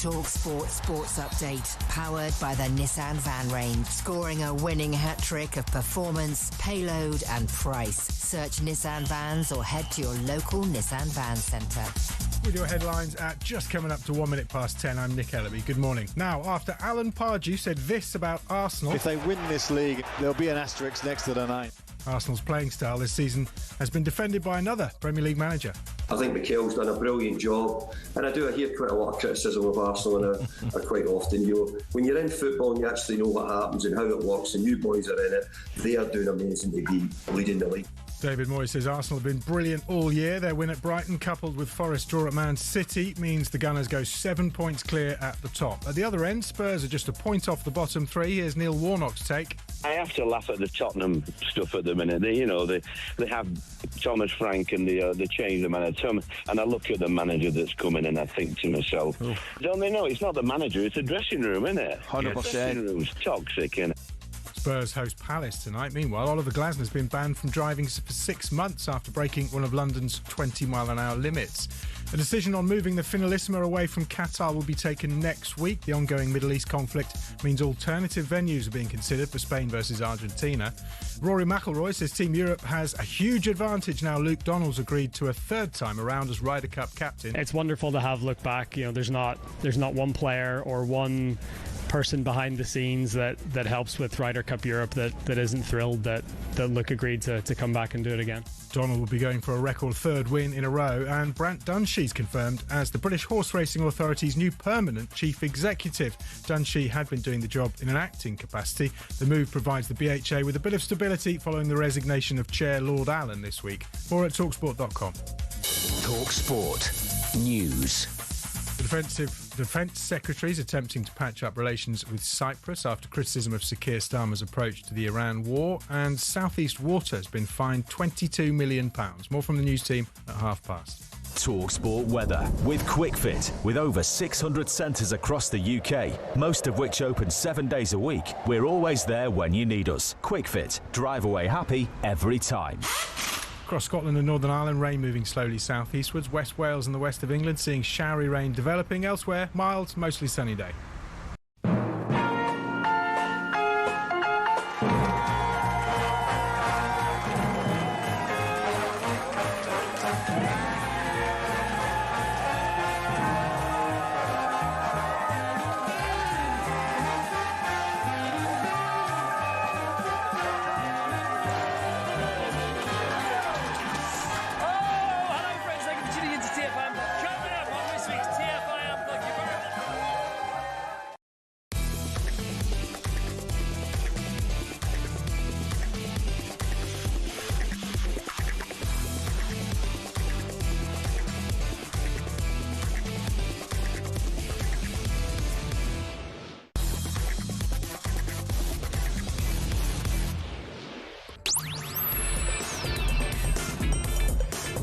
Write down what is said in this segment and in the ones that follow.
talkSPORT Sports Update, powered by the Nissan van range. Scoring a winning hat-trick of performance, payload and price. Search Nissan Vans or head to your local Nissan Van Centre. With your headlines at just coming up to 1 minute past 10, I'm Nick Ellaby. Good morning. Now, after Alan Pardew said this about Arsenal... If they win this league, there'll be an asterisk next to the name. Arsenal's playing style this season has been defended by another Premier League manager. I think Mikel's done a brilliant job, and I hear quite a lot of criticism of Arsenal, and quite often, when you're in football and you actually know what happens and how it works, and you boys are in it, they are doing amazing to be leading the league. David Moyes says Arsenal have been brilliant all year. Their win at Brighton, coupled with Forest's draw at Man City, means the Gunners go 7 points clear at the top. At the other end, Spurs are just a point off the bottom three. Here's Neil Warnock's take. I have to laugh at the Tottenham stuff at the minute. They have Thomas Frank and they change the manager. And I look at the manager that's coming and I think to myself, don't they know it's not the manager, it's the dressing room, isn't it? 100%. The dressing room's toxic, isn't it? Spurs host Palace tonight. Meanwhile, Oliver Glasner's been banned from driving for 6 months after breaking one of London's 20-mile-an-hour limits. A decision on moving the Finalissima away from Qatar will be taken next week. The ongoing Middle East conflict means alternative venues are being considered for Spain versus Argentina. Rory McIlroy says Team Europe has a huge advantage now Luke Donald's agreed to a third time around as Ryder Cup captain. It's wonderful to have look back. There's not one player or one person behind the scenes that helps with Ryder Cup Europe that isn't thrilled that Luke agreed to come back and do it again. Donald will be going for a record third win in a row, and Brant Dunshee's confirmed as the British Horse Racing Authority's new permanent chief executive. Dunshee had been doing the job in an acting capacity. The move provides the BHA with a bit of stability following the resignation of Chair Lord Allen this week. More at talksport.com. talkSPORT News. The Defence Secretary is attempting to patch up relations with Cyprus after criticism of Sir Keir Starmer's approach to the Iran war, and South East Water has been fined £22 million. More from the news team at past. talkSPORT weather with QuickFit. With over 600 centres across the UK, most of which open 7 days a week, we're always there when you need us. QuickFit. Drive away happy every time. Across Scotland and Northern Ireland, rain moving slowly southeastwards. West Wales and the west of England seeing showery rain developing. Elsewhere, mild, mostly sunny day.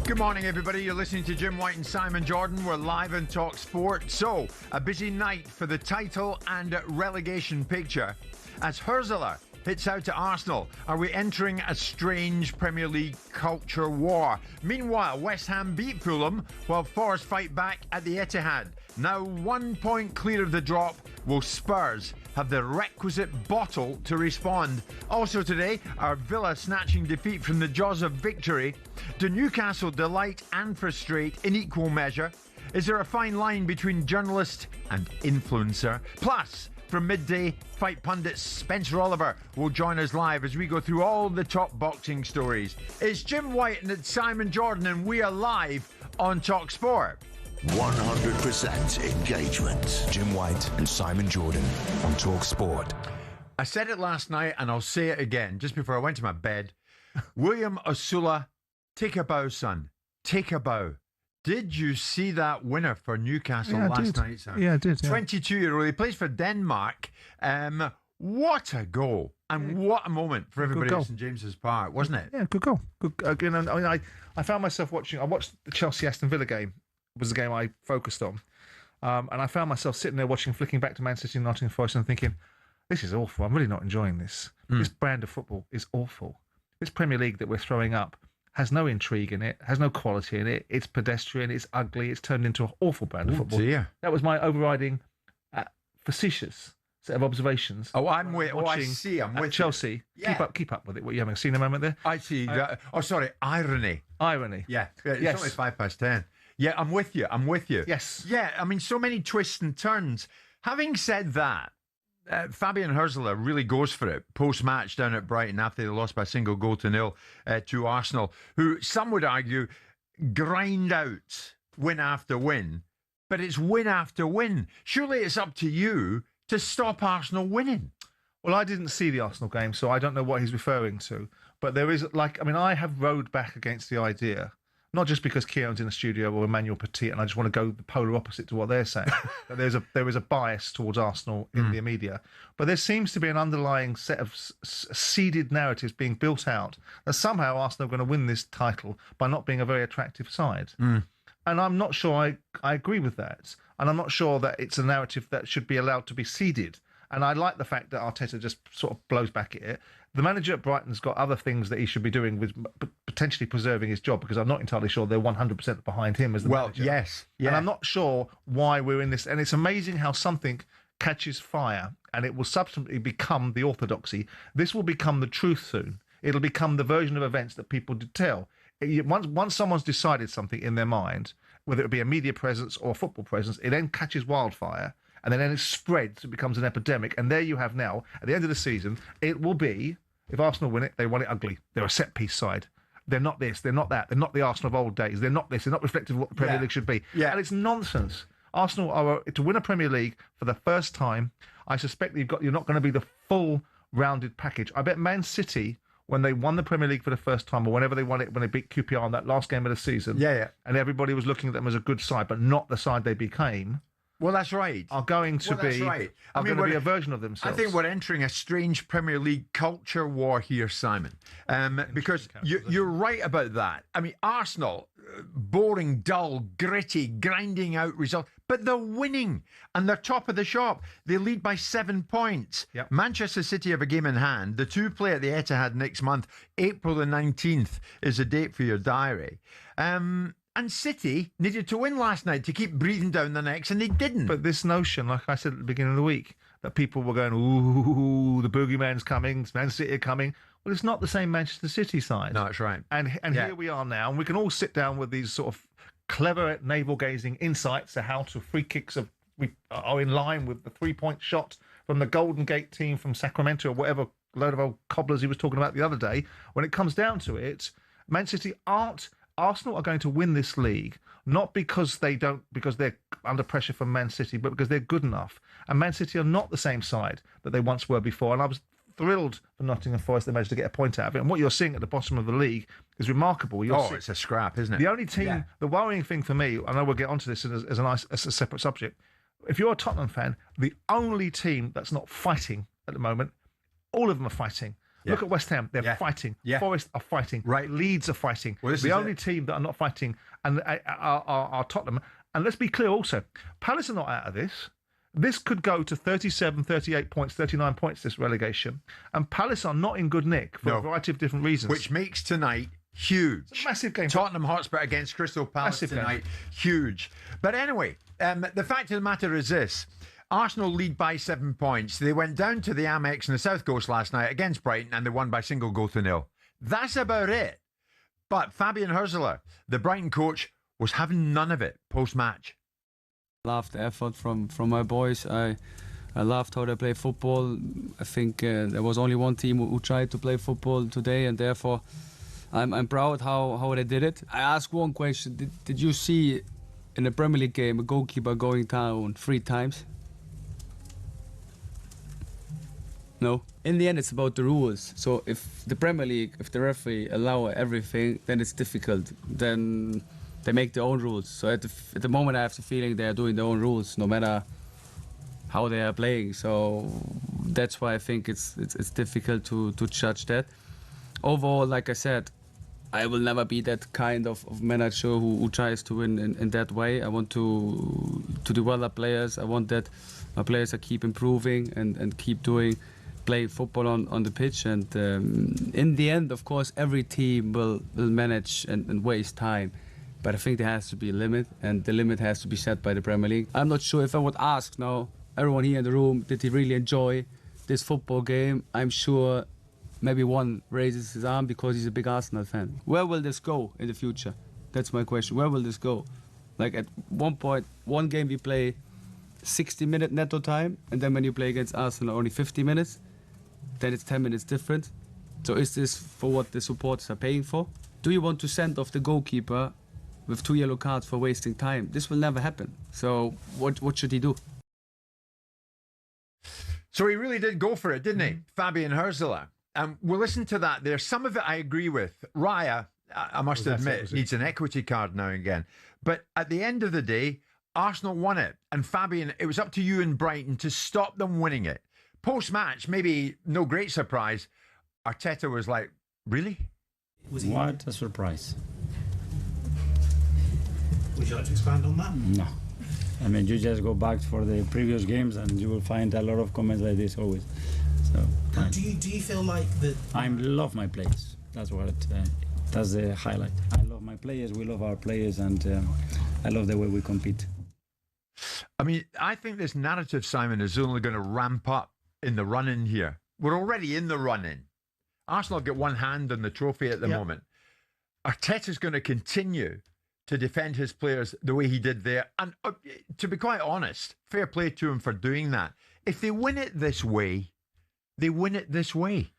Good morning, everybody. You're listening to Jim White and Simon Jordan. We're live on talkSPORT. So, a busy night for the title and relegation picture as Hurzeler hits out to Arsenal. Are we entering a strange Premier League culture war? Meanwhile, West Ham beat Fulham while Forest fight back at the Etihad. Now 1 point clear of the drop, will Spurs have the requisite bottle to respond? Also today, our Villa snatching defeat from the jaws of victory. Do Newcastle delight and frustrate in equal measure? Is there a fine line between journalist and influencer? Plus, from Midday, fight pundit Spencer Oliver will join us live as we go through all the top boxing stories. It's Jim White and it's Simon Jordan, and we are live on talkSPORT. 100% engagement. Jim White and Simon Jordan on talkSPORT. I said it last night and I'll say it again just before I went to my bed. William Osula, take a bow, son. Take a bow. Did you see that winner for Newcastle last night, sir? Yeah, I did. 22-year-old. He plays for Denmark. What a goal. And what a moment for everybody at St James's Park, wasn't it? Yeah, good goal. Good. Again, I found myself watching. I watched the Chelsea-Aston Villa game. Was the game I focused on. And I found myself sitting there watching, flicking back to Man City and Nottingham Forest and thinking, this is awful. I'm really not enjoying this. This brand of football is awful. This Premier League that we're throwing up has no intrigue in it, has no quality in it. It's pedestrian, it's ugly, it's turned into an awful brand of football. Dear. That was my overriding facetious set of observations. Oh, I'm with. Oh, I see. I'm with Chelsea. Yeah. Keep up with it. What, you haven't seen a moment there? I see. Sorry. Irony. Yeah. It's only 10:05. Yeah, I'm with you. Yes. Yeah, I mean, so many twists and turns. Having said that, Fabian Hurzeler really goes for it post-match down at Brighton after they lost by a single goal to nil to Arsenal, who some would argue grind out win after win, but it's win after win. Surely it's up to you to stop Arsenal winning. Well, I didn't see the Arsenal game, so I don't know what he's referring to. But there is, I have rowed back against the idea, not just because Keown's in the studio or Emmanuel Petit, and I just want to go the polar opposite to what they're saying. That there is a bias towards Arsenal in the media. But there seems to be an underlying set of seeded narratives being built out that somehow Arsenal are going to win this title by not being a very attractive side. And I'm not sure I agree with that. And I'm not sure that it's a narrative that should be allowed to be seeded. And I like the fact that Arteta just sort of blows back at it. The manager at Brighton's got other things that he should be doing with potentially preserving his job, because I'm not entirely sure they're 100% behind him as the manager. Yes. Yeah. And I'm not sure why we're in this. And it's amazing how something catches fire and it will subsequently become the orthodoxy. This will become the truth soon. It'll become the version of events that people tell. Once someone's decided something in their mind, whether it be a media presence or a football presence, it then catches wildfire, and then it spreads, it becomes an epidemic. And there you have now, at the end of the season, it will be, if Arsenal win it, they want it ugly. They're a set-piece side. They're not this, they're not that. They're not the Arsenal of old days. They're not this, they're not reflective of what the Premier League should be. Yeah. And it's nonsense. Arsenal are, to win a Premier League for the first time, I suspect you're not going to be the full rounded package. I bet Man City, when they won the Premier League for the first time, or whenever they won it, when they beat QPR in that last game of the season, and everybody was looking at them as a good side, but not the side they became. Well, that's right. Are going to be a version of themselves. I think we're entering a strange Premier League culture war here, Simon, because you're right about that. I mean, Arsenal, boring, dull, gritty, grinding out results, but they're winning and they're top of the shop. They lead by 7 points. Yep. Manchester City have a game in hand. The two play at the Etihad next month. April the 19th is a date for your diary. And City needed to win last night to keep breathing down the necks, and they didn't. But this notion, like I said at the beginning of the week, that people were going, ooh, the boogeyman's coming, Man City are coming. Well, it's not the same Manchester City side. No, that's right. And here we are now, and we can all sit down with these sort of clever navel-gazing insights to how to free kicks are in line with the three-point shot from the Golden Gate team from Sacramento or whatever load of old cobblers he was talking about the other day. When it comes down to it, Man City Arsenal are going to win this league, not because they're under pressure from Man City, but because they're good enough. And Man City are not the same side that they once were before. And I was thrilled for Nottingham Forest they managed to get a point out of it. And what you're seeing at the bottom of the league is remarkable. It's a scrap, isn't it? The only team, the worrying thing for me, I know we'll get onto this as a separate subject. If you're a Tottenham fan, the only team that's not fighting at the moment, all of them are fighting. Look at West Ham; they're fighting. Forest are fighting. Right. Leeds are fighting. Well, the only team that are not fighting and are Tottenham. And let's be clear also, Palace are not out of this. This could go to 37, 38 points, 39 points, this relegation. And Palace are not in good nick for a variety of different reasons. Which makes tonight huge. It's a massive game. Tottenham Hotspur against Crystal Palace tonight. Huge. But anyway, the fact of the matter is this. Arsenal lead by 7 points. They went down to the Amex in the South Coast last night against Brighton and they won by single goal to nil. That's about it. But Fabian Hurzeler, the Brighton coach, was having none of it post-match. Loved the effort from my boys. I loved how they play football. I think there was only one team who tried to play football today, and therefore I'm proud how they did it. I asked one question. Did you see in a Premier League game a goalkeeper going down 3 times? No. In the end, it's about the rules. So if the Premier League, if the referee allow everything, then it's difficult. Then they make their own rules. So at the moment, I have the feeling they are doing their own rules, no matter how they are playing. So that's why I think it's difficult to judge that. Overall, like I said, I will never be that kind of manager who tries to win in that way. I want to develop players. I want that my players are keep improving and keep playing football on the pitch. And in the end, of course, every team will manage and waste time. But I think there has to be a limit, and the limit has to be set by the Premier League. I'm not sure if I would ask now everyone here in the room, did he really enjoy this football game? I'm sure maybe one raises his arm because he's a big Arsenal fan. Where will this go in the future? That's my question. Where will this go? Like at one point, one game we play 60-minute netto time, and then when you play against Arsenal only 50 minutes, then it's 10 minutes different. So is this for what the supporters are paying for? Do you want to send off the goalkeeper with 2 yellow cards for wasting time? This will never happen. So what should he do? So he really did go for it, didn't he? Fabian Hurzeler. We'll listen to that there. Some of it I agree with. Raya, I must admit, needs an equity card now and again. But at the end of the day, Arsenal won it. And Fabian, it was up to you and Brighton to stop them winning it. Post-match, maybe no great surprise, Arteta was like, really? What a surprise. Would you like to expand on that? No. I mean, you just go back for the previous games and you will find a lot of comments like this always. So, do you feel like that? I love my players. That's what that's the highlight. I love my players. We love our players, and I love the way we compete. I mean, I think this narrative, Simon, is only going to ramp up in the run-in here. We're already in the run-in. Arsenal get one hand on the trophy at the moment. Arteta's going to continue to defend his players the way he did there. And to be quite honest, fair play to him for doing that. If they win it this way, they win it this way.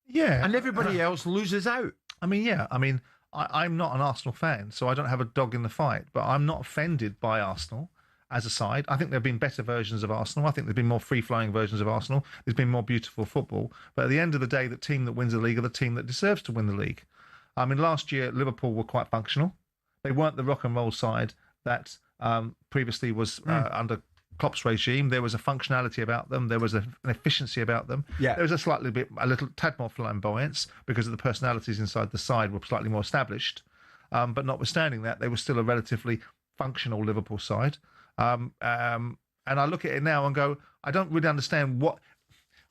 Yeah. And everybody else loses out. I mean, yeah. I mean, I'm not an Arsenal fan, so I don't have a dog in the fight, but I'm not offended by Arsenal as a side. I think there have been better versions of Arsenal. I think there's been more free-flowing versions of Arsenal. There's been more beautiful football. But at the end of the day, the team that wins the league are the team that deserves to win the league. I mean, last year, Liverpool were quite functional. They weren't the rock and roll side that previously was under Klopp's regime. There was a functionality about them. There was an efficiency about them. Yeah. There was a little tad more flamboyance because of the personalities inside the side were slightly more established. But notwithstanding that, they were still a relatively functional Liverpool side. And I look at it now and go, I don't really understand what...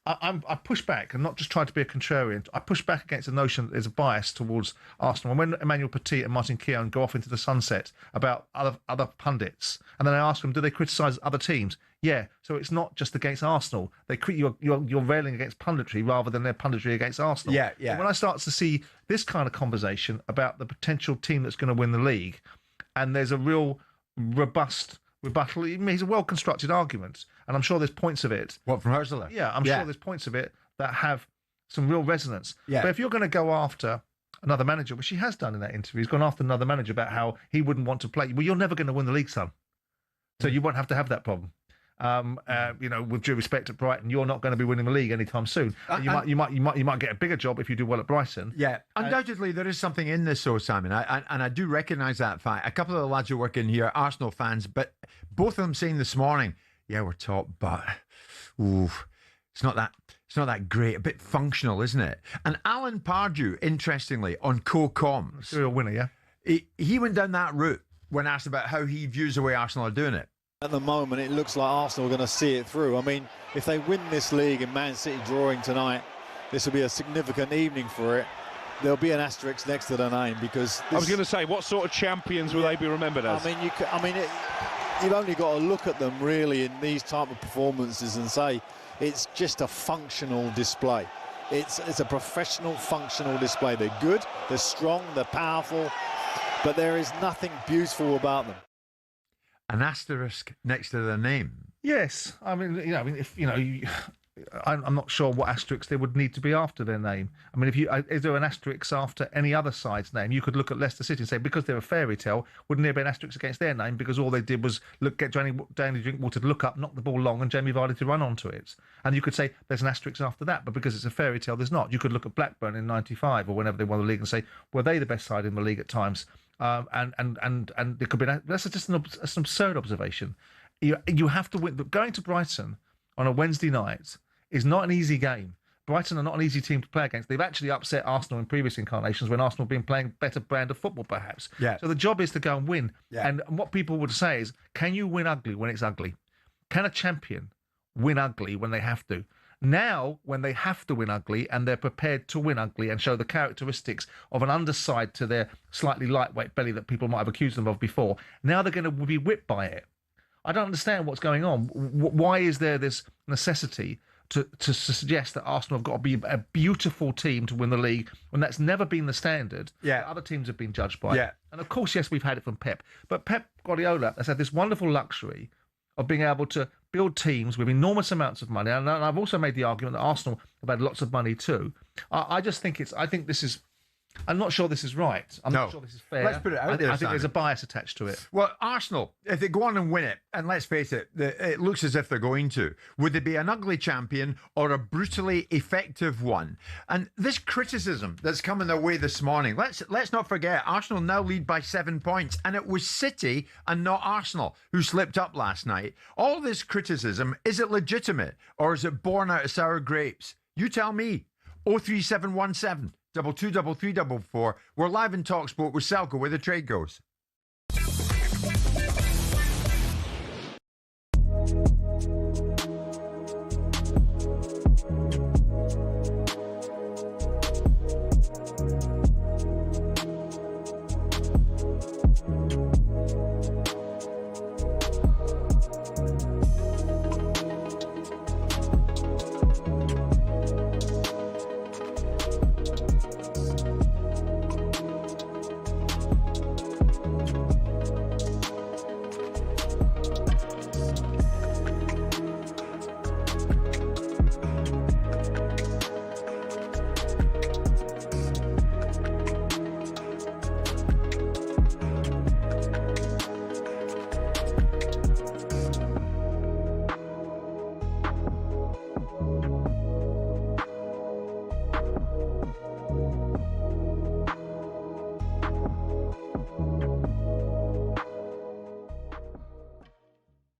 I push back and not just try to be a contrarian. I push back against the notion that there's a bias towards Arsenal. And when Emmanuel Petit and Martin Keown go off into the sunset about other pundits, and then I ask them, do they criticise other teams? Yeah. So it's not just against Arsenal. You're railing against punditry rather than their punditry against Arsenal. Yeah. But when I start to see this kind of conversation about the potential team that's going to win the league, and there's a real robust rebuttal, he's a well-constructed argument, and I'm sure there's points of it. What, from Hurzeler? Yeah, I'm sure there's points of it that have some real resonance. Yeah. But if you're going to go after another manager, which he has done in that interview, he's gone after another manager about how he wouldn't want to play. Well, you're never going to win the league, son. So you won't have to have that problem. With due respect at Brighton, you're not going to be winning the league anytime soon. You might get a bigger job if you do well at Brighton. Yeah, undoubtedly there is something in this, though, Simon. I do recognise that fact. A couple of the lads who work in here, Arsenal fans, but both of them saying this morning, "Yeah, we're top, but it's not that great. A bit functional, isn't it?" And Alan Pardew, interestingly, on co-coms, serial winner, yeah, he went down that route when asked about how he views the way Arsenal are doing it. At the moment, it looks like Arsenal are going to see it through. I mean, if they win this league and Man City drawing tonight, this will be a significant evening for it. There'll be an asterisk next to the name because... I was going to say, what sort of champions will they be remembered as? You've only got to look at them, really, in these type of performances and say it's just a functional display. It's a professional, functional display. They're good, they're strong, they're powerful, but there is nothing beautiful about them. An asterisk next to their name. Yes, I'm not sure what asterisks they would need to be after their name. I mean, is there an asterisk after any other side's name? You could look at Leicester City and say, because they're a fairy tale, wouldn't there be an asterisk against their name because all they did was get Danny Drinkwater to look up, knock the ball long, and Jamie Vardy to run onto it? And you could say there's an asterisk after that, but because it's a fairy tale, there's not. You could look at Blackburn in '95 or whenever they won the league and say, were they the best side in the league at times? And there could be that's just an absurd observation. You have to win. But going to Brighton on a Wednesday night is not an easy game. Brighton are not an easy team to play against. They've actually upset Arsenal in previous incarnations when Arsenal have been playing better brand of football, perhaps. Yeah. So the job is to go and win. Yeah. And what people would say is, can you win ugly when it's ugly? Can a champion win ugly when they have to? Now, when they have to win ugly and they're prepared to win ugly and show the characteristics of an underside to their slightly lightweight belly that people might have accused them of before, now they're going to be whipped by it. I don't understand what's going on. Why is there this necessity to suggest that Arsenal have got to be a beautiful team to win the league when that's never been the standard that other teams have been judged by? Yeah. And of course, yes, we've had it from Pep. But Pep Guardiola has had this wonderful luxury of being able to build teams with enormous amounts of money. And I've also made the argument that Arsenal have had lots of money too. I think this is... I'm not sure this is right. I'm not sure this is fair. Let's put it out there, I think there's a bias attached to it. Well, Arsenal, if they go on and win it, and let's face it, it looks as if they're going to, would they be an ugly champion or a brutally effective one? And this criticism that's coming their way this morning, let's not forget, Arsenal now lead by 7 points, and it was City and not Arsenal who slipped up last night. All this criticism, is it legitimate or is it born out of sour grapes? You tell me. 03717 223344. We're live in talkSPORT with Selco, where the trade goes.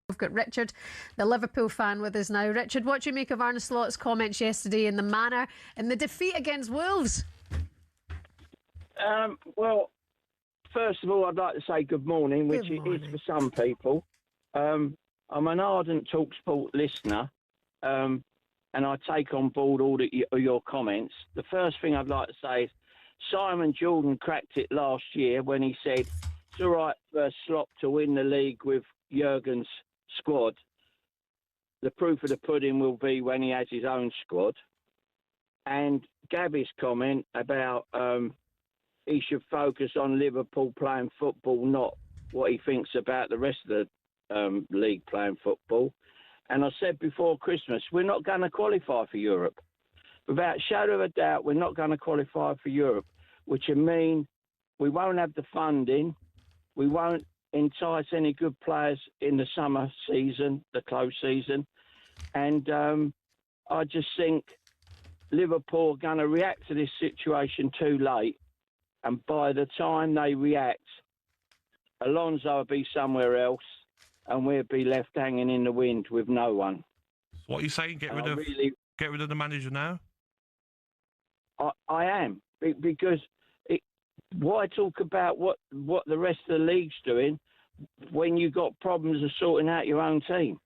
We've got Richard, the Liverpool fan, with us now. Richard, what do you make of Arne Slot's comments yesterday in the manner in the defeat against Wolves? Well, first of all, I'd like to say good morning, which it is for some people. I'm an ardent talkSPORT listener, and I take on board all your comments. The first thing I'd like to say is Simon Jordan cracked it last year when he said it's all right for Slot to win the league with Jurgen's squad. The proof of the pudding will be when he has his own squad. And Gabby's comment about he should focus on Liverpool playing football, not what he thinks about the rest of the league playing football. And I said before Christmas, we're not going to qualify for Europe. Without a shadow of a doubt, we're not going to qualify for Europe, which would mean we won't have the funding, we won't entice any good players in the summer season, the close season. And I just think Liverpool are going to react to this situation too late. And by the time they react, Alonso will be somewhere else and we'll be left hanging in the wind with no one. What are you saying? Get rid of the manager now? I am, because why talk about what the rest of the league's doing when you've got problems of sorting out your own team?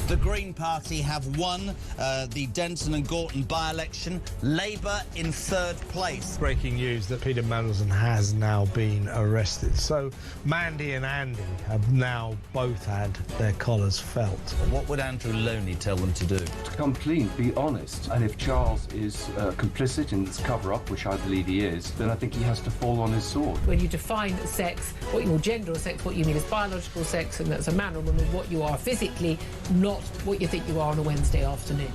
The Green Party have won the Denton and Gorton by-election. Labour in third place. Breaking news that Peter Mandelson has now been arrested. So Mandy and Andy have now both had their collars felt. What would Andrew Loney tell them to do? To come clean, be honest. And if Charles is complicit in this cover-up, which I believe he is, then I think he has to fall on his sword. When you define sex, what your gender or sex, what you mean is biological sex, and that's a man or woman, what you are physically, not what you think you are on a Wednesday afternoon.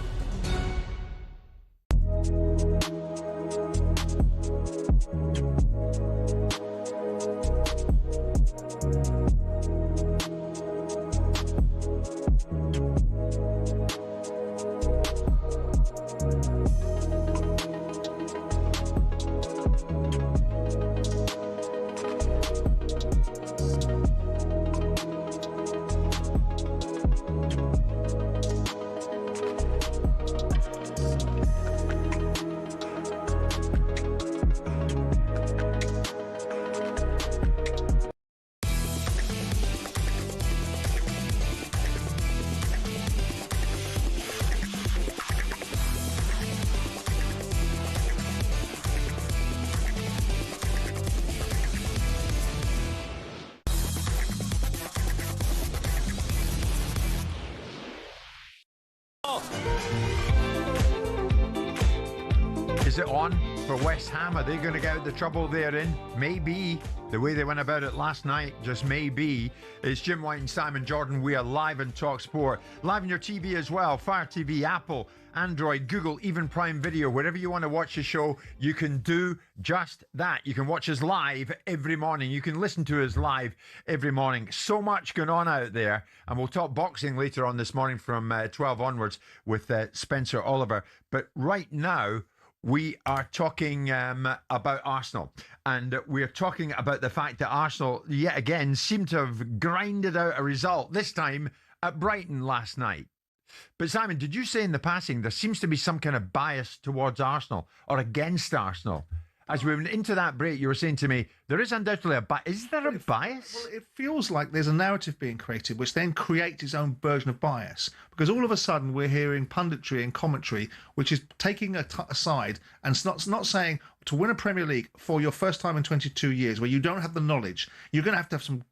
Is it on for West Ham? Are they going to get out the trouble they're in? Maybe. The way they went about it last night, just maybe. It's Jim White and Simon Jordan. We are live on talkSPORT. Live on your TV as well. Fire TV, Apple, Android, Google, even Prime Video. Wherever you want to watch the show, you can do just that. You can watch us live every morning. You can listen to us live every morning. So much going on out there. And we'll talk boxing later on this morning from 12 onwards with Spencer Oliver. But right now, we are talking about Arsenal, and we're talking about the fact that Arsenal, yet again, seem to have grinded out a result, this time at Brighton last night. But Simon, did you say in the passing there seems to be some kind of bias towards Arsenal or against Arsenal? As we went into that break, you were saying to me, there is undoubtedly a bias. Is there a bias? Well, it feels like there's a narrative being created which then creates its own version of bias. Because all of a sudden we're hearing punditry and commentary which is taking a side and it's not saying to win a Premier League for your first time in 22 years where you don't have the knowledge, you're going to have some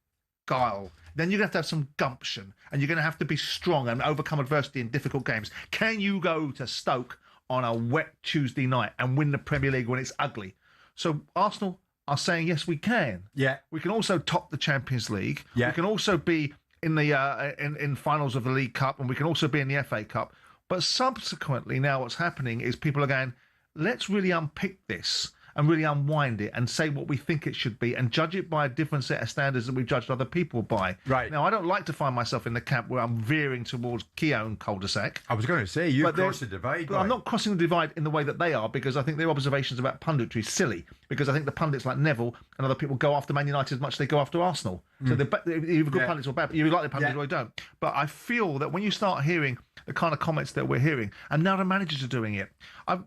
guile. Then you're going to have some gumption and you're going to have to be strong and overcome adversity in difficult games. Can you go to Stoke on a wet Tuesday night and win the Premier League when it's ugly? So Arsenal are saying, yes, we can. Yeah. We can also top the Champions League. Yeah. We can also be in the in finals of the League Cup, and we can also be in the FA Cup. But subsequently, now what's happening is people are going, let's really unpick this and really unwind it and say what we think it should be and judge it by a different set of standards that we've judged other people by. Right. Now, I don't like to find myself in the camp where I'm veering towards Keown cul-de-sac. I was going to say, you crossed the divide. But I'm not crossing the divide in the way that they are, because I think their observations about punditry is silly, because I think the pundits like Neville and other people go after Man United as much as they go after Arsenal. So they're either good pundits or bad, but you like the pundits or you don't. But I feel that when you start hearing the kind of comments that we're hearing, and now the managers are doing it, I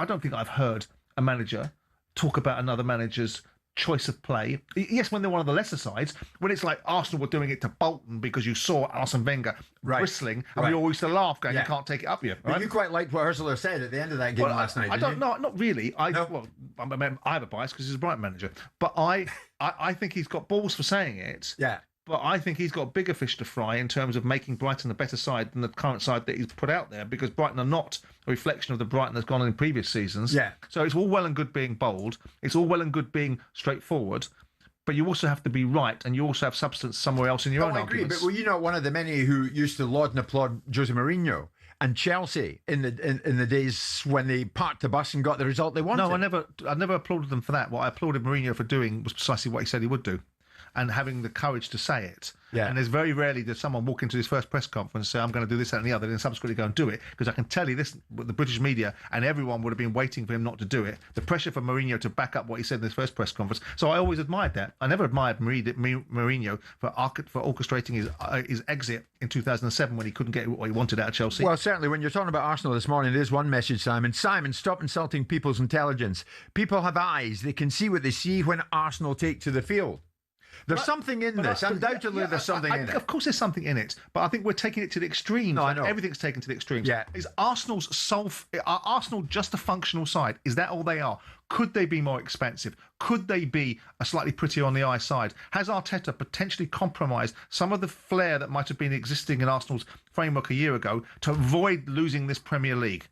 don't think I've heard a manager talk about another manager's choice of play. Yes, when they're one of the lesser sides, when it's like Arsenal were doing it to Bolton because you saw Arsene Wenger bristling, and we all used to laugh going, you can't take it up here. But you quite liked what Hurzeler said at the end of that game last night, didn't you? Not really. I have a bias because he's a Brighton manager, but I think he's got balls for saying it. Yeah. But I think he's got bigger fish to fry in terms of making Brighton a better side than the current side that he's put out there, because Brighton are not a reflection of the Brighton that's gone on in previous seasons. Yeah. So it's all well and good being bold. It's all well and good being straightforward. But you also have to be right, and you also have substance somewhere else in your own arguments. But were you not one of the many who used to laud and applaud Jose Mourinho and Chelsea in the days when they parked the bus and got the result they wanted? No, I never applauded them for that. What I applauded Mourinho for doing was precisely what he said he would do, and having the courage to say it. Yeah. And there's very rarely does someone walk into his first press conference and say, I'm going to do this, that and the other, and then subsequently go and do it, because I can tell you this, the British media and everyone would have been waiting for him not to do it. The pressure for Mourinho to back up what he said in his first press conference. So I always admired that. I never admired Mourinho for orchestrating his exit in 2007 when he couldn't get what he wanted out of Chelsea. Well, certainly when you're talking about Arsenal this morning, there's one message, Simon. Simon, stop insulting people's intelligence. People have eyes. They can see what they see when Arsenal take to the field. There's something in this. Undoubtedly, there's something in it. Of course, there's something in it, but I think we're taking it to the extremes. No, I know. Everything's taken to the extremes. Yeah. Is Arsenal's are Arsenal just a functional side? Is that all they are? Could they be more expensive? Could they be a slightly prettier on the eye side? Has Arteta potentially compromised some of the flair that might have been existing in Arsenal's framework a year ago to avoid losing this Premier League?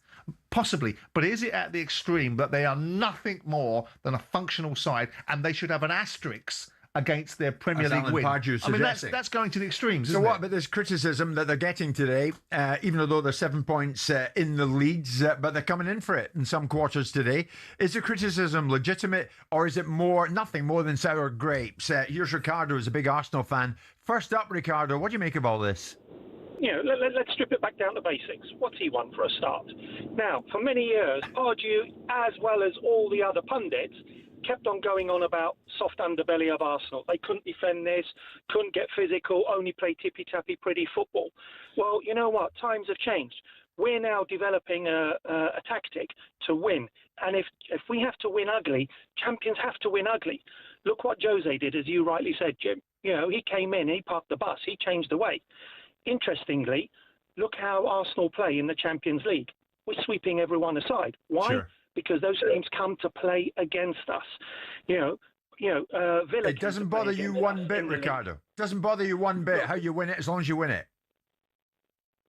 Possibly, but is it at the extreme that they are nothing more than a functional side and they should have an asterisk against their Premier League win? Pardew I mean, that's going to the extremes, So isn't what it? about this criticism that they're getting today, even though they're 7 points in the leads, but they're coming in for it in some quarters today? Is the criticism legitimate, or is it nothing more than sour grapes? Here's Ricardo, who's a big Arsenal fan. First up, Ricardo, what do you make of all this? You know, let's strip it back down to basics. What's he won for a start? Now, for many years, Pardew, as well as all the other pundits, kept on going on about soft underbelly of Arsenal. They couldn't defend this, couldn't get physical, only play tippy-tappy pretty football. Well, you know what? Times have changed. We're now developing a tactic to win. And if we have to win ugly, champions have to win ugly. Look what Jose did, as you rightly said, Jim. You know, he came in, he parked the bus, he changed the way. Interestingly, look how Arsenal play in the Champions League. We're sweeping everyone aside. Why? Sure. Because those teams come to play against us. Villa. It doesn't bother you one bit, Ricardo. It doesn't bother you one bit how you win it, as long as you win it.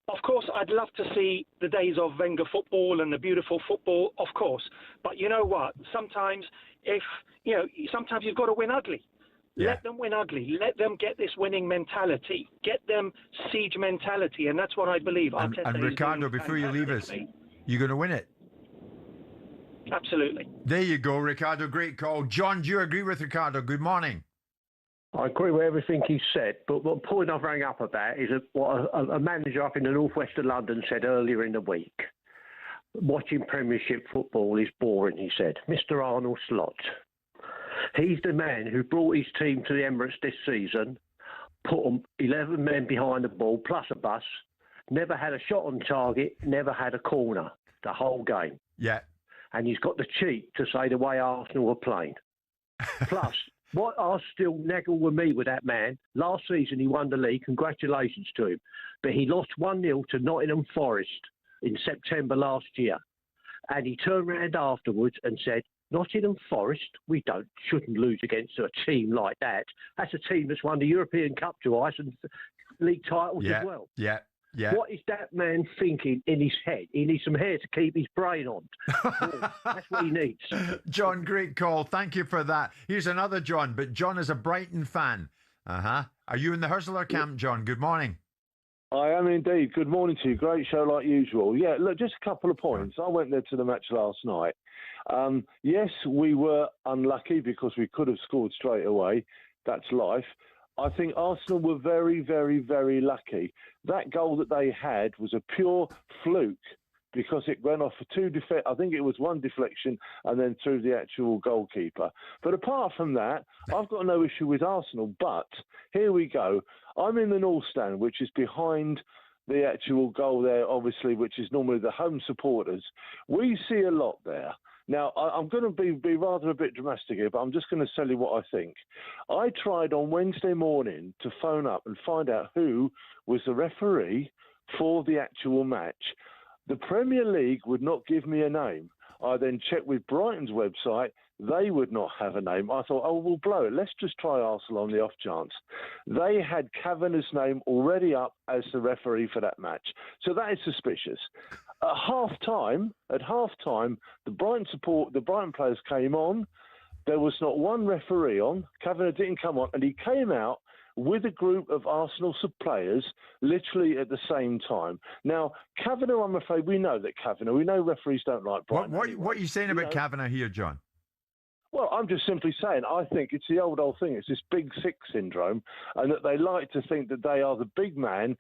Of course, I'd love to see the days of Wenger football and the beautiful football, of course. But you know what? Sometimes sometimes you've got to win ugly. Yeah. Let them win ugly. Let them get this winning mentality. Get them siege mentality. And that's what I believe. And Ricardo, before you leave us, you're going to win it. Absolutely. There you go, Ricardo. Great call. John, do you agree with Ricardo? Good morning. I agree with everything he said, but the point I've rang up about is what a manager up in the northwest of London said earlier in the week. Watching Premiership football is boring, he said. Mr. Arnold Slot. He's the man who brought his team to the Emirates this season, put 11 men behind the ball, plus a bus, never had a shot on target, never had a corner the whole game. Yeah. And he's got the cheek to say the way Arsenal were playing. Plus, what I still naggle with me with that man, last season he won the league, congratulations to him, but he lost 1-0 to Nottingham Forest in September last year. And he turned around afterwards and said, Nottingham Forest, we shouldn't lose against a team like that. That's a team that's won the European Cup twice and league titles as well. Yeah. What is that man thinking in his head? He needs some hair to keep his brain on. That's what he needs. John, great call. Thank you for that. Here's another John, but John is a Brighton fan. Are you in the Hurzeler camp, John? Good morning. I am indeed. Good morning to you. Great show like usual. Yeah, look, just a couple of points. I went there to the match last night. Yes, we were unlucky because we could have scored straight away. That's life. I think Arsenal were very, very, very lucky. That goal that they had was a pure fluke because it went off for I think it was one deflection and then through the actual goalkeeper. But apart from that, I've got no issue with Arsenal. But here we go. I'm in the North Stand, which is behind the actual goal there, obviously, which is normally the home supporters. We see a lot there. Now, I'm going to be rather a bit dramatic here, but I'm just going to tell you what I think. I tried on Wednesday morning to phone up and find out who was the referee for the actual match. The Premier League would not give me a name. I then checked with Brighton's website. They would not have a name. I thought, we'll blow it. Let's just try Arsenal on the off chance. They had Kavanagh's name already up as the referee for that match. So that is suspicious. At half time, the Brighton players came on. There was not one referee on. Kavanagh didn't come on, and he came out with a group of Arsenal players literally at the same time. Now, Kavanagh, I'm afraid we know referees don't like Brighton. What are you saying about Kavanagh here, John? Well, I'm just simply saying, I think it's the old thing. It's this big six syndrome, and that they like to think that they are the big man.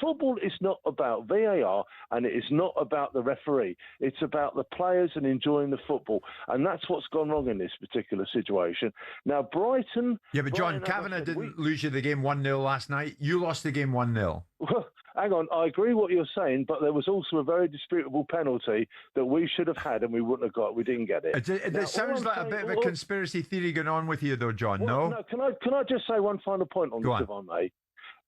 Football is not about VAR, and it is not about the referee. It's about the players and enjoying the football, and that's what's gone wrong in this particular situation. Now, Brighton... Yeah, but John, Kavanagh didn't lose you the game 1-0 last night. You lost the game 1-0. Well, hang on, I agree what you're saying, but there was also a very disputable penalty that we should have had and we wouldn't have got. We didn't get it. It sounds like a bit of a conspiracy theory going on with you, though, John. No, can I just say one final point on this, if I may?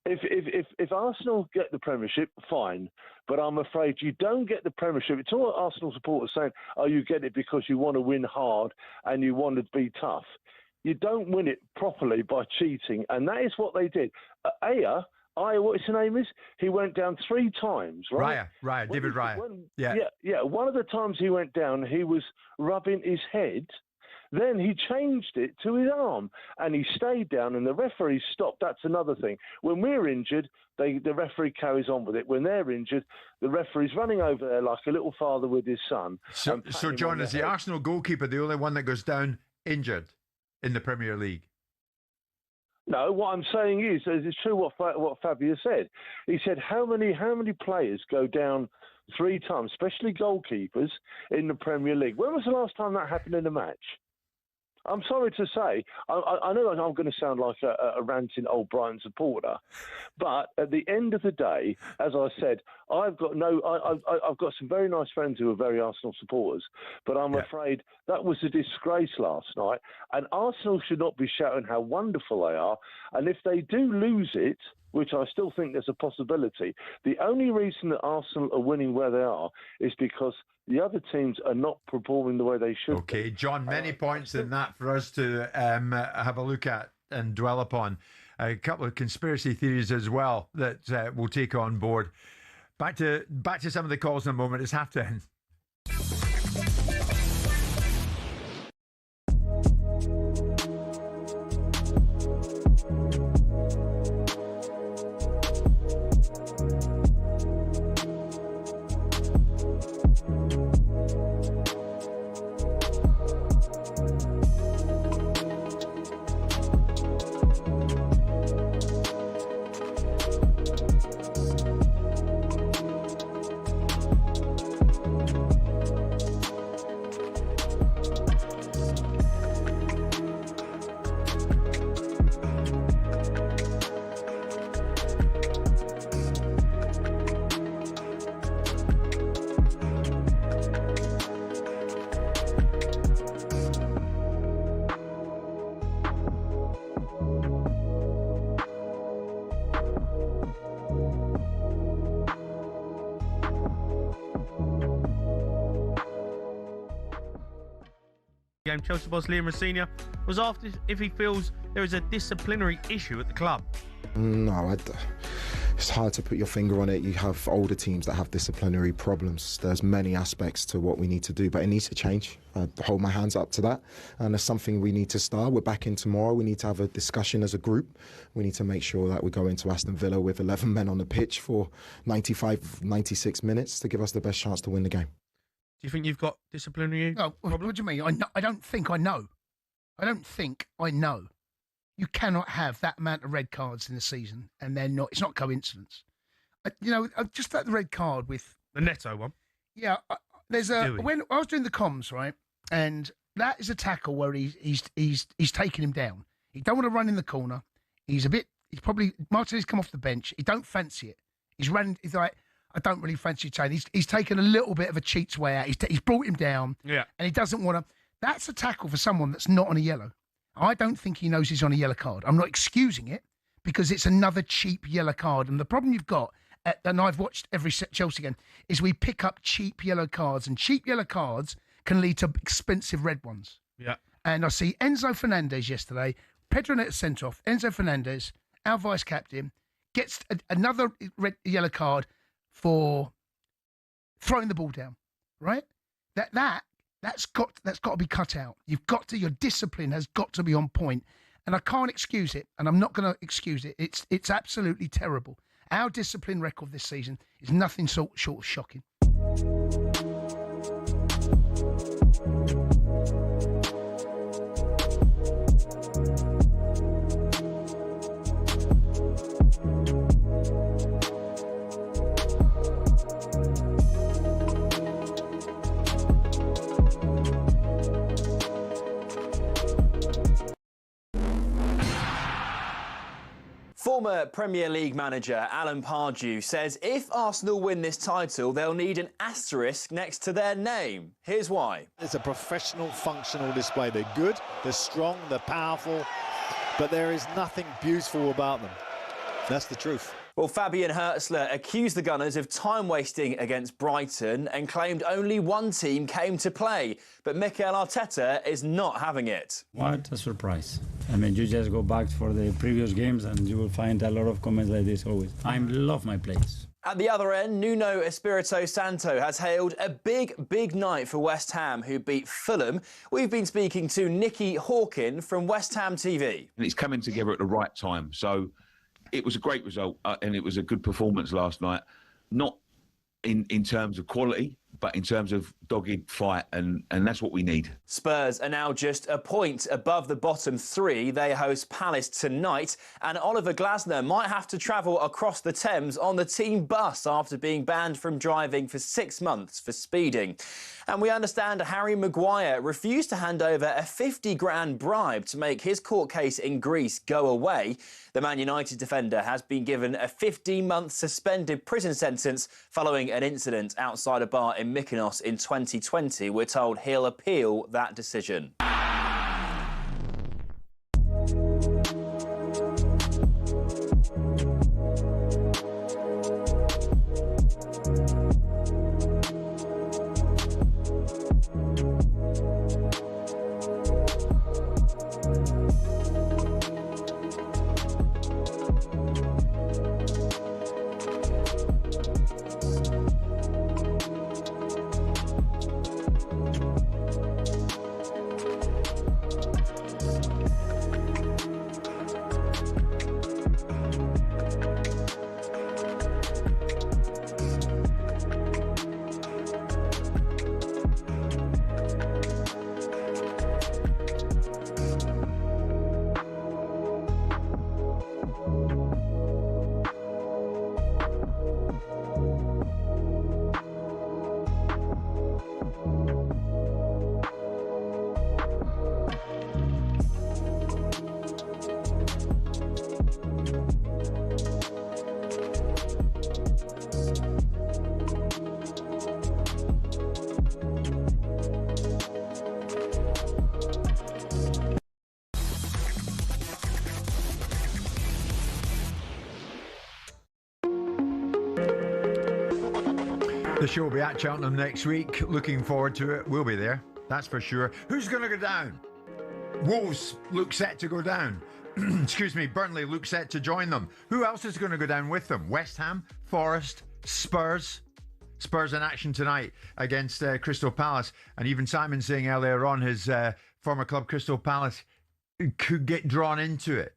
If Arsenal get the Premiership, fine, but I'm afraid you don't get the Premiership. It's all Arsenal supporters saying, you get it because you want to win hard and you want to be tough. You don't win it properly by cheating, and that is what they did. What his name is? He went down 3 times, right? Raya, David Raya. Yeah. One of the times he went down, he was rubbing his head. Then he changed it to his arm, and he stayed down, and the referee stopped. That's another thing. When we're injured, the referee carries on with it. When they're injured, the referee's running over there like a little father with his son. So John, is the Arsenal goalkeeper the only one that goes down injured in the Premier League? No, what I'm saying is it's true what Fabian said. He said how many players go down 3 times, especially goalkeepers, in the Premier League. When was the last time that happened in a match? I'm sorry to say, I know I'm going to sound like a ranting old Brighton supporter, but at the end of the day, as I said, I've got some very nice friends who are very Arsenal supporters, but I'm afraid that was a disgrace last night, and Arsenal should not be shouting how wonderful they are, and if they do lose it, which I still think there's a possibility. The only reason that Arsenal are winning where they are is because the other teams are not performing the way they should. Okay, John, many points in that for us to have a look at and dwell upon. A couple of conspiracy theories as well that we'll take on board. Back to some of the calls in a moment. It's 10:30. Game, Chelsea boss Liam Rosenior was asked if he feels there is a disciplinary issue at the club. No, it's hard to put your finger on it. You have older teams that have disciplinary problems. There's many aspects to what we need to do, but it needs to change. I hold my hands up to that, and it's something we need to start. We're back in tomorrow. We need to have a discussion as a group. We need to make sure that we go into Aston Villa with 11 men on the pitch for 95, 96 minutes to give us the best chance to win the game. Do you think you've got disciplinary? No, what do you mean? I don't think I know. I don't think I know. You cannot have that amount of red cards in the season, and they're not. It's not coincidence. Just that red card with the Neto one. Yeah, there's when I was doing the comms, right, and that is a tackle where he's taking him down. He don't want to run in the corner. He's probably Martinelli's come off the bench. He don't fancy it. He's running. He's like, I don't really fancy change. He's taken a little bit of a cheat's way out. He's brought him down. Yeah. And he doesn't want to. That's a tackle for someone that's not on a yellow. I don't think he knows he's on a yellow card. I'm not excusing it because it's another cheap yellow card. And the problem you've got, and I've watched every Chelsea game, is we pick up cheap yellow cards. And cheap yellow cards can lead to expensive red ones. Yeah. And I see Enzo Fernandez yesterday, Pedro Neto sent off. Enzo Fernandez, our vice captain, gets another red yellow card for throwing the ball down, right? That's got to be cut out. Your discipline has got to be on point, and I can't excuse it, and I'm not going to excuse it. It's absolutely terrible. Our discipline record this season is nothing short of shocking. Former Premier League manager Alan Pardew says if Arsenal win this title, they'll need an asterisk next to their name. Here's why. It's a professional, functional display. They're good, they're strong, they're powerful, but there is nothing beautiful about them. That's the truth. Well, Fabian Hurzeler accused the Gunners of time-wasting against Brighton and claimed only one team came to play. But Mikel Arteta is not having it. What a surprise. I mean, you just go back for the previous games and you will find a lot of comments like this always. I love my players. At the other end, Nuno Espirito Santo has hailed a big night for West Ham, who beat Fulham. We've been speaking to Nicky Hawkin from West Ham TV. And it's coming together at the right time. So it was a great result and it was a good performance last night. Not in terms of quality, but in terms of dogged fight, and that's what we need. Spurs are now just a point above the bottom three. They host Palace tonight, and Oliver Glasner might have to travel across the Thames on the team bus after being banned from driving for 6 months for speeding. And we understand Harry Maguire refused to hand over a 50 grand bribe to make his court case in Greece go away. The Man United defender has been given a 15-month suspended prison sentence following an incident outside a bar in Mykonos in 2020. We're told he'll appeal that decision. The show will be at Cheltenham next week. Looking forward to it. We'll be there, that's for sure. Who's going to go down? Wolves look set to go down. Excuse me, Burnley look set to join them. Who else is going to go down with them? West Ham, Forest, Spurs. Spurs in action tonight against Crystal Palace. And even Simon saying earlier on his former club Crystal Palace could get drawn into it.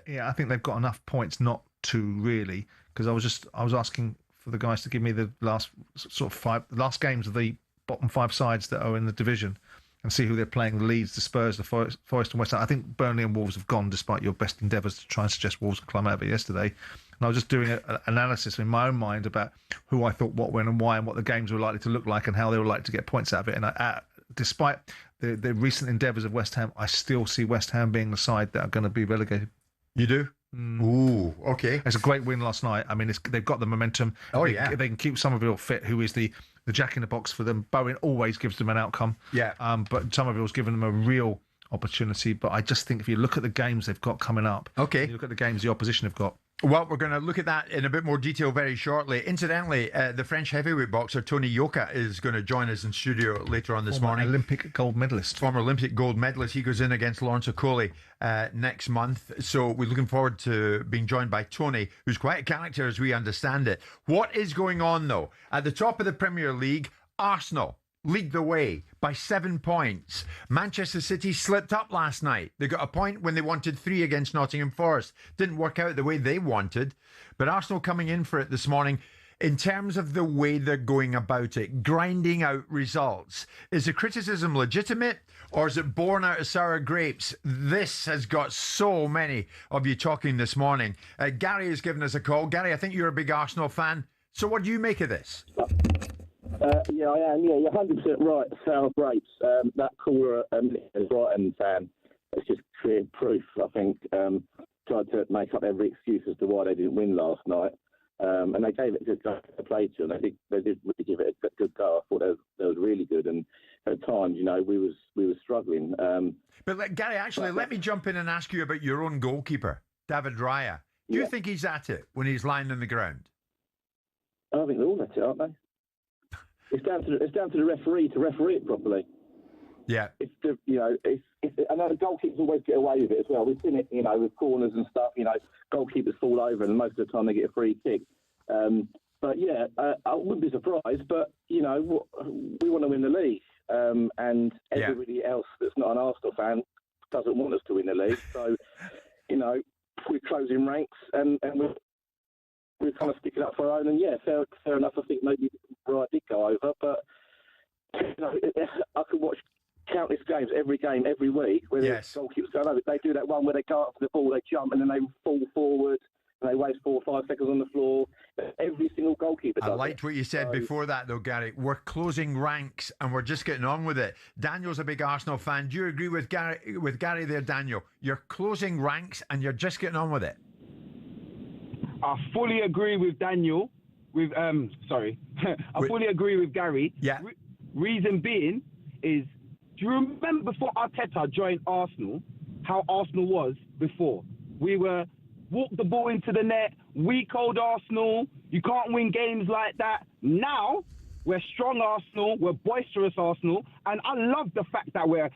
Yeah, I think they've got enough points not to really, because I was asking for the guys to give me the last last games of the bottom 5 sides that are in the division and see who they're playing: the Leeds, the Spurs, the Forest and West Ham. I think Burnley and Wolves have gone, despite your best endeavours to try and suggest Wolves would climb out of it yesterday. And I was just doing an analysis in my own mind about who I thought what, when and why, and what the games were likely to look like and how they were likely to get points out of it. And despite the recent endeavours of West Ham, I still see West Ham being the side that are going to be relegated. You do? Ooh, okay. It's a great win last night. I mean, they've got the momentum. They can keep Somerville fit, who is the jack in the box for them. Bowen always gives them an outcome. Yeah. But Somerville's given them a real opportunity. But I just think if you look at the games they've got coming up, you look at the games the opposition have got. Well, we're going to look at that in a bit more detail very shortly. Incidentally, the French heavyweight boxer Tony Yoka is going to join us in studio later on this morning. Olympic gold medalist. Former Olympic gold medalist. He goes in against Lawrence Okoli next month. So we're looking forward to being joined by Tony, who's quite a character as we understand it. What is going on, though? At the top of the Premier League, Arsenal lead the way by 7 points. Manchester City slipped up last night. They got a point when they wanted 3 against Nottingham Forest. Didn't work out the way they wanted. But Arsenal coming in for it this morning. In terms of the way they're going about it, grinding out results, is the criticism legitimate or is it born out of sour grapes? This has got so many of you talking this morning. Gary has given us a call. Gary, I think you're a big Arsenal fan. So what do you make of this? Yeah, I am. Yeah, you're 100% right. Sour grapes. That caller, a Brighton fan, it's just clear proof. I think tried to make up every excuse as to why they didn't win last night, and they gave it a good go to play to, and they did really give it a good go. I thought they was really good, and at times, we were struggling. But Gary, actually, let me jump in and ask you about your own goalkeeper, David Raya. Do you think he's at it when he's lying on the ground? I think they're all at it, aren't they? It's down to the referee to referee it properly. Yeah. I know the goalkeepers always get away with it as well. We've seen it, with corners and stuff. Goalkeepers fall over, and most of the time they get a free kick. But yeah, I wouldn't be surprised. But we want to win the league, and everybody else that's not an Arsenal fan doesn't want us to win the league. So, we're closing ranks, and we're kind of sticking up for our own. And yeah, fair enough. I think maybe Brighton did go over, but I could watch countless games, every game, every week, where the goalkeepers go over. They do that one where they go up for the ball, they jump, and then they fall forward, and they waste 4 or 5 seconds on the floor. Every single goalkeeper does. I liked what you said before that, though, Gary. We're closing ranks, and we're just getting on with it. Daniel's a big Arsenal fan. Do you agree with Gary there, Daniel? You're closing ranks, and you're just getting on with it. I fully agree with Daniel. I fully agree with Gary. Yeah. Reason being is, do you remember before Arteta joined Arsenal, how Arsenal was before? We were walk the ball into the net, weak old Arsenal. You can't win games like that. Now we're strong Arsenal, we're boisterous Arsenal, and I love the fact that we're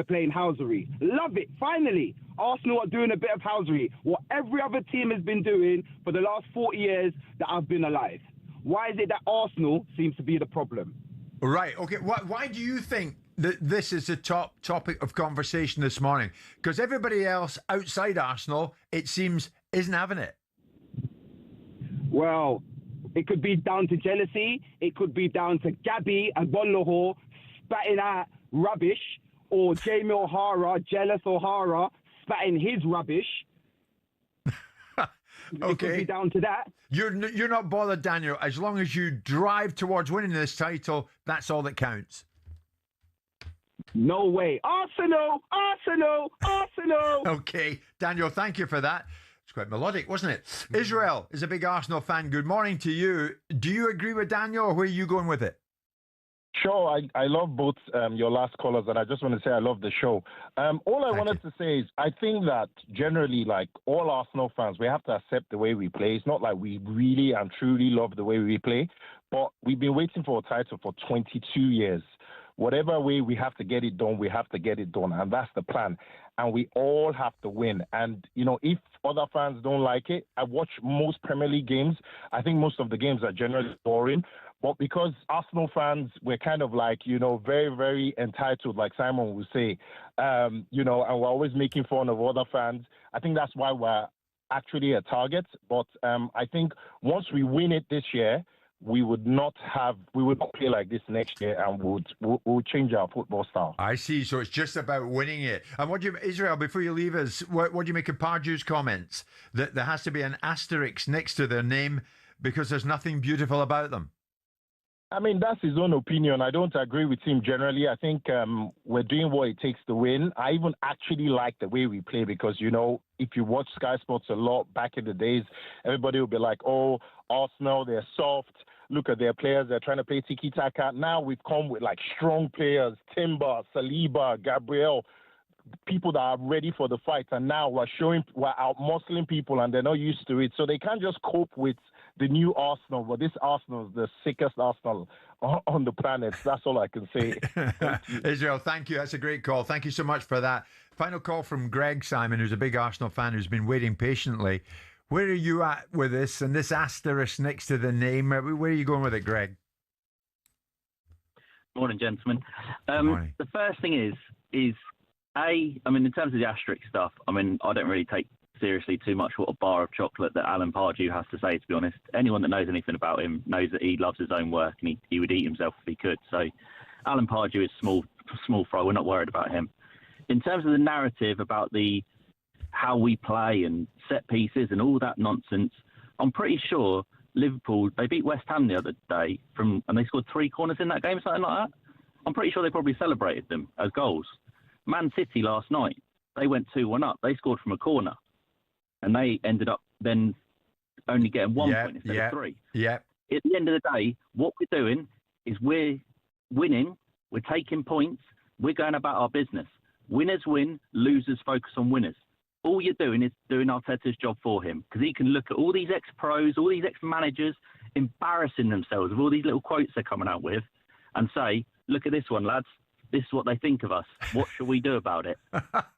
playing housery. Love it. Finally, Arsenal are doing a bit of housery. What every other team has been doing for the last 40 years that I've been alive. Why is it that Arsenal seems to be the problem? Right. Okay. Why do you think that this is the top topic of conversation this morning? Because everybody else outside Arsenal, it seems, isn't having it. Well, it could be down to jealousy. It could be down to Gabby and Bon Lahore spatting out rubbish, or Jamie O'Hara, jealous O'Hara, spatting his rubbish. Okay. It could be down to that. You're not bothered, Daniel. As long as you drive towards winning this title, that's all that counts. No way. Arsenal! Arsenal! Arsenal! Okay. Daniel, thank you for that. It's quite melodic, wasn't it? Israel is a big Arsenal fan. Good morning to you. Do you agree with Daniel, or where are you going with it? Sure, I love both your last callers, and I just want to say I love the show. All I wanted to say is I think that generally, like all Arsenal fans, we have to accept the way we play. It's not like we really and truly love the way we play, but we've been waiting for a title for 22 years. Whatever way we have to get it done, we have to get it done, and that's the plan. And we all have to win. And, you know, if other fans don't like it, I watch most Premier League games. I think most of the games are generally boring. But because Arsenal fans, we're kind of like, you know, very, very entitled, like Simon would say, you know, and we're always making fun of other fans. I think that's why we're actually a target. But I think once we win it this year, we would not play like this next year, and we'll change our football style. I see. So it's just about winning it. And Israel, before you leave us, what do you make of Pardew's comments that there has to be an asterisk next to their name because there's nothing beautiful about them? I mean, that's his own opinion. I don't agree with him generally. I think we're doing what it takes to win. I even actually like the way we play because, you know, if you watch Sky Sports a lot back in the days, everybody will be like, oh, Arsenal, they're soft. Look at their players. They're trying to play tiki-taka. Now we've come with, like, strong players, Timber, Saliba, Gabriel, people that are ready for the fight. And now we're out-muscling people, and they're not used to it. So they can't just cope with the new Arsenal, but this Arsenal is the sickest Arsenal on the planet. That's all I can say. Israel, thank you. That's a great call. Thank you so much for that. Final call from Greg, Simon, who's a big Arsenal fan who's been waiting patiently. Where are you at with this and this asterisk next to the name? Where are you going with it, Greg? Morning, gentlemen. Morning. The first thing is in terms of the asterisk stuff, I mean, I don't really take seriously too much what a bar of chocolate that Alan Pardew has to say, to be honest. Anyone that knows anything about him knows that he loves his own work and he would eat himself if he could. So Alan Pardew is small fry. We're not worried about him. In terms of the narrative about how we play and set pieces and all that nonsense, I'm pretty sure Liverpool, they beat West Ham the other day and they scored 3 corners in that game, something like that. I'm pretty sure they probably celebrated them as goals. Man City last night, they went 2-1 up. They scored from a corner. And they ended up then only getting 1 point instead of 3. Yeah. At the end of the day, what we're doing is we're winning, we're taking points, we're going about our business. Winners win, losers focus on winners. All you're doing is doing Arteta's job for him because he can look at all these ex-pros, all these ex-managers embarrassing themselves with all these little quotes they're coming out with and say, look at this one, lads. This is what they think of us. What should we do about it?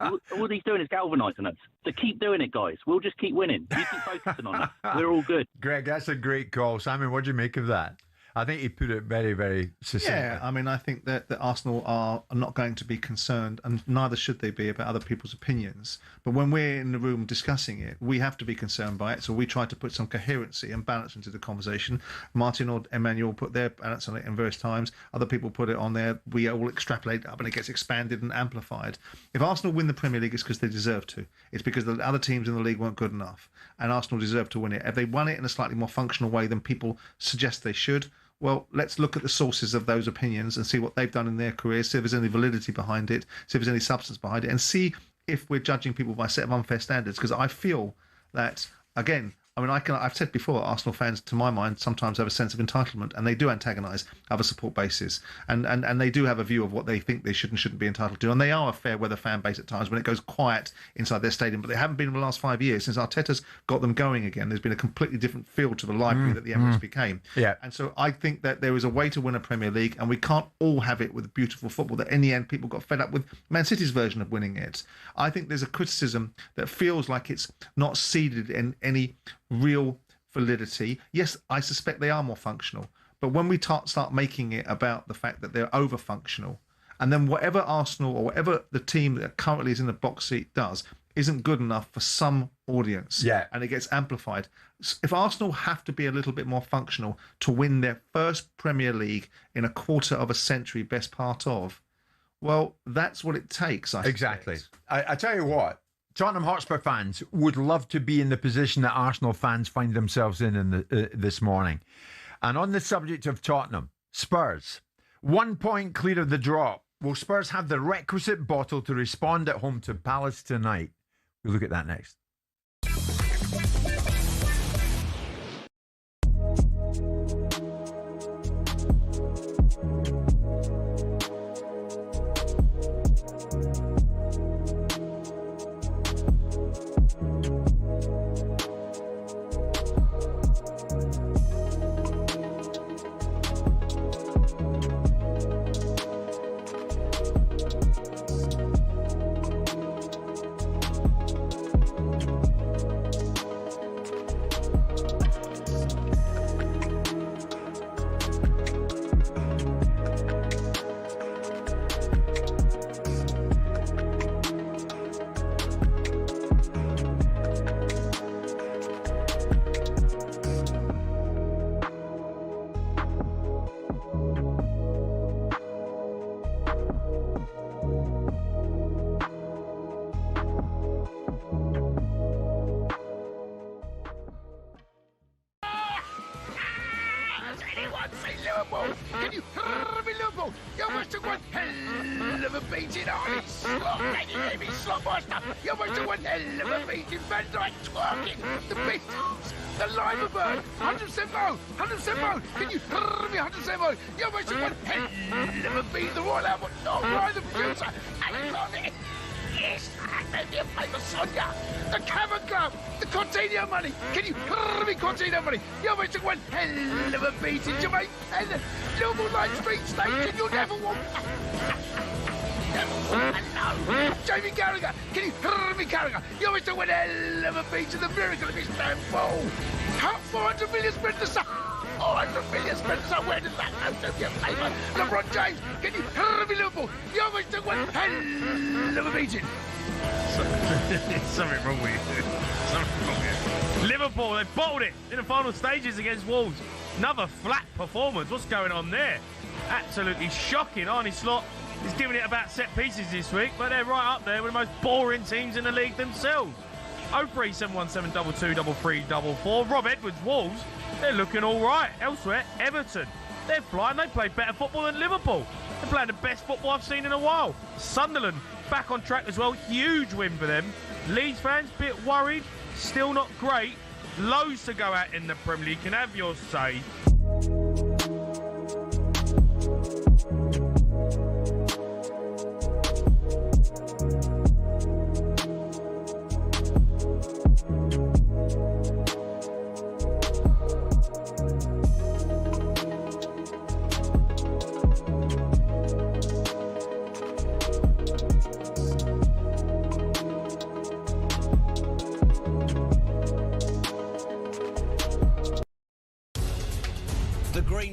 all he's doing is galvanising us. So keep doing it, guys. We'll just keep winning. You keep focusing on it. We're all good. Greg, that's a great call. Simon, what do you make of that? I think he put it very, very succinctly. Yeah, I mean, I think that Arsenal are not going to be concerned, and neither should they be, about other people's opinions. But when we're in the room discussing it, we have to be concerned by it. So we try to put some coherency and balance into the conversation. Martin or Emmanuel put their balance on it in various times. Other people put it on there. We all extrapolate up, and it gets expanded and amplified. If Arsenal win the Premier League, it's because they deserve to. It's because the other teams in the league weren't good enough, and Arsenal deserve to win it. If they won it in a slightly more functional way than people suggest they should, well, let's look at the sources of those opinions and see what they've done in their careers, see if there's any validity behind it, see if there's any substance behind it, and see if we're judging people by a set of unfair standards. Because I feel that, again, I mean, I've said before, Arsenal fans, to my mind, sometimes have a sense of entitlement, and they do antagonise other support bases, and they do have a view of what they think they should and shouldn't be entitled to, and they are a fair weather fan base at times when it goes quiet inside their stadium, but they haven't been in the last 5 years. Since Arteta's got them going again, there's been a completely different feel to the library that the Emirates became. Yeah. And so I think that there is a way to win a Premier League, and we can't all have it with beautiful football, that in the end people got fed up with Man City's version of winning it. I think there's a criticism that feels like it's not seeded in any real validity. Yes, I suspect they are more functional, but when we start making it about the fact that they're over functional, and then whatever Arsenal or whatever the team that currently is in the box seat does isn't good enough for some audience, and it gets amplified. If Arsenal have to be a little bit more functional to win their first Premier League in a quarter of a century, best part of, well, that's what it takes. Exactly. I tell you what, Tottenham Hotspur fans would love to be in the position that Arsenal fans find themselves in this morning. And on the subject of Tottenham, Spurs, 1 point clear of the drop. Will Spurs have the requisite bottle to respond at home to Palace tonight? We'll look at that next. Liverpool! Can you hear me, Liverpool? You must have one hell of a beating on his slot. Can you hear me, slot master? You must have one hell of a beating. Van Dijk twerking. The Beatles. The Lima Bird. 100% mode. 100% mode. Can you hear me? 100% mode. You must have one hell of a beating. The Royal Albert. Oh, Ryan the producer. And got it. Yes, maybe a paper Sonia. The Cavern Club. The Coutinho money. Can you hear me, Coutinho money? You must have one hell of a beating, Jermaine. And Liverpool Light Street Station. You'll never want. Hello. Jamie Carragher. Can you hear me, Carragher? You must have one hell of a beating. The miracle of Istanbul. How 400 million spent the sun. 400 million spent somewhere does that go to your paper? LeBron James, can you hear me, Liverpool? You almost took one hell of a beating. Something wrong with you. Something wrong with you. Liverpool, they bottled it in the final stages against Wolves. Another flat performance. What's going on there? Absolutely shocking. Arnie Slot is giving it about set pieces this week, but they're right up there with the most boring teams in the league themselves. 03717 223344. Rob Edwards, Wolves, they're looking all right. Elsewhere, Everton, they're flying. They play better football than Liverpool. They're playing the best football I've seen in a while. Sunderland, back on track as well. Huge win for them. Leeds fans, bit worried. Still not great. Loads to go at in the Premier League. Can have your say.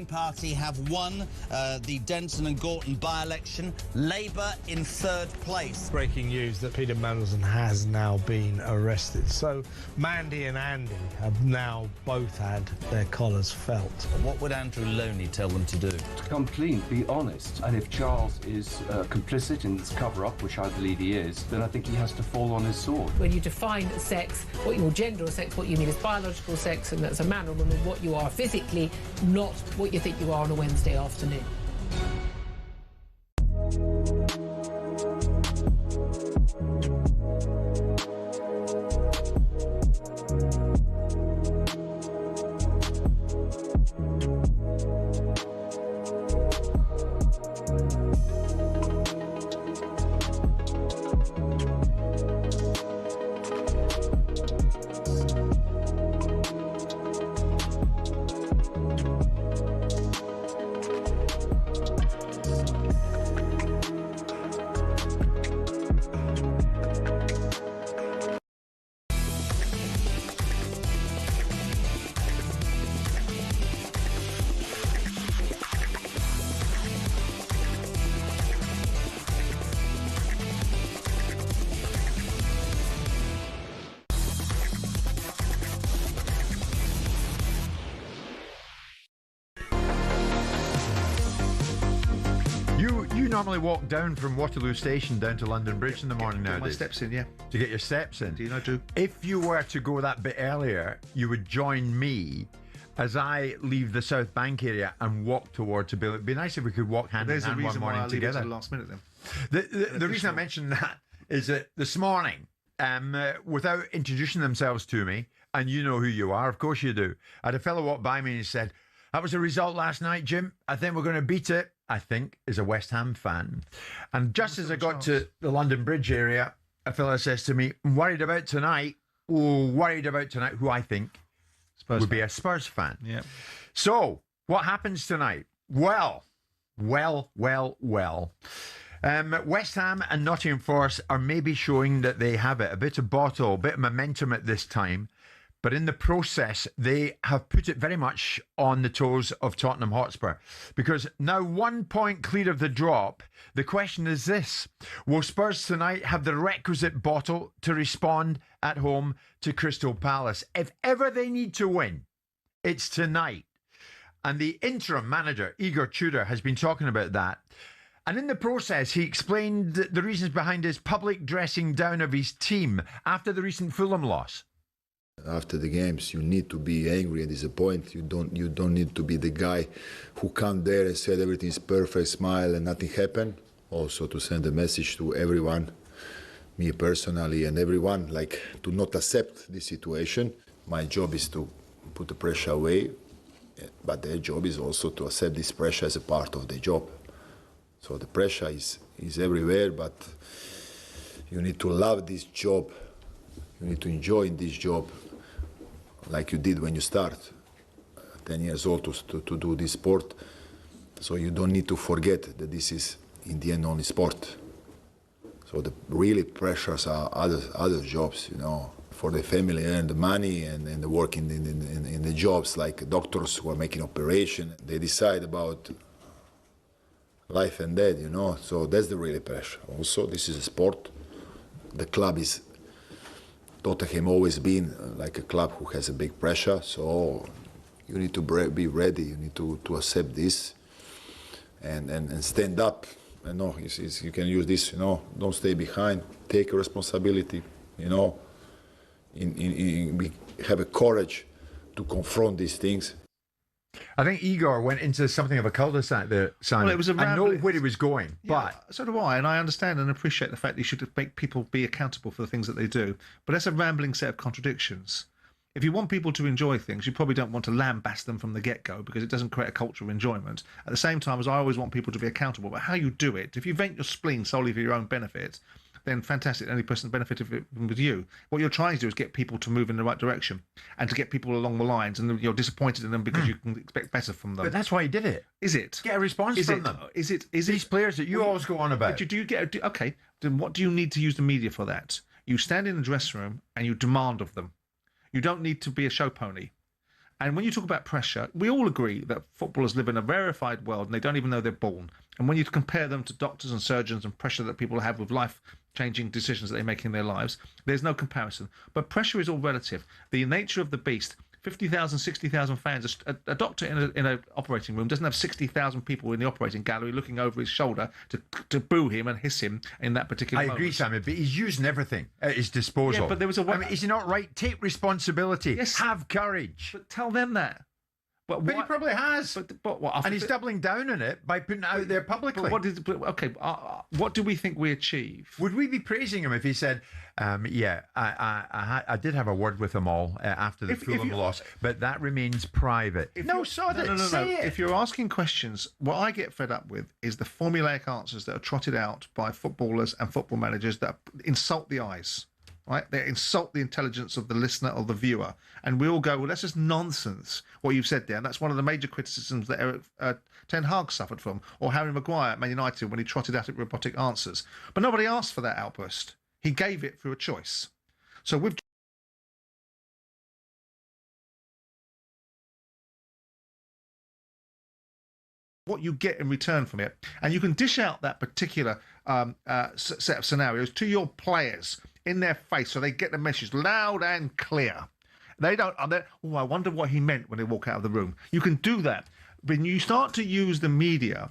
Party have won the Denton and Gorton by-election. Labour in third place. Breaking news that Peter Mandelson has now been arrested. So Mandy and Andy have now both had their collars felt. What would Andrew Loney tell them to do? To come clean, be honest. And if Charles is complicit in this cover-up, which I believe he is, then I think he has to fall on his sword. When you define sex, what your gender or sex, what you mean is biological sex, and that's a man or woman, what you are physically, not what you think you are on a Wednesday afternoon. You normally walk down from Waterloo Station down to London Bridge in the morning nowadays. My steps in, yeah. To get your steps in. Indeed, I do. If you were to go that bit earlier, you would join me as I leave the South Bank area and walk towards a building. It'd be nice if we could walk hand in hand one morning together. There's a reason why I leave it to the last minute then. The reason I mentioned that is that this morning, without introducing themselves to me, and you know who you are, of course you do, I had a fellow walk by me and he said, "That was the result last night, Jim. I think we're going to beat it." I think is a West Ham fan. And just as I got to the London Bridge area, a fella says to me, worried about tonight, who I think would be a Spurs fan. Yeah. So, what happens tonight? Well. West Ham and Nottingham Forest are maybe showing that they have it. A bit of bottle, a bit of momentum at this time. But in the process, they have put it very much on the toes of Tottenham Hotspur. Because now 1 point clear of the drop, the question is this. Will Spurs tonight have the requisite bottle to respond at home to Crystal Palace? If ever they need to win, it's tonight. And the interim manager, Igor Tudor, has been talking about that. And in the process, he explained the reasons behind his public dressing down of his team after the recent Fulham loss. after the games. You need to be angry and disappointed. You don't need to be the guy who come there and said everything is perfect, smile and nothing happened. Also to send a message to everyone, me personally and everyone, like to not accept this situation. My job is to put the pressure away, but their job is also to accept this pressure as a part of the job. So the pressure is everywhere, but you need to love this job. You need to enjoy this job like you did when you start, 10 years old, to do this sport. So you don't need to forget that this is, in the end, only sport. So the really pressures are other jobs, you know, for the family and the money and the work in the jobs, like doctors who are making operation. They decide about life and death, you know, so that's the really pressure. Also, this is a sport. The club is, Tottenham always been like a club who has a big pressure, so you need to be ready, you need to accept this and stand up. You know, you can use this, you know, don't stay behind, take responsibility, you know, have a courage to confront these things. I think Igor went into something of a cul-de-sac there, Simon. Well, it was a I know where he was going, but... So do I, and I understand and appreciate the fact that you should make people be accountable for the things that they do. But that's a rambling set of contradictions. If you want people to enjoy things, you probably don't want to lambast them from the get-go because it doesn't create a culture of enjoyment. At the same time, as I always want people to be accountable, but how you do it, if you vent your spleen solely for your own benefit, then fantastic, the only person that benefited from it was you. What you're trying to do is get people to move in the right direction and to get people along the lines, and you're disappointed in them because you can expect better from them. But that's why he did it. Is it? Get a response from them. Is it? These players that you always go on about. Do you get okay, then what do you need to use the media for that? You stand in the dressing room and you demand of them. You don't need to be a show pony. And when you talk about pressure, we all agree that footballers live in a rarefied world and they don't even know they're born. And when you compare them to doctors and surgeons and pressure that people have with life-changing decisions that they make in their lives, there's no comparison. But pressure is all relative. The nature of the beast, 50,000, 60,000 fans. A doctor in an operating room doesn't have 60,000 people in the operating gallery looking over his shoulder to boo him and hiss him in that particular moment. I agree, Simon, but he's using everything at his disposal. Yeah, but there was a way. I mean, is he not right? Take responsibility. Yes. Have courage. But tell them that. But he probably has. But what? And he's doubling down on it by putting it out there publicly. What do we think we achieve? Would we be praising him if he said, I did have a word with them all after the Fulham loss, but that remains private. No. Say it. If you're asking questions, what I get fed up with is the formulaic answers that are trotted out by footballers and football managers that insult the eyes. Right? They insult the intelligence of the listener or the viewer. And we all go, well, that's just nonsense, what you've said there. And that's one of the major criticisms that Eric Ten Hag suffered from, or Harry Maguire at Man United when he trotted out at robotic answers. But nobody asked for that outburst. He gave it through a choice. So with what you get in return from it, and you can dish out that particular set of scenarios to your players in their face so they get the message loud and clear. They don't, I wonder what he meant when they walk out of the room. You can do that. When you start to use the media,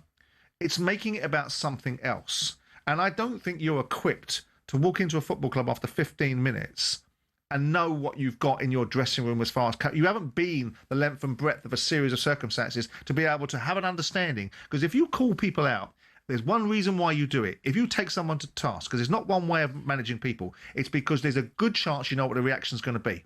it's making it about something else. And I don't think you're equipped to walk into a football club after 15 minutes and know what you've got in your dressing room as far as... You haven't been the length and breadth of a series of circumstances to be able to have an understanding. Because if you call people out, there's one reason why you do it. If you take someone to task, because there's not one way of managing people, it's because there's a good chance you know what the reaction's going to be.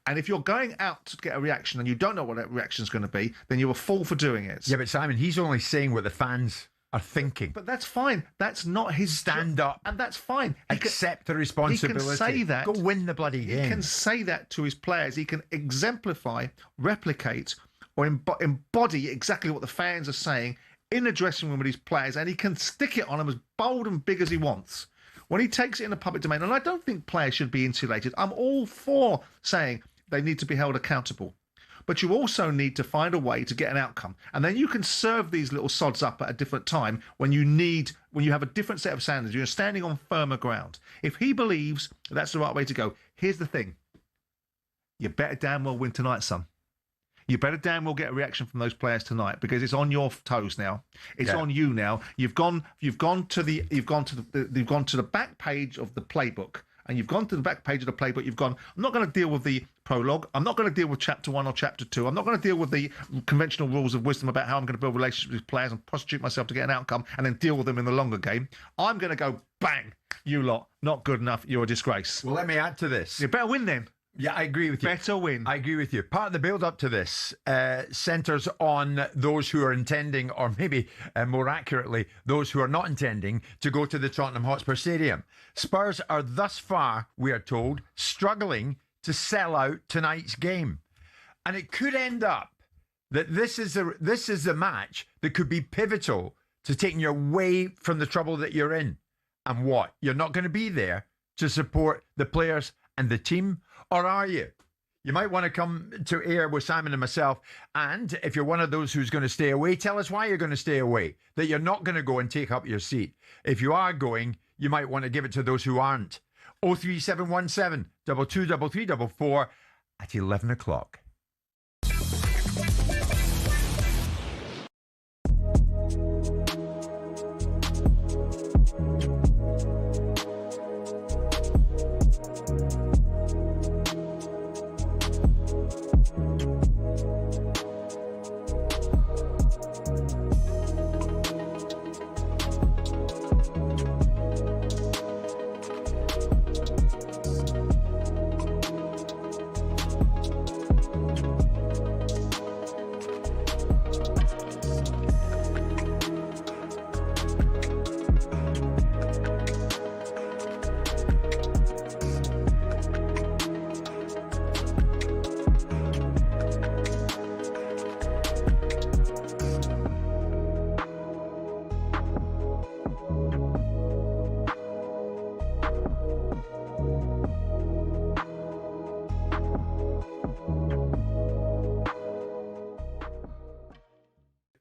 And if you're going out to get a reaction and you don't know what that reaction's going to be, then you're a fool for doing it. Yeah, but Simon, he's only saying what the fans are thinking. But that's fine. That's not his... Stand up. And that's fine. Accept the responsibility. He can say that. Go win the bloody game. He can say that to his players. He can exemplify, replicate, or embody exactly what the fans are saying in the dressing room with his players, and he can stick it on them as bold and big as he wants. When he takes it in the public domain, and I don't think players should be insulated. I'm all for saying they need to be held accountable. But you also need to find a way to get an outcome. And then you can serve these little sods up at a different time when you have a different set of standards. You're standing on firmer ground. If he believes that's the right way to go, here's the thing. You better damn well win tonight, son. You better damn well get a reaction from those players tonight, because it's on your toes now. It's on you now. You've gone to the back page of the playbook and you've gone to the back page of the playbook, you've gone, I'm not going to deal with the prologue, I'm not going to deal with chapter 1 or chapter 2, I'm not going to deal with the conventional rules of wisdom about how I'm going to build relationships with players and prostitute myself to get an outcome and then deal with them in the longer game. I'm going to go, bang, you lot, not good enough, you're a disgrace. Well, let me add to this. You better win then. Yeah, I agree with you. Better win. I agree with you. Part of the build-up to this centres on those who are intending, or maybe more accurately, those who are not intending to go to the Tottenham Hotspur Stadium. Spurs are thus far, we are told, struggling to sell out tonight's game. And it could end up that this is the match that could be pivotal to taking you away from the trouble that you're in. And what? You're not going to be there to support the players and the team, or are you? You might want to come to air with Simon and myself, and if you're one of those who's going to stay away, tell us why you're going to stay away, that you're not going to go and take up your seat. If you are going, you might want to give it to those who aren't. 03717 223344 at 11 o'clock.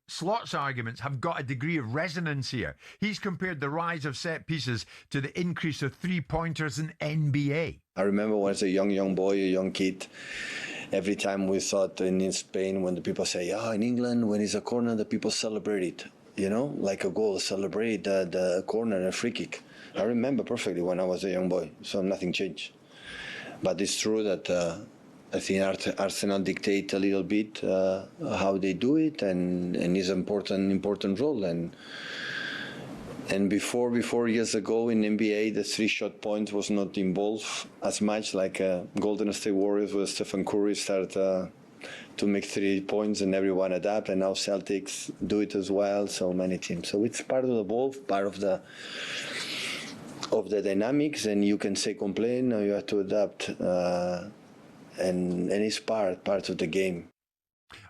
Slot's arguments have got a degree of resonance here. He's compared the rise of set pieces to the increase of three-pointers in NBA. I remember when I was a young boy, a young kid, every time we thought in Spain, when the people say, in England, when it's a corner, the people celebrate it, like a goal, celebrate the corner, a free kick. I remember perfectly when I was a young boy, so nothing changed. But it's true that I think Arsenal dictate a little bit how they do it, and it's an important role. And before years ago in NBA, the three-shot point was not involved as much, like Golden State Warriors, where Stephen Curry started to make 3 points and everyone adapt, and now Celtics do it as well. So many teams. So it's part of the ball, part of the dynamics, and you can say complain, now you have to adapt. And it's part of the game.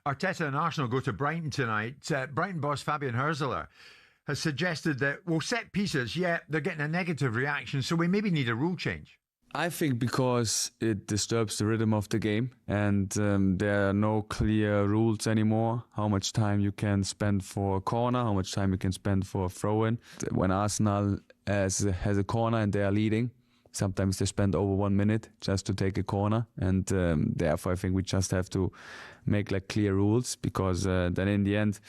Arteta and Arsenal go to Brighton tonight. Brighton boss Fabian Hurzeler has suggested that, set pieces, they're getting a negative reaction, so we maybe need a rule change. I think because it disturbs the rhythm of the game, and there are no clear rules anymore. How much time you can spend for a corner, how much time you can spend for a throw-in. When Arsenal has a corner and they are leading, sometimes they spend over 1 minute just to take a corner, and therefore I think we just have to make clear rules, because then in the end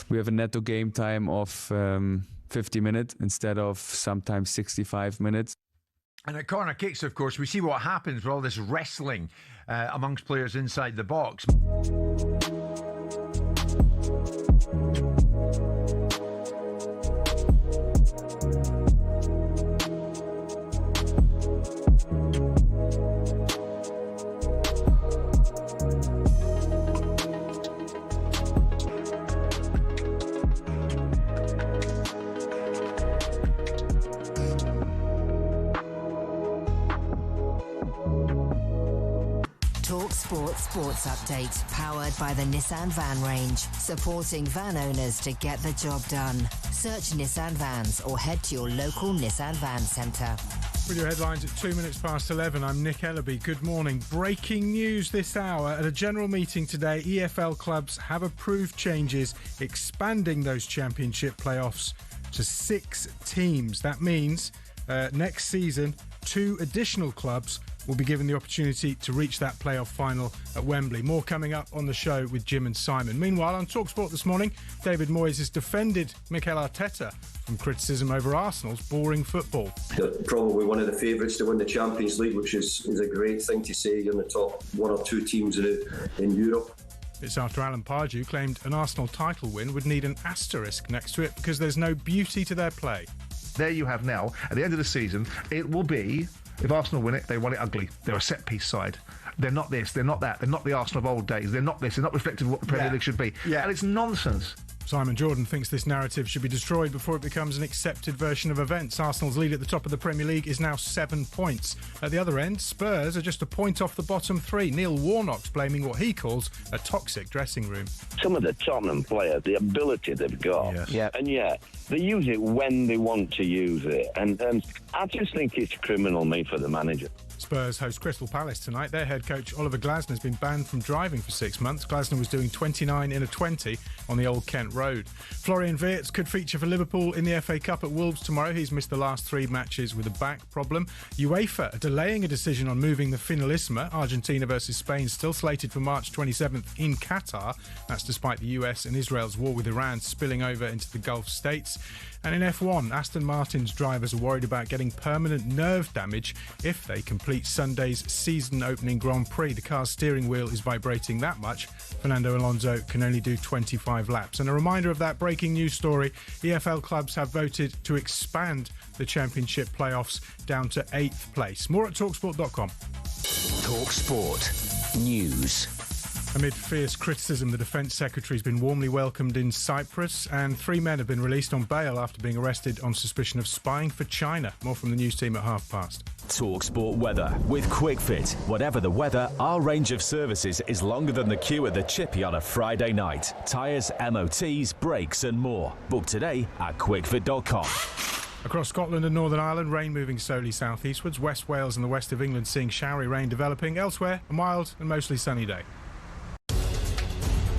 we have a netto game time of 50 minutes instead of sometimes 65 minutes. And at corner kicks, of course, we see what happens with all this wrestling amongst players inside the box. talkSPORT Sports Update, powered by the Nissan Van range, supporting van owners to get the job done. Search Nissan Vans or head to your local Nissan Van Centre. With your headlines at 2 minutes past 11, I'm Nick Ellaby. Good morning. Breaking news this hour. At a general meeting today, EFL clubs have approved changes expanding those championship playoffs to 6 teams. That means next season, 2 additional clubs will be given the opportunity to reach that playoff final at Wembley. More coming up on the show with Jim and Simon. Meanwhile, on talkSPORT this morning, David Moyes has defended Mikel Arteta from criticism over Arsenal's boring football. They're probably one of the favourites to win the Champions League, which is a great thing to say. You're in the top one or two teams in Europe. It's after Alan Pardew claimed an Arsenal title win would need an asterisk next to it because there's no beauty to their play. There you have now, at the end of the season, it will be, if Arsenal win it, they want it ugly. They're a set-piece side. They're not this, they're not that. They're not the Arsenal of old days. They're not this, they're not reflective of what the Premier League should be. Yeah. And it's nonsense. Simon Jordan thinks this narrative should be destroyed before it becomes an accepted version of events. Arsenal's lead at the top of the Premier League is now 7 points. At the other end, Spurs are just a point off the bottom three. Neil Warnock's blaming what he calls a toxic dressing room. Some of the Tottenham players, the ability they've got, and yet they use it when they want to use it. And I just think it's criminal, for the manager. Spurs host Crystal Palace tonight. Their head coach Oliver Glasner has been banned from driving for 6 months. Glasner was doing 29 in a 20 on the Old Kent Road. Florian Wirtz could feature for Liverpool in the FA Cup at Wolves tomorrow. He's missed the last 3 matches with a back problem. UEFA are delaying a decision on moving the Finalissima. Argentina versus Spain still slated for March 27th in Qatar. That's despite the US and Israel's war with Iran spilling over into the Gulf states. And in F1, Aston Martin's drivers are worried about getting permanent nerve damage if they complete Sunday's season-opening Grand Prix. The car's steering wheel is vibrating that much. Fernando Alonso can only do 25 laps. And a reminder of that breaking news story, EFL clubs have voted to expand the Championship playoffs down to 8th place. More at talksport.com. talkSPORT News. Amid fierce criticism, the Defence Secretary has been warmly welcomed in Cyprus, and 3 men have been released on bail after being arrested on suspicion of spying for China. More from the news team at past. talkSPORT weather with QuickFit. Whatever the weather, our range of services is longer than the queue at the Chippy on a Friday night. Tyres, MOTs, brakes and more. Book today at quickfit.com. Across Scotland and Northern Ireland, rain moving slowly southeastwards. West Wales and the west of England seeing showery rain developing. Elsewhere, a mild and mostly sunny day.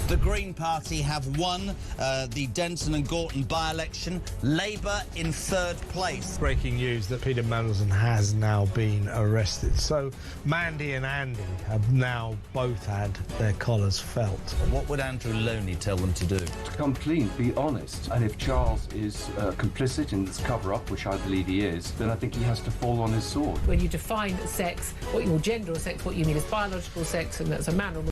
The Green Party have won the Denton and Gorton by-election. Labour in 3rd place. Breaking news that Peter Mandelson has now been arrested. So Mandy and Andy have now both had their collars felt. What would Andrew Loney tell them to do? To come clean, be honest. And if Charles is complicit in this cover-up, which I believe he is, then I think he has to fall on his sword. When you define sex, or gender or sex, what you mean is biological sex, and that's a man or woman.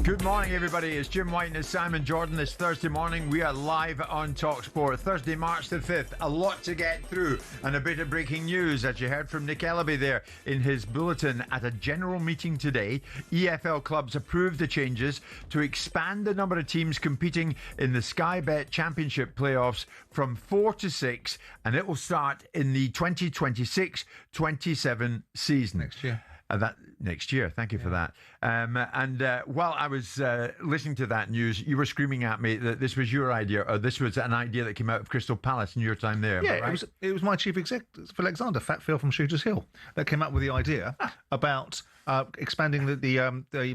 Good morning, everybody. It's Jim White and it's Simon Jordan. This Thursday morning, we are live on talkSPORT. Thursday, March the 5th. A lot to get through and a bit of breaking news, as you heard from Nick Ellaby there in his bulletin. At a general meeting today, EFL clubs approved the changes to expand the number of teams competing in the Sky Bet Championship playoffs from 4 to 6, and it will start in the 2026-27 season. Next year. Next year. Thank you for that. While I was listening to that news, you were screaming at me that this was your idea, or this was an idea that came out of Crystal Palace in your time there. Yeah, right? it was my chief exec, Phil Alexander, Fat Phil from Shooters Hill, that came up with the idea about expanding the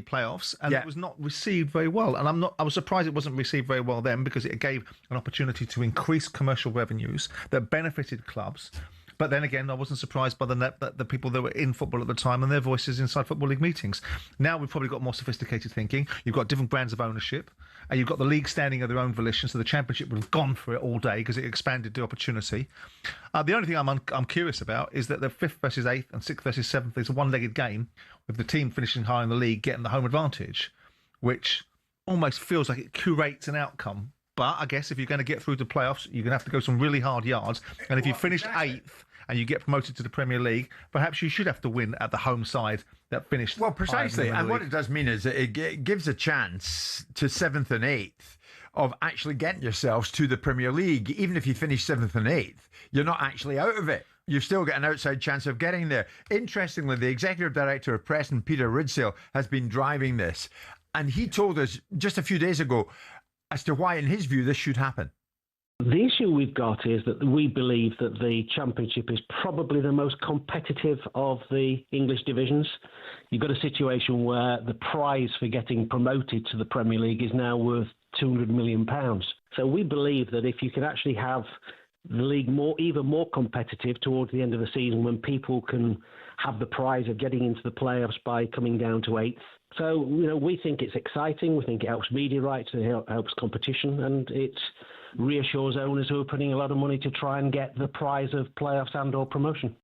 playoffs, and it was not received very well. And I was surprised it wasn't received very well then, because it gave an opportunity to increase commercial revenues that benefited clubs. But then again, I wasn't surprised by the people that were in football at the time and their voices inside Football League meetings. Now we've probably got more sophisticated thinking. You've got different brands of ownership, and you've got the league standing of their own volition, so the Championship would have gone for it all day because it expanded the opportunity. The only thing I'm curious about is that the 5th versus 8th and 6th versus 7th is a one-legged game, with the team finishing high in the league getting the home advantage, which almost feels like it curates an outcome. But I guess if you're going to get through to playoffs, you're going to have to go some really hard yards. And if you finish 8th and you get promoted to the Premier League, perhaps you should have to win at the home side that finished. Well, precisely. And what it does mean is that it gives a chance to 7th and 8th of actually getting yourselves to the Premier League. Even if you finish 7th and 8th, you're not actually out of it. You still get an outside chance of getting there. Interestingly, the Executive Director of Preston, Peter Hurzeler, has been driving this. And he told us just a few days ago, as to why, in his view, this should happen. The issue we've got is that we believe that the Championship is probably the most competitive of the English divisions. You've got a situation where the prize for getting promoted to the Premier League is now worth £200 million. So we believe that if you can actually have the league even more competitive towards the end of the season, when people can have the prize of getting into the playoffs by coming down to 8th. So, we think it's exciting. We think it helps media rights, it helps competition, and it reassures owners who are putting a lot of money to try and get the prize of playoffs and or promotion.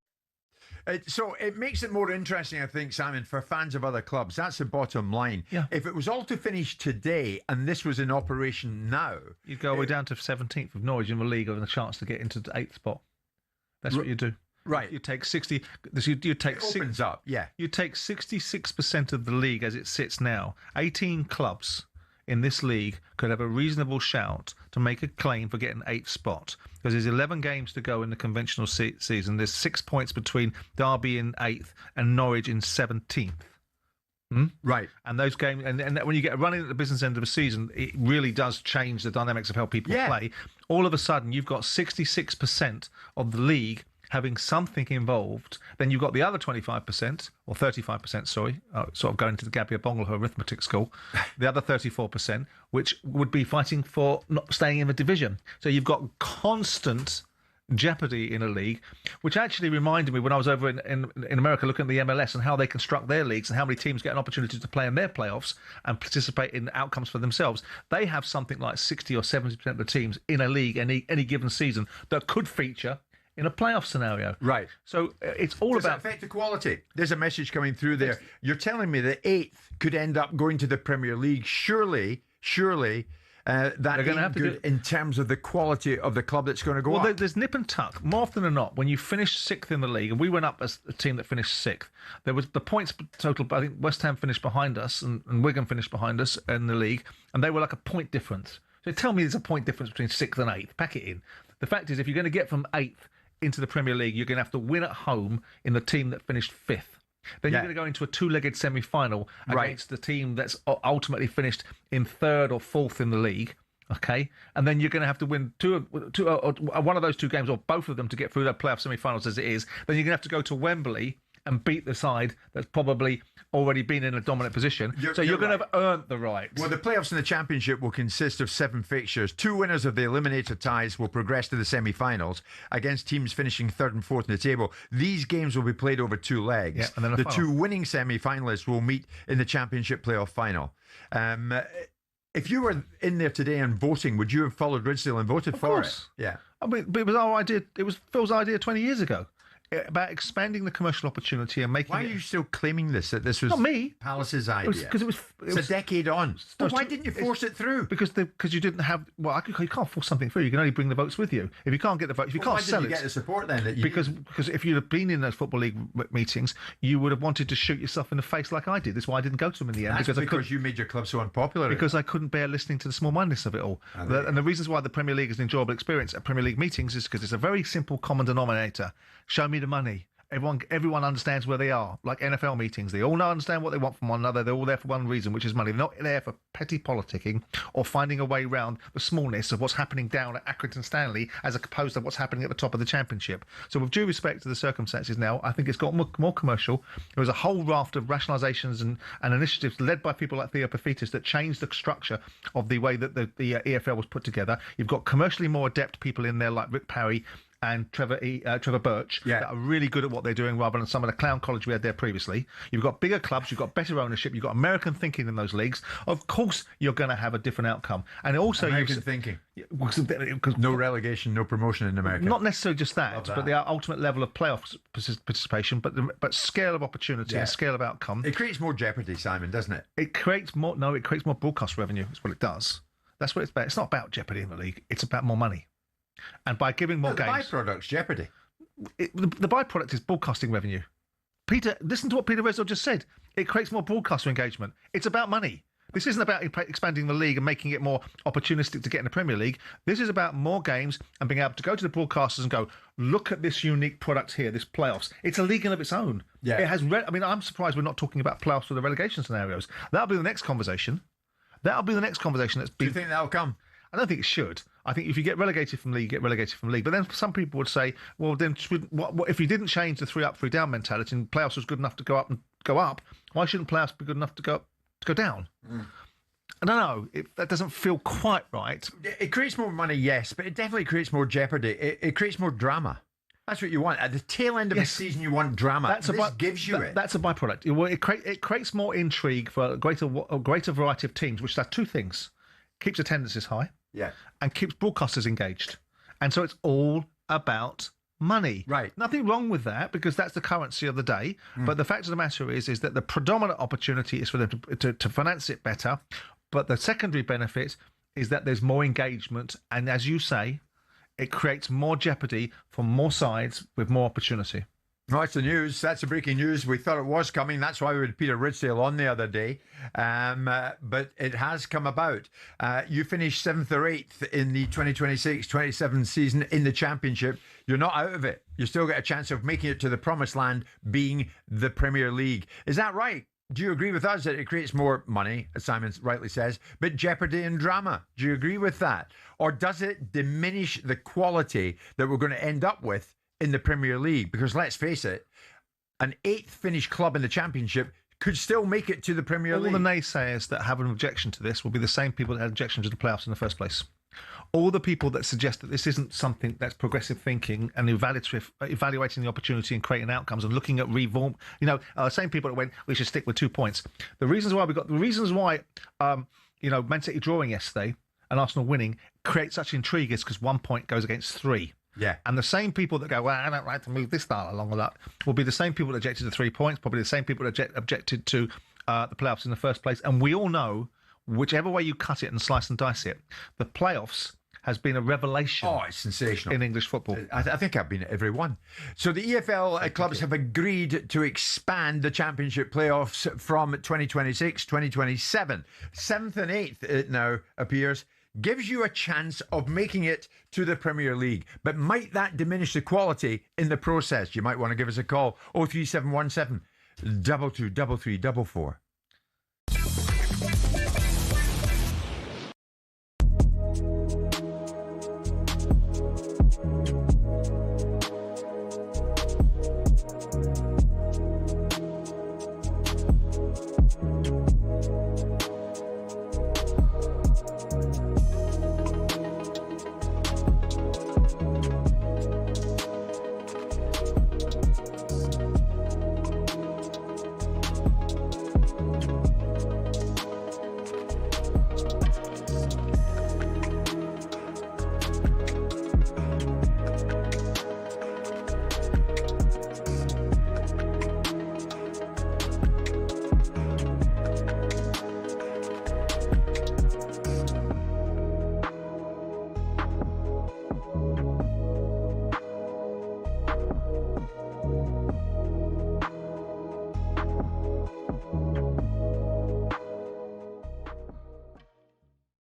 So it makes it more interesting, I think, Simon, for fans of other clubs. That's the bottom line. Yeah. If it was all to finish today and this was in operation now, you'd go way down to 17th of Norwich in the league with a chance to get into the 8th spot. That's what you do. Right. You take 60. You take it opens up. Yeah. You take 66% of the league as it sits now. 18 clubs in this league could have a reasonable shout to make a claim for getting 8th spot, because there's 11 games to go in the conventional season. There's 6 points between Derby in 8th and Norwich in 17th. Right. And those games, and when you get running at the business end of the season, it really does change the dynamics of how people play. All of a sudden, you've got 66% of the league having something involved. Then you've got the other 25%, or 35%, sorry, sort of going to the Gabby Bongle arithmetic school, the other 34%, which would be fighting for not staying in the division. So you've got constant jeopardy in a league, which actually reminded me when I was over in America looking at the MLS and how they construct their leagues and how many teams get an opportunity to play in their playoffs and participate in outcomes for themselves. They have something like 60 or 70% of the teams in a league any given season that could feature in a playoff scenario. Right. So it's all Does about... it affect the quality? There's a message coming through there. You're telling me that 8th could end up going to the Premier League. Surely, that ain't good in terms of the quality of the club that's going to go up. Well, there's nip and tuck. More often than not, when you finish 6th in the league, and we went up as a team that finished 6th, there was the points total, I think West Ham finished behind us and Wigan finished behind us in the league, and they were like a point difference. So tell me there's a point difference between 6th and 8th. Pack it in. The fact is, if you're going to get from 8th into the Premier League, you're going to have to win at home in the team that finished 5th. Then you're going to go into a two-legged semi-final against the team that's ultimately finished in 3rd or 4th in the league. Okay, and then you're going to have to win one of those two games or both of them to get through the playoff semi-finals as it is. Then you're going to have to go to Wembley and beat the side that's probably already been in a dominant position. You're going to have earned the right. Well, the playoffs in the Championship will consist of 7 fixtures. 2 winners of the eliminator ties will progress to the semi-finals against teams finishing 3rd and 4th in the table. These games will be played over 2 legs. Yeah, and then the 2 winning semi-finalists will meet in the Championship playoff final. If you were in there today and voting, would you have followed Ridsdale and voted for it? Yeah. I mean, it was our idea. It was Phil's idea 20 years ago. About expanding the commercial opportunity and making. Why are you still claiming this? That this was not me. Palace's idea. Because it was a decade on. Well, why didn't you force it through? Because you didn't have. Well, you can't force something through. You can only bring the votes with you. If you can't get the votes, if you can't sell it. Why didn't you get the support then? That you because if you'd have been in those football league meetings, you would have wanted to shoot yourself in the face like I did. That's why I didn't go to them in the end. That's because you made your club so unpopular. Because I couldn't bear listening to the small-mindedness of it all. And the reasons why the Premier League is an enjoyable experience at Premier League meetings is because it's a very simple common denominator. Show me the money. Everyone understands where they are, like NFL meetings. They all understand what they want from one another. They're all there for one reason, which is money. They're not there for petty politicking or finding a way around the smallness of what's happening down at Accrington Stanley as opposed to what's happening at the top of the Championship. So with due respect to the circumstances now, I think it's got more commercial. There was a whole raft of rationalisations and initiatives led by people like Theo Pafitis that changed the structure of the way that the EFL was put together. You've got commercially more adept people in there like Rick Parry and Trevor Birch that are really good at what they're doing rather than some of the clown college we had there previously. You've got bigger clubs, you've got better ownership, you've got American thinking in those leagues. Of course, you're going to have a different outcome. And also, American thinking. No relegation, no promotion in America. Not necessarily just that, but the ultimate level of playoff participation, but scale of opportunity and scale of outcome. It creates more jeopardy, Simon, doesn't it? It creates more broadcast revenue. That's what it does. That's what it's about. It's not about jeopardy in the league. It's about more money. And by giving more games... The byproduct's jeopardy. The byproduct is broadcasting revenue. Peter, listen to what Peter Ridsdale just said. It creates more broadcaster engagement. It's about money. This isn't about expanding the league and making it more opportunistic to get in the Premier League. This is about more games and being able to go to the broadcasters and go, look at this unique product here, this playoffs. It's a league in of its own. Yeah. It has. I'm surprised we're not talking about playoffs or the relegation scenarios. That'll be the next conversation. That'll be the next conversation. Do you think that'll come? I don't think it should. I think if you get relegated from league, you get relegated from league. But then some people would say, well, then what if you didn't change the 3 up, 3 down mentality and playoffs was good enough to go up, why shouldn't playoffs be good enough to go down? I don't know. That doesn't feel quite right. It creates more money, yes, but it definitely creates more jeopardy. It creates more drama. That's what you want. At the tail end of the season, you want drama. This gives you it. That's a byproduct. Well, it creates more intrigue for a greater variety of teams, which does 2 things. Keeps attendances high. Yeah. And keeps broadcasters engaged. And so it's all about money. Right. Nothing wrong with that because that's the currency of the day. But the fact of the matter is that the predominant opportunity is for them to finance it better. But the secondary benefit is that there's more engagement. And as you say, it creates more jeopardy from more sides with more opportunity. Well, that's the news. That's the breaking news. We thought it was coming. That's why we had Peter Ridsdale on the other day. But it has come about. You finished 7th or 8th in the 2026-27 season in the Championship. You're not out of it. You still get a chance of making it to the promised land, being the Premier League. Is that right? Do you agree with us that it creates more money, as Simon rightly says, but jeopardy and drama? Do you agree with that? Or does it diminish the quality that we're going to end up with in the Premier League? Because let's face it, an 8th finished club in the Championship could still make it to the Premier League. All the naysayers that have an objection to this will be the same people that had objection to the playoffs in the first place. All the people that suggest that this isn't something that's progressive thinking and evaluating the opportunity and creating outcomes and looking at reform, same people that went, we should stick with 2 points. The reasons why Man City drawing yesterday and Arsenal winning create such intrigue is because 1 point goes against 3. Yeah. And the same people that go, well, I don't like to move this style along with that, will be the same people that objected to 3 points, probably the same people that objected to the playoffs in the first place. And we all know, whichever way you cut it and slice and dice it, the playoffs has been a revelation. Oh, it's sensational. In English football. I think I've been at every one. So the EFL clubs have agreed to expand the Championship playoffs from 2026, 2027. 7th and 8th, it now appears, gives you a chance of making it to the Premier League. But might that diminish the quality in the process? You might want to give us a call. 03717 223344.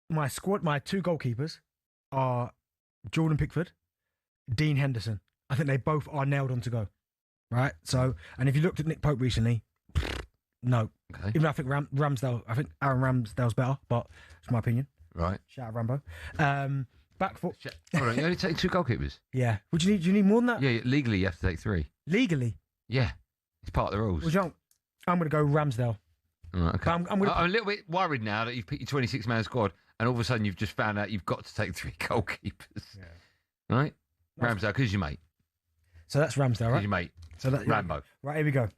My squad, my 2 goalkeepers are Jordan Pickford, Dean Henderson. I think they both are nailed on to go. Right? So, and if you looked at Nick Pope recently, no. Okay. Even though I think Ramsdale, I think Aaron Ramsdale's better, but it's my opinion. Right. Shout out Rambo. Back foot. Hold on, you only take 2 goalkeepers? Yeah. Do you need more than that? Yeah, legally you have to take 3. Legally? Yeah. It's part of the rules. Well, I'm going to go Ramsdale. Right, okay. I'm a little bit worried now that you've picked your 26-man squad and all of a sudden you've just found out you've got to take 3 goalkeepers. Yeah. Right? Ramsdale, because your mate. So that's Ramsdale, right? Your mate. So that, Rambo. Right, here we go.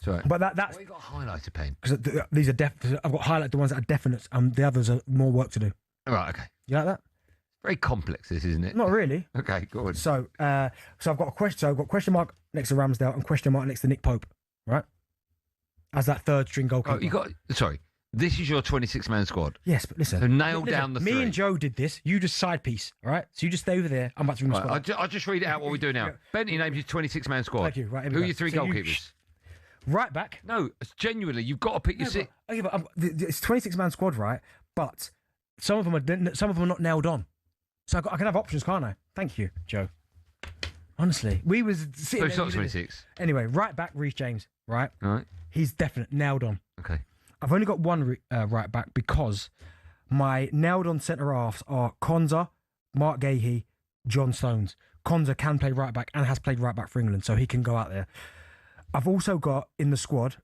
Sorry. But that's... Why you got a highlighter pen? Because these are I've got highlight the ones that are definite, and the others are more work to do. All right, okay. You like that? Very complex, this, isn't it? Not really. Okay, go on. So I've got a question. So I've got question mark next to Ramsdale and question mark next to Nick Pope, right? As that third string goalkeeper. This is your 26-man squad. Yes, but listen. So nail down the 3. Me and Joe did this. You just side piece, all right? So you just stay over there. I'm about to ring the squad. I'll just read it out what we do now. Bentley names his 26-man squad. Thank you. Right, who are your 3 goalkeepers? Right back. No, genuinely, you've got to pick your 6. Okay, but it's 26-man squad, right? But some of them are not nailed on. So I can have options, can't I? Thank you, Joe. Honestly, we was sitting. So it's not 26. Anyway, right back, Reece James. Right. All right. He's definite nailed on. Okay. I've only got one right back because My nailed-on centre-halves are Konza, Mark Gahey, John Stones. Konza can play right-back and has played right-back for England, so he can go out there. I've also got in the squad...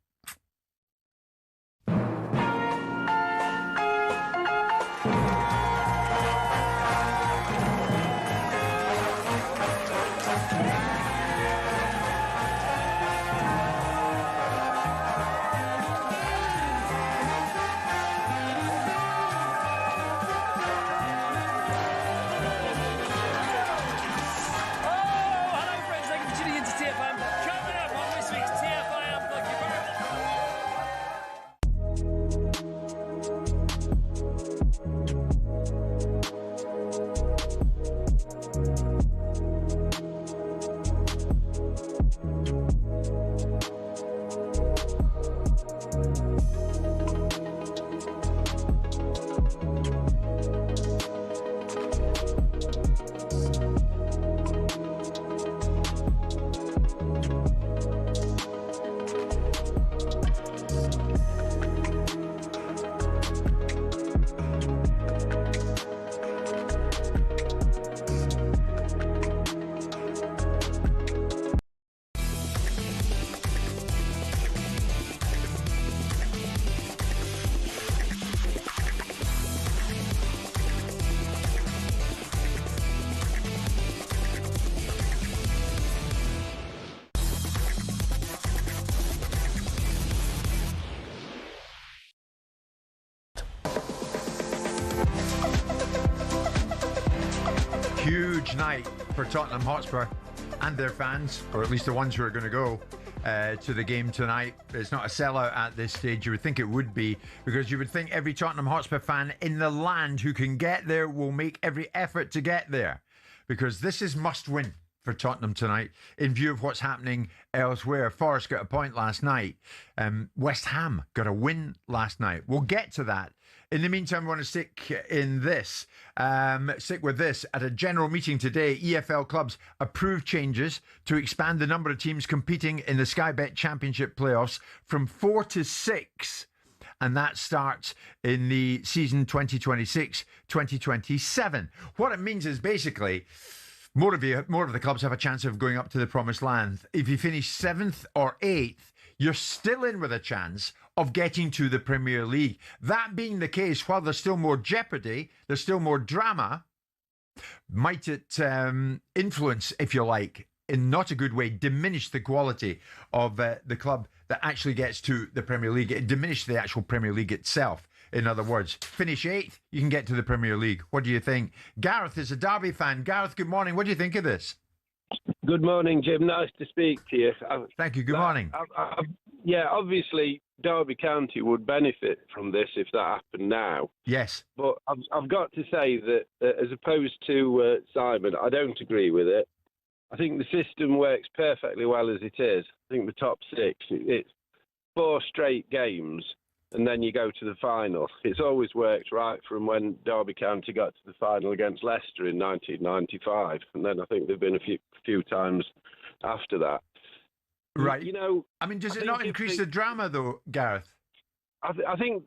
Huge night for Tottenham Hotspur and their fans, or at least the ones who are going to go to the game tonight. It's not a sellout at this stage. You would think it would be, because you would think every Tottenham Hotspur fan in the land who can get there will make every effort to get there, because this is must win for Tottenham tonight in view of what's happening elsewhere. Forest got a point last night. West Ham got a win last night. We'll get to that. In the meantime, I want to stick with this. At a general meeting today, EFL clubs approved changes to expand the number of teams competing in the Sky Bet Championship playoffs from 4 to 6. And that starts in the season 2026-2027. What it means is basically more of the clubs have a chance of going up to the promised land. If you finish 7th or 8th, you're still in with a chance of getting to the Premier League. That being the case, while there's still more jeopardy, there's still more drama, might it influence, if you like, in not a good way, diminish the quality of the club that actually gets to the Premier League? It diminished the actual Premier League itself. In other words, finish 8th, you can get to the Premier League. What do you think? Gareth is a Derby fan. Gareth, good morning. What do you think of this? Good morning, Jim. Nice to speak to you. Thank you. Good morning. Yeah, obviously, Derby County would benefit from this if that happened now. Yes. But I've got to say that, as opposed to Simon, I don't agree with it. I think the system works perfectly well as it is. I think the top 6, it's 4 straight games, and then you go to the final. It's always worked right from when Derby County got to the final against Leicester in 1995, and then I think there've been a few times after that. Right. You know, I mean, does it not increase the drama, though, Gareth? I think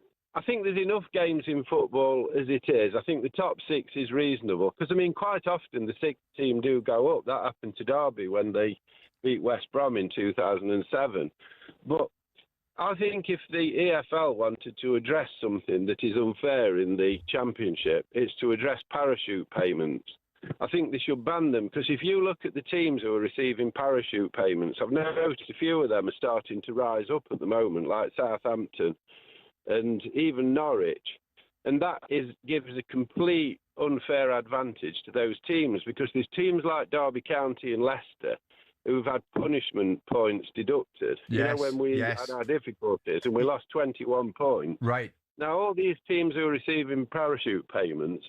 there's enough games in football as it is. I think the top 6 is reasonable, because I mean, quite often the 6th team do go up. That happened to Derby when they beat West Brom in 2007. But I think if the EFL wanted to address something that is unfair in the Championship, it's to address parachute payments. I think they should ban them, because if you look at the teams who are receiving parachute payments, I've noticed a few of them are starting to rise up at the moment, like Southampton and even Norwich. And that gives a complete unfair advantage to those teams, because there's teams like Derby County and Leicester who've had punishment points deducted. Yes, you know, when we had our difficulties and we lost 21 points. Right. Now, all these teams who are receiving parachute payments,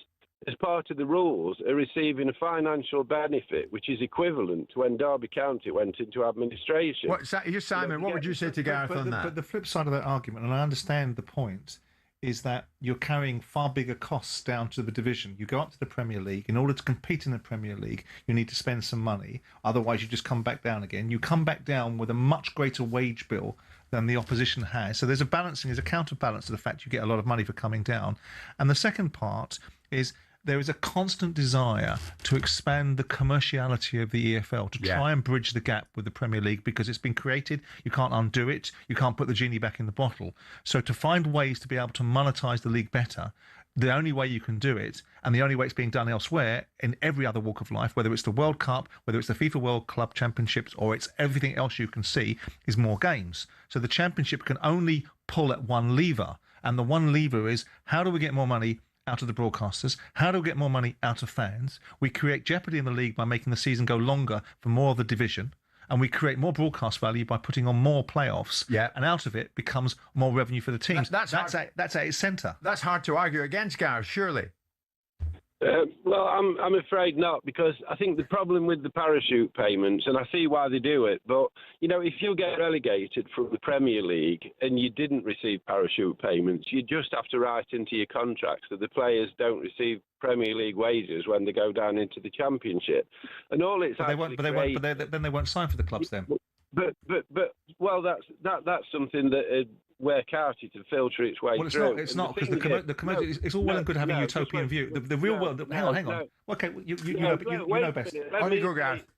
as part of the rules, are receiving a financial benefit, which is equivalent to when Derby County went into administration. Simon, what would you say to Gareth on that? But the flip side of that argument, and I understand the point, is that you're carrying far bigger costs down to the division. You go up to the Premier League. In order to compete in the Premier League, you need to spend some money. Otherwise, you just come back down again. You come back down with a much greater wage bill than the opposition has. So there's a counterbalance to the fact you get a lot of money for coming down. And the second part is there is a constant desire to expand the commerciality of the EFL, to try and bridge the gap with the Premier League, because it's been created. You can't undo it. You can't put the genie back in the bottle. So to find ways to be able to monetize the league better, the only way you can do it, and the only way it's being done elsewhere in every other walk of life, whether it's the World Cup, whether it's the FIFA World Club Championships, or it's everything else you can see, is more games. So the Championship can only pull at one lever, and the one lever is, how do we get more money out of the broadcasters? How do we get more money out of fans? We create jeopardy in the league by making the season go longer for more of the division, and we create more broadcast value by putting on more playoffs. And out of it becomes more revenue for the teams. That's at its centre. That's hard to argue against, Gareth, surely. Well, I'm afraid not, because I think the problem with the parachute payments, and I see why they do it, but, you know, if you get relegated from the Premier League and you didn't receive parachute payments, you just have to write into your contracts that the players don't receive Premier League wages when they go down into the Championship. And all it's then they won't sign for the clubs then. But well, that's something that work out to filter its way through. It's not because it's all well and good having a utopian view. The real world. Hang on. Okay, you know best.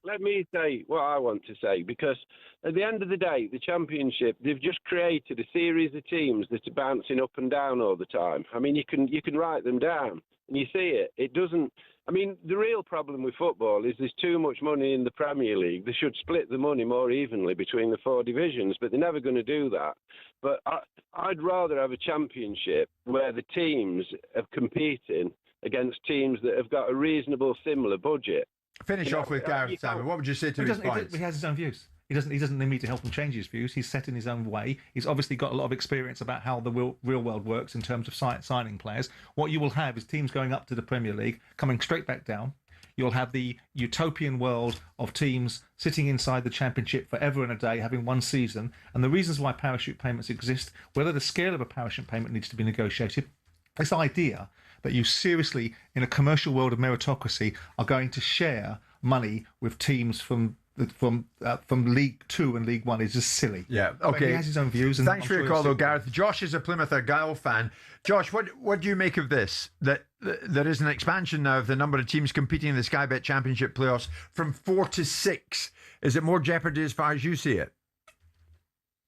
Let me say what I want to say, because at the end of the day, the Championship, they've just created a series of teams that are bouncing up and down all the time. I mean, you can write them down and you see it. It doesn't. I mean, the real problem with football is there's too much money in the Premier League. They should split the money more evenly between the four divisions, but they're never going to do that. But I'd rather have a Championship where the teams are competing against teams that have got a reasonable, similar budget. Finish off with Gareth, Simon. What would you say to his points? He has his own views. He doesn't need me to help him change his views. He's set in his own way. He's obviously got a lot of experience about how the real world works in terms of signing players. What you will have is teams going up to the Premier League, coming straight back down. You'll have the utopian world of teams sitting inside the Championship forever and a day, having one season. And the reasons why parachute payments exist, whether the scale of a parachute payment needs to be negotiated, this idea that you seriously, in a commercial world of meritocracy, are going to share money with teams from League Two and League One is just silly. Yeah, okay. But he has his own views. And thanks for your call, though, Gareth. Josh is a Plymouth Argyle fan. Josh, what do you make of this? That there is an expansion now of the number of teams competing in the Sky Bet Championship playoffs from 4 to 6. Is it more jeopardy as far as you see it?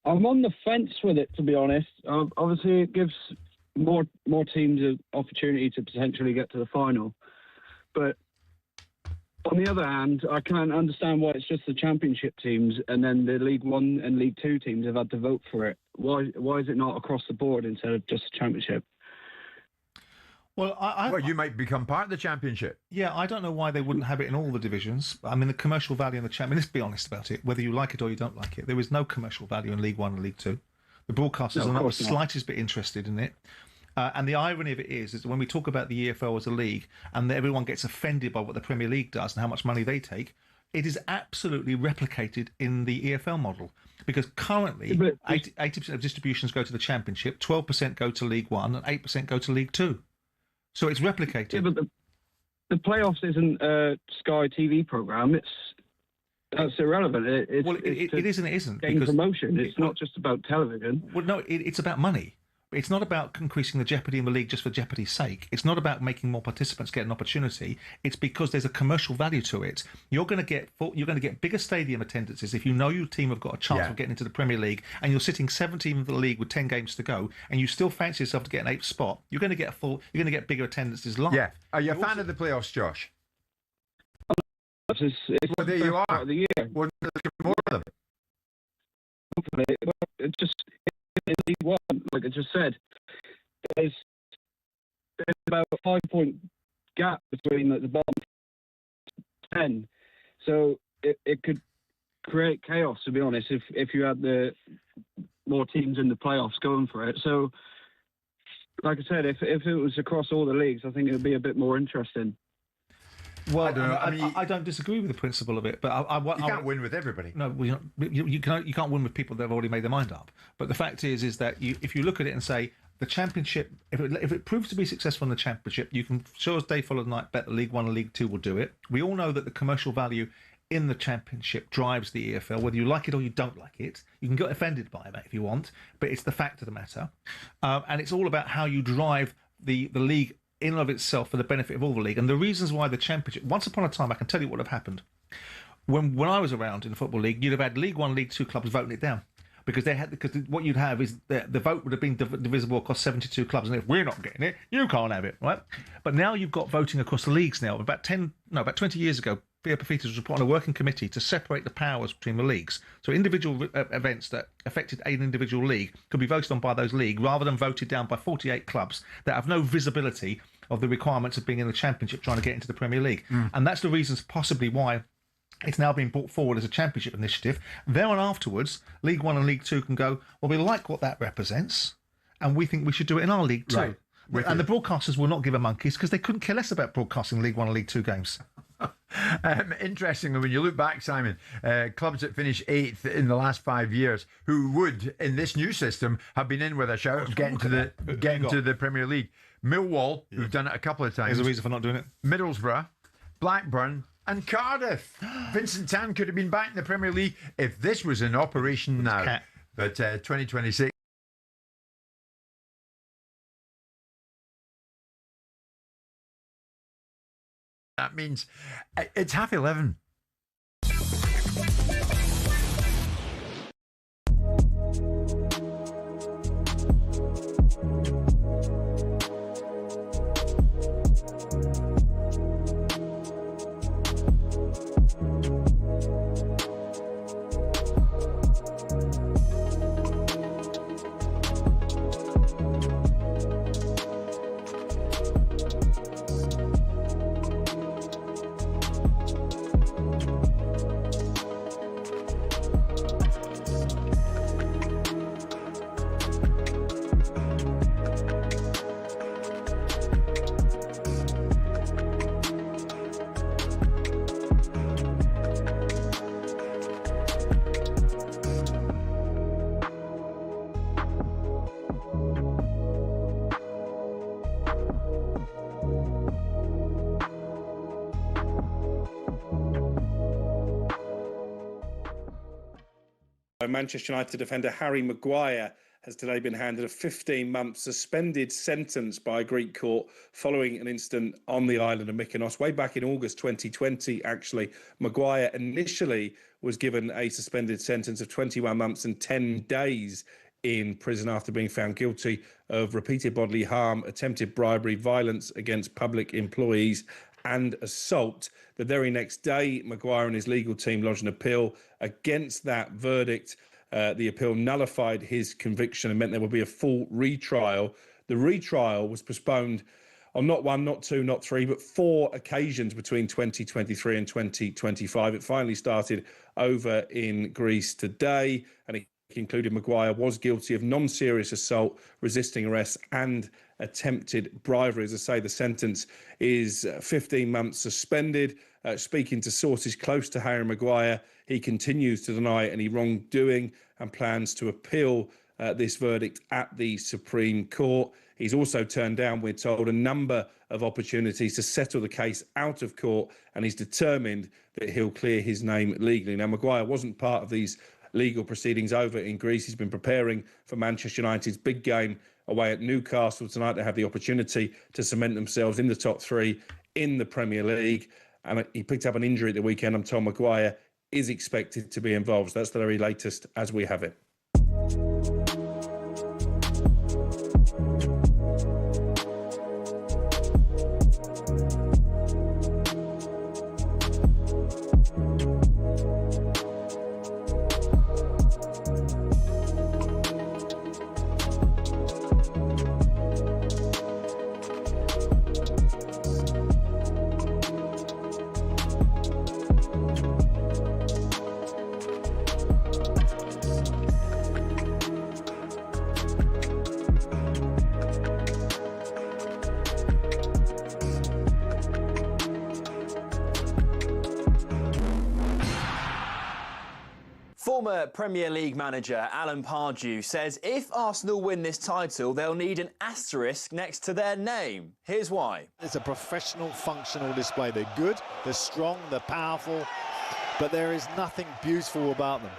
I'm on the fence with it, to be honest. Obviously, it gives more teams an opportunity to potentially get to the final, but on the other hand, I can't understand why it's just the Championship teams and then the League One and League Two teams have had to vote for it. Why is it not across the board instead of just the Championship? Well, you might become part of the Championship. Yeah, I don't know why they wouldn't have it in all the divisions. I mean, the commercial value in the Championship, let's be honest about it, whether you like it or you don't like it, there is no commercial value in League One and League Two. The broadcasters are not the slightest bit interested in it. And the irony of it is that when we talk about the EFL as a league and everyone gets offended by what the Premier League does and how much money they take, it is absolutely replicated in the EFL model. Because currently, 80% of distributions go to the Championship, 12% go to League One, and 8% go to League Two. So it's replicated. Yeah, but the playoffs isn't a Sky TV programme. That's irrelevant. It is and it isn't. Game promotion. It's not just about television. Well, no, it's about money. It's not about increasing the jeopardy in the league just for jeopardy's sake. It's not about making more participants get an opportunity. It's because there's a commercial value to it. You're going to get bigger stadium attendances if you know your team have got a chance of getting into the Premier League, and you're sitting 17th in the league with 10 games to go, and you still fancy yourself to get an 8th spot. You're going to get bigger attendances live. Yeah. Are you a fan of the playoffs, Josh? Well, there you are. Part of the year. Well, more of them. Hopefully, it's just. In League One, like I just said, there's about a 5-point gap between the bottom 10. So it could create chaos, to be honest, if you had the more teams in the playoffs going for it. So, like I said, if it was across all the leagues, I think it would be a bit more interesting. Well, I don't disagree with the principle of it, but you can't win with everybody. No, you can't win with people that have already made their mind up. But the fact is that if you look at it and say the Championship, if it proves to be successful in the Championship, you can sure as day follow the night bet that League One and League Two will do it. We all know that the commercial value in the Championship drives the EFL, whether you like it or you don't like it. You can get offended by that if you want, but it's the fact of the matter. And it's all about how you drive the league in and of itself for the benefit of all the league. And the reasons why the Championship, once upon a time, I can tell you what would have happened. When I was around in the Football League, you'd have had League One, League Two clubs voting it down. Because what you'd have is the vote would have been divisible across 72 clubs, and if we're not getting it, you can't have it, right? But now you've got voting across the leagues now. About 20 years ago, Pierre Pafitas was put on a working committee to separate the powers between the leagues. So individual events that affected an individual league could be voted on by those leagues rather than voted down by 48 clubs that have no visibility of the requirements of being in the Championship trying to get into the Premier League. And that's the reasons possibly why it's now being brought forward as a Championship initiative. There and afterwards, League One and League Two can go, well, we like what that represents, and we think we should do it in our League too. Right. And the broadcasters will not give a monkeys because they couldn't care less about broadcasting League One and League Two games. Interestingly, when you look back, Simon, clubs that finish 8th in the last 5 years, who would, in this new system, have been in with a shout of getting to the Premier League. Millwall, who've done it a couple of times. There's a reason for not doing it. Middlesbrough, Blackburn, and Cardiff. Vincent Tan could have been back in the Premier League if this was in operation now. But 2026. That means it's 11:30. Manchester United defender Harry Maguire has today been handed a 15-month suspended sentence by a Greek court following an incident on the island of Mykonos. Way back in August 2020, actually, Maguire initially was given a suspended sentence of 21 months and 10 days in prison after being found guilty of repeated bodily harm, attempted bribery, violence against public employees and assault. The very next day, Maguire and his legal team lodged an appeal against that verdict. The appeal nullified his conviction and meant there would be a full retrial. The retrial was postponed on not one, not two, not three, but 4 occasions between 2023 and 2025. It finally started over in Greece today, and it concluded Maguire was guilty of non-serious assault, resisting arrest and attempted bribery. As I say, the sentence is 15 months suspended. Speaking to sources close to Harry Maguire, he continues to deny any wrongdoing and plans to appeal this verdict at the Supreme Court. He's also turned down, we're told, a number of opportunities to settle the case out of court, and he's determined that he'll clear his name legally. Now, Maguire wasn't part of these legal proceedings over in Greece. He's been preparing for Manchester United's big game away at Newcastle tonight to have the opportunity to cement themselves in the top 3 in the Premier League. And he picked up an injury at the weekend. I'm told Maguire is expected to be involved. So that's the very latest as we have it. Former Premier League manager Alan Pardew says if Arsenal win this title, they'll need an asterisk next to their name. Here's why. It's a professional, functional display. They're good, they're strong, they're powerful. but there is nothing beautiful about them.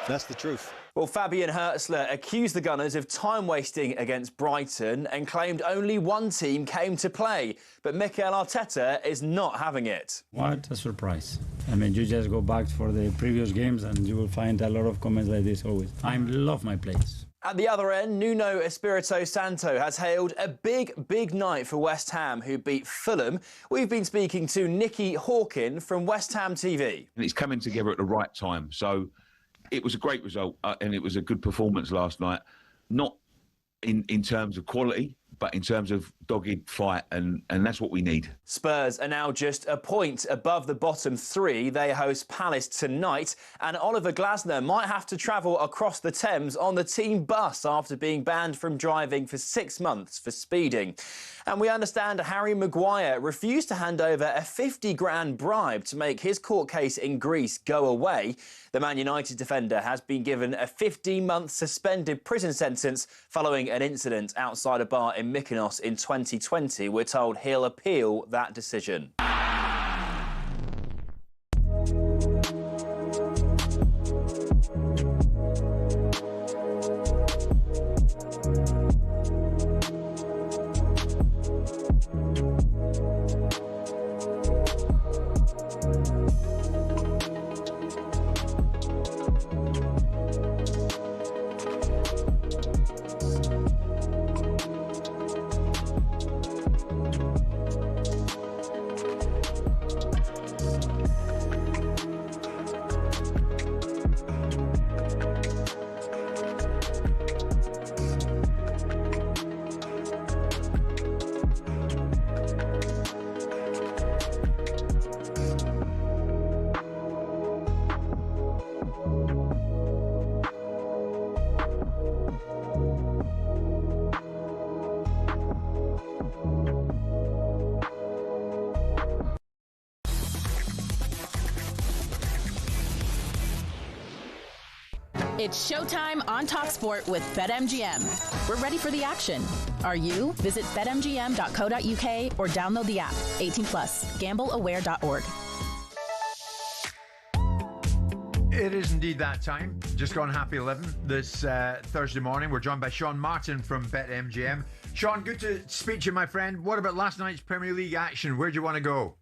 That's the truth. Well, Fabian Hurzeler accused the Gunners of time wasting against Brighton and claimed only one team came to play. But Mikel Arteta is not having it. What a surprise. I mean, you just go back for the previous games and you will find a lot of comments like this always. I love my players. At the other end, Nuno Espirito Santo has hailed a big night for West Ham, who beat Fulham. We've been speaking to Nicky Hawkin from West Ham TV. And it's coming together at the right time. So it was a great result and it was a good performance last night. Not in terms of quality, but in terms of dogged fight, and that's what we need. Spurs are now just a point above the bottom three. They host Palace tonight, and Oliver Glasner might have to travel across the Thames on the team bus after being banned from driving for 6 months for speeding. And we understand Harry Maguire refused to hand over a 50 grand bribe to make his court case in Greece go away. The Man United defender has been given a 15-month suspended prison sentence following an incident outside a bar in Mykonos in 2020. We're told he'll appeal that decision. It's showtime on talkSPORT with BetMGM. We're ready for the action. Are you? Visit betmgm.co.uk or download the app. 18 plus. Gambleaware.org. It is indeed that time. Just gone happy 11 this Thursday morning. We're joined by Sean Martin from BetMGM. Sean, good to speak to you, my friend. What about last night's Premier League action? Where do you want to go?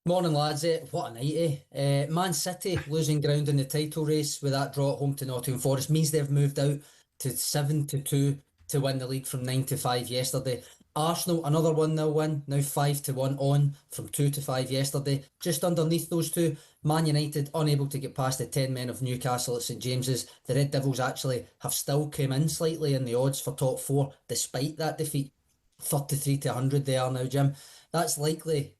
Morning, lads. What a night, eh? Man City losing ground in the title race with that draw at home to Nottingham Forest means they've moved out to 7-2 to win the league from 9-5 yesterday. Arsenal, another 1-0 win, now 5-1 on from 2-5 yesterday. Just underneath those two, Man United unable to get past the 10 men of Newcastle at St James's. The Red Devils actually have still come in slightly in the odds for top four despite that defeat. 33 to 100 they are now, Jim. That's likely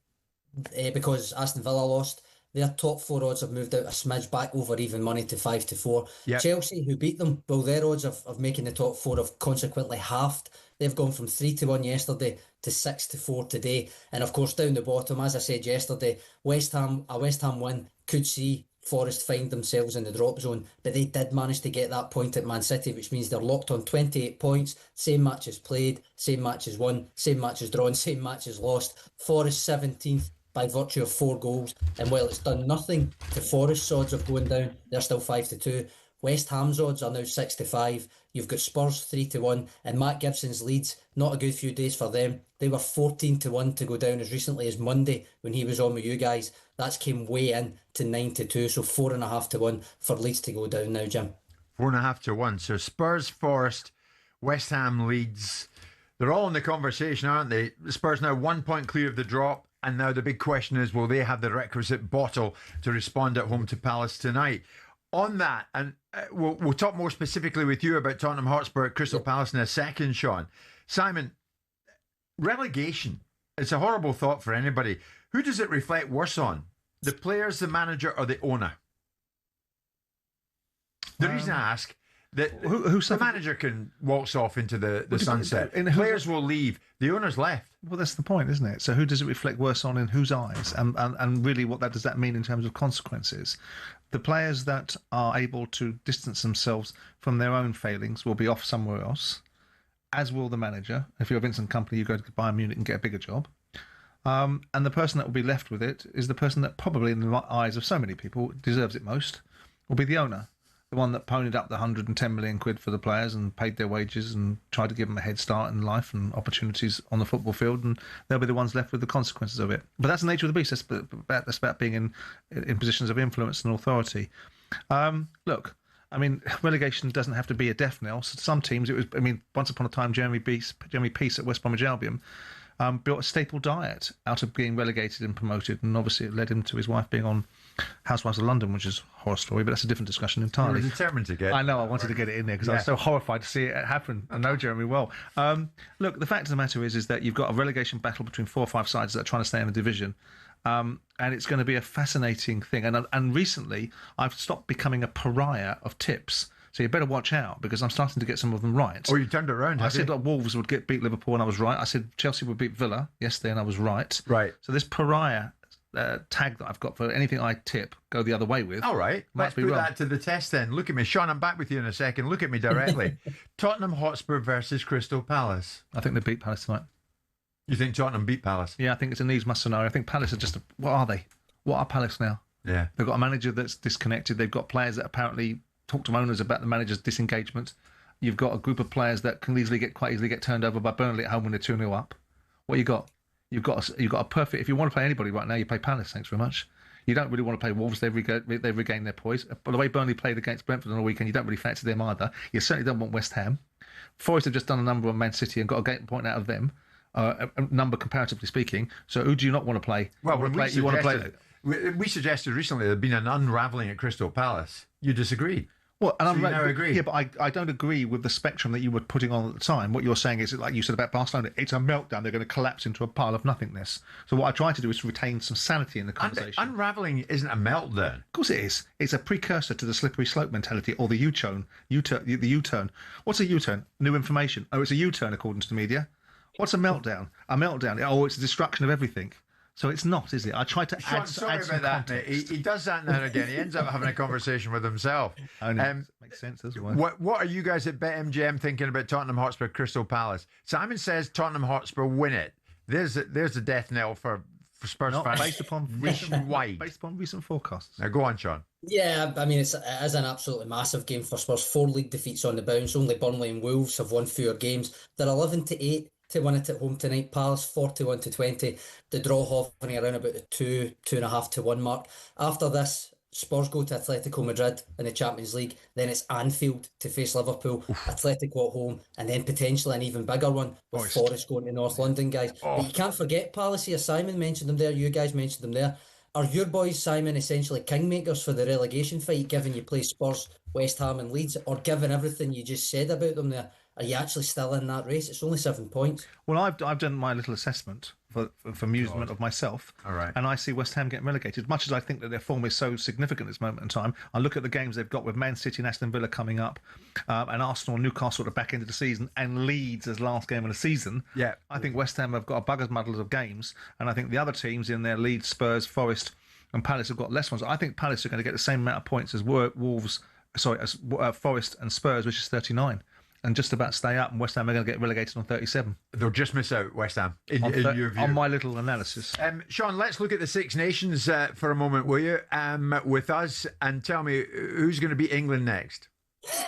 because Aston Villa lost. Their top four odds have moved out a smidge back over even money to 5-4. Yep. Chelsea, who beat them, well, their odds of making the top four have consequently halved. They've gone from 3-1 yesterday to 6-4 today. And of course, down the bottom, as I said yesterday, a West Ham win could see Forest find themselves in the drop zone, but they did manage to get that point at Man City, which means they're locked on 28 points. Same matches played, same matches won, same matches drawn, same matches lost. Forest 17th. By virtue of 4 goals, and while it's done nothing to Forest's odds of going down, they're still 5-2. West Ham's odds are now 6-5. You've got Spurs 3-1, and Matt Gibson's Leeds, not a good few days for them. They were 14-1 to go down as recently as Monday when he was on with you guys. That's came way in to 9-2, so 4.5-1 for Leeds to go down now, Jim. 4.5-1. So Spurs, Forest, West Ham, Leeds, they're all in the conversation, aren't they? Spurs now 1 point clear of the drop. And now the big question is, will they have the requisite bottle to respond at home to Palace tonight? On that, and we'll talk more specifically with you about Tottenham Hotspur at Crystal Palace in a second, Sean. Simon, relegation, it's a horrible thought for anybody. Who does it reflect worse on? The players, the manager, or the owner? The reason I ask, that the manager can waltz off into the sunset. Players will leave. The owner's left. Well, that's the point, isn't it? So who does it reflect worse on in whose eyes? And really what does that mean in terms of consequences? The players that are able to distance themselves from their own failings will be off somewhere else, as will the manager. If you're Vincent Kompany, you go to Bayern Munich and get a bigger job. And the person that will be left with it is the person that probably, in the eyes of so many people, deserves it most, will be the owner. The one that ponied up the 110 million quid for the players and paid their wages and tried to give them a head start in life and opportunities on the football field, and they'll be the ones left with the consequences of it. But that's the nature of the beast. That's about being in positions of influence and authority. Look, I mean, relegation doesn't have to be a death knell. So some teams, it was. I mean, once upon a time, Jeremy Peace at West Bromwich Albion built a staple diet out of being relegated and promoted, and obviously it led him to his wife being on Housewives of London, which is a horror story, but that's a different discussion entirely. You were determined to get. I know, I wanted to get it in there because I was so horrified to see it happen. I know Jeremy well. Look, the fact of the matter is that you've got a relegation battle between 4 or 5 sides that are trying to stay in the division. And it's going to be a fascinating thing. And recently, I've stopped becoming a pariah of tips. So you better watch out, because I'm starting to get some of them right. Oh, you turned it around. I said that Wolves would beat Liverpool, and I was right. I said Chelsea would beat Villa yesterday, and I was right. Right. So this pariah tag that I've got for anything I tip go the other way with. All right. Let's put that to the test then. Look at me. Sean, I'm back with you in a second. Look at me directly. Tottenham Hotspur versus Crystal Palace. I think they beat Palace tonight. You think Tottenham beat Palace? Yeah, I think it's a needs-must scenario. I think Palace are just... What are they? What are Palace now? Yeah. They've got a manager that's disconnected. They've got players that apparently talk to owners about the manager's disengagement. You've got a group of players that can quite easily get turned over by Burnley at home when they're 2-0 up. What you got? You've got a perfect... If you want to play anybody right now, you play Palace. Thanks very much. You don't really want to play Wolves. They've regained their poise. By the way, Burnley played against Brentford on the weekend. You don't really fancy them either. You certainly don't want West Ham. Forest have just done a number on Man City and got a game point out of them. A number comparatively speaking. So who do you not want to play? Well, we suggested recently there'd been an unravelling at Crystal Palace. You disagreed. Well, and so you now agree. Yeah, but I don't agree with the spectrum that you were putting on at the time. What you're saying is, like you said about Barcelona, it's a meltdown. They're going to collapse into a pile of nothingness. So what I try to do is retain some sanity in the conversation. Unravelling isn't a meltdown. Of course it is. It's a precursor to the slippery slope mentality, or the U-turn. The U-turn. What's a U-turn? New information. Oh, it's a U-turn according to the media. What's a meltdown? A meltdown. Oh, it's a destruction of everything. So it's not, is it? I try to add some about that. He does that now and again. He ends up having a conversation with himself. Makes sense, doesn't it? What are you guys at BetMGM thinking about Tottenham Hotspur Crystal Palace? Simon says Tottenham Hotspur win it. There's a death knell for Spurs fans. Based upon recent forecasts. Now go on, Sean. Yeah, I mean, it is an absolutely massive game for Spurs. 4 league defeats on the bounce. Only Burnley and Wolves have won fewer games. They're 11-8 to win it at home tonight. Palace 41-20. The draw hovering around about the 2.5 to 1 mark. After this, Spurs go to Atletico Madrid in the Champions League. Then it's Anfield to face Liverpool. Atletico at home, and then potentially an even bigger one with Forest going to North London, guys. But you can't forget Palace here. Simon mentioned them there. You guys mentioned them there. Are your boys, Simon, essentially kingmakers for the relegation fight, given you play Spurs, West Ham and Leeds, or given everything you just said about them there? Are you actually still in that race? It's only 7 points. Well, I've done my little assessment for amusement of myself. All right. And I see West Ham getting relegated. Much as I think that their form is so significant at this moment in time, I look at the games they've got with Man City and Aston Villa coming up, and Arsenal and Newcastle at the back end of the season, and Leeds as last game of the season. Yeah. I think West Ham have got a bugger's muddle of games, and I think the other teams in there, Leeds, Spurs, Forest, and Palace, have got less ones. I think Palace are going to get the same amount of points as Forest and Spurs, which is 39. And just about stay up, and West Ham are going to get relegated on 37. They'll just miss out, West Ham, in your view. On my little analysis. Sean, let's look at the Six Nations for a moment, will you, with us, and tell me who's going to beat England next?